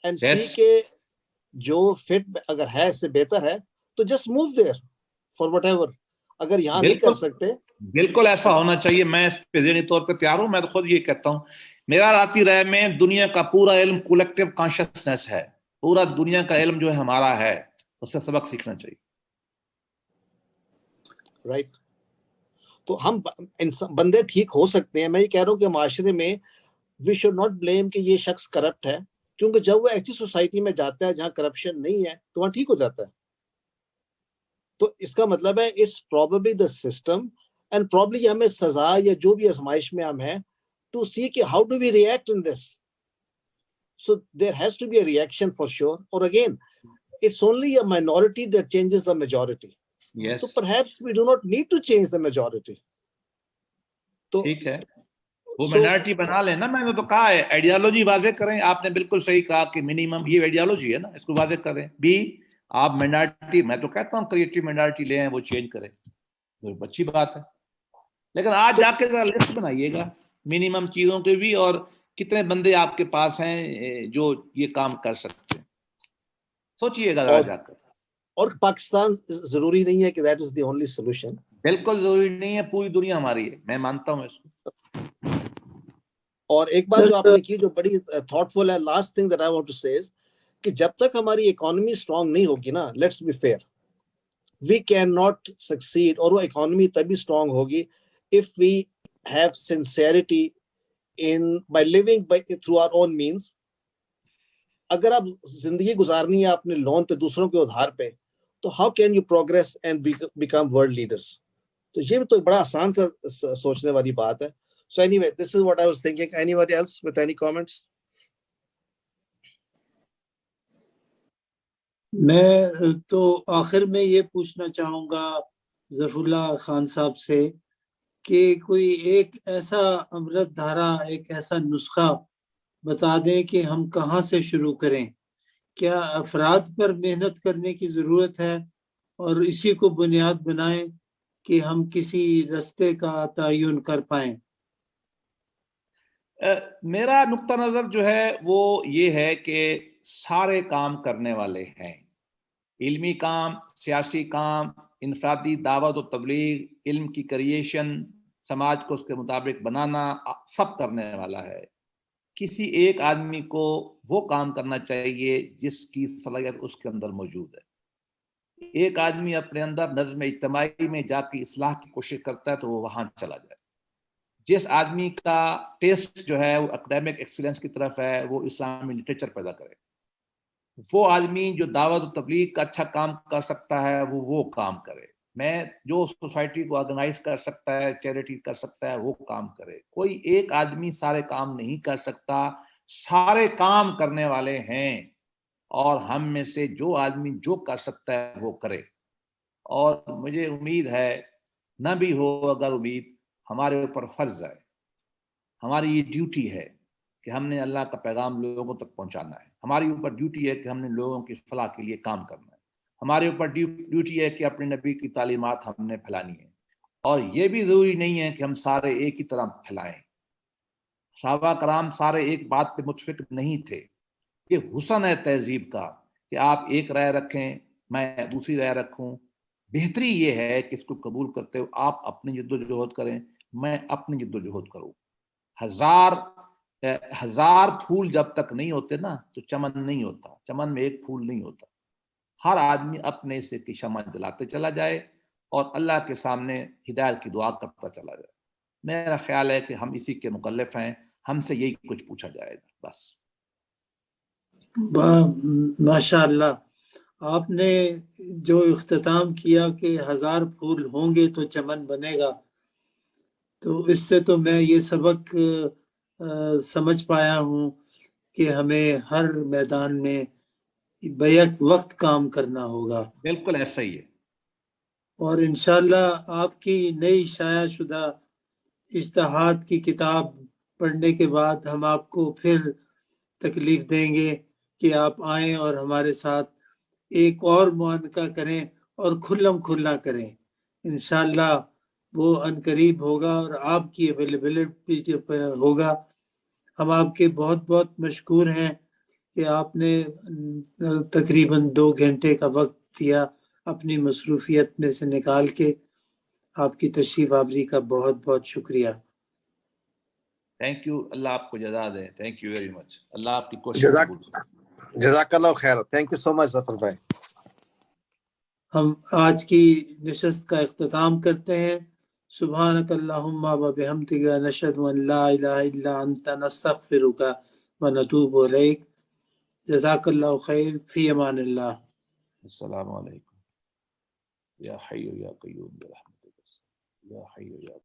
and see کہ جو فٹ اگر ہے اس سے بہتر ہے تو just move there for whatever. اگر یہاں نہیں کر سکتے، بالکل ایسا ہونا چاہیے، میں اس پہ ذہنی طور پہ تیار ہوں۔ میں تو خود یہ کہتا ہوں، میرا ذاتی رائے میں دنیا کا پورا علم کولیکٹیو کانشسنس ہے، پورا دنیا کا علم جو ہے ہمارا ہے، اس سے سبق سیکھنا چاہیے۔ رائٹ، تو ہم بندے ٹھیک ہو سکتے ہیں۔ میں یہ کہہ رہا ہوں کہ معاشرے میں وی شوڈ ناٹ بلیم کہ یہ شخص کرپٹ ہے، کیونکہ جب وہ ایسی سوسائٹی میں جاتا ہے جہاں کرپشن نہیں ہے تو وہاں ٹھیک ہو جاتا ہے۔ تو اس کا مطلب ہے it's probably the system, and probably ہمیں سزا یا جو بھی آزمائش میں ہم ہیں ٹو سی کہ how do we react in this. So there has to be a reaction for sure, اور again it's only a minority that changes the majority, تو perhaps we do not need to change the majority. تو ٹھیک ہے، وہ minority بنا لیں نا، میں نے تو کہا ہے آئیڈیالوجی واضح کریں۔ آپ نے بالکل صحیح کہا کہ منیمم یہ آئیڈیالوجی ہے نا، اس کو واضح کریں۔ بھی آپ مائنارٹی، میں تو کہتا ہوں کریٹو مائنارٹی لے ہیں، وہ چینج کریں، اچھی بات ہے، لیکن آج جا کے ذرا لسٹ بنائیے گا منیمم چیزوں کے بھی، اور کتنے بندے آپ کے پاس ہیں جو یہ کام کر سکتے ہیں، سوچئے گا ذرا جا کر. اور پاکستان ضروری نہیں ہے کہ that is the only solution. بالکل ضروری نہیں ہے، پوری دنیا ہماری ہے، میں مانتا ہوں اس کو. اور ایک بات جو آپ نے کی جو بڑی تھاٹ فل ہے، last thing that I want to say is کہ جب تک ہماری اکانومی اسٹرانگ نہیں ہوگی نا، let's be fair, we can not succeed. اور وہ اکانومی تبھی اسٹرانگ ہوگی if we have sincerity in by living by through our own means. اگر آپ زندگی گزارنی ہے اپنے لون پہ، دوسروں کے ادھار پہ، تو how can you progress and become world leaders? تو یہ بھی تو بڑا آسان سا سوچنے والی بات ہے. So anyway, this is what I was thinking. Anybody else with any comments? میں تو آخر میں یہ پوچھنا چاہوں گا ظفر اللہ خان صاحب سے کہ کوئی ایک ایسا امرت دھارا، ایک ایسا نسخہ بتا دیں کہ ہم کہاں سے شروع کریں. کیا افراد پر محنت کرنے کی ضرورت ہے اور اسی کو بنیاد بنائیں کہ ہم کسی رستے کا تعین کر پائیں؟ میرا نقطہ نظر جو ہے وہ یہ ہے کہ سارے کام کرنے والے ہیں، علمی کام، سیاسی کام، انفرادی دعوت و تبلیغ، علم کی کریشن، سماج کو اس کے مطابق بنانا، سب کرنے والا ہے. کسی ایک آدمی کو وہ کام کرنا چاہیے جس کی صلاحیت اس کے اندر موجود ہے. ایک آدمی اپنے اندر نظم اجتماعی میں جا کے اصلاح کی کوشش کرتا ہے تو وہ وہاں چلا جائے. جس آدمی کا ٹیسٹ جو ہے وہ اکیڈیمک ایکسیلنس کی طرف ہے، وہ اسلامی لٹریچر پیدا کرے. وہ آدمی جو دعوت و تبلیغ کا اچھا کام کر سکتا ہے وہ کام کرے. میں جو سوسائٹی کو آرگنائز کر سکتا ہے، چیریٹی کر سکتا ہے، وہ کام کرے. کوئی ایک آدمی سارے کام نہیں کر سکتا، سارے کام کرنے والے ہیں، اور ہم میں سے جو آدمی جو کر سکتا ہے وہ کرے. اور مجھے امید ہے، نہ بھی ہو اگر امید، ہمارے اوپر فرض ہے، ہماری یہ ڈیوٹی ہے کہ ہم نے اللہ کا پیغام لوگوں تک پہنچانا ہے. ہماری اوپر ڈیوٹی ہے کہ ہم نے لوگوں کی فلاح کے لیے کام کرنا ہے. ہمارے اوپر ڈیوٹی ہے کہ اپنے نبی کی تعلیمات ہم نے پھیلانی ہے. اور یہ بھی ضروری نہیں ہے کہ ہم سارے ایک ہی طرح پھیلائیں. صحابہ کرام سارے ایک بات پہ متفق نہیں تھے. یہ حسن ہے تہذیب کا کہ آپ ایک رائے رکھیں، میں دوسری رائے رکھوں. بہتری یہ ہے کہ اس کو قبول کرتے ہو آپ اپنی جد و جہد کریں، میں اپنی جد و جہد کروں. ہزار پھول جب تک نہیں ہوتے نا تو چمن نہیں ہوتا. چمن میں ایک پھول نہیں ہوتا. ہر آدمی اپنے سے کی شمع جلاتے چلا جائے اور اللہ کے سامنے ہدایت کی دعا کرتا چلا جائے. میرا خیال ہے کہ ہم اسی کے مکلف ہیں، ہم سے یہی کچھ پوچھا جائے گا بس. ماشاء اللہ، آپ نے جو اختتام کیا کہ 1000 پھول ہوں گے تو چمن بنے گا، تو اس سے تو میں یہ سبق سمجھ پایا ہوں کہ ہمیں ہر میدان میں بیک وقت کام کرنا ہوگا. بالکل ایسا ہی ہے. اور انشاءاللہ آپ کی نئی شائع شدہ اجتہاد کی کتاب پڑھنے کے بعد ہم آپ کو پھر تکلیف دیں گے کہ آپ آئیں اور ہمارے ساتھ ایک اور معانقہ کریں اور کھلم کھلا کریں. انشاءاللہ وہ عنقریب ہوگا اور آپ کی اویلیبلٹی ہوگا. ہم آپ کے بہت بہت مشکور ہیں کہ آپ نے تقریباً 2 گھنٹے کا وقت دیا اپنی مصروفیت میں سے نکال کے. آپ کی تشریف آوری کا بہت بہت شکریہ. Thank you. اللہ آپ کو جزا دے. Thank you very much. اللہ آپ کی کوشش قبول کرے. جزاک اللہ خیر. تھینک یو سو مچ ظفر بھائی. ہم آج کی نشست کا اختتام کرتے ہیں. سبحانک اللہم و بحمدک نشہد ان لا الہ الا انت نستغفرک و نتوب الیک. جزاک اللہ خیر. فی امان اللہ. السلام علیکم. یا حی یا قیوم برحمتک یا حی یا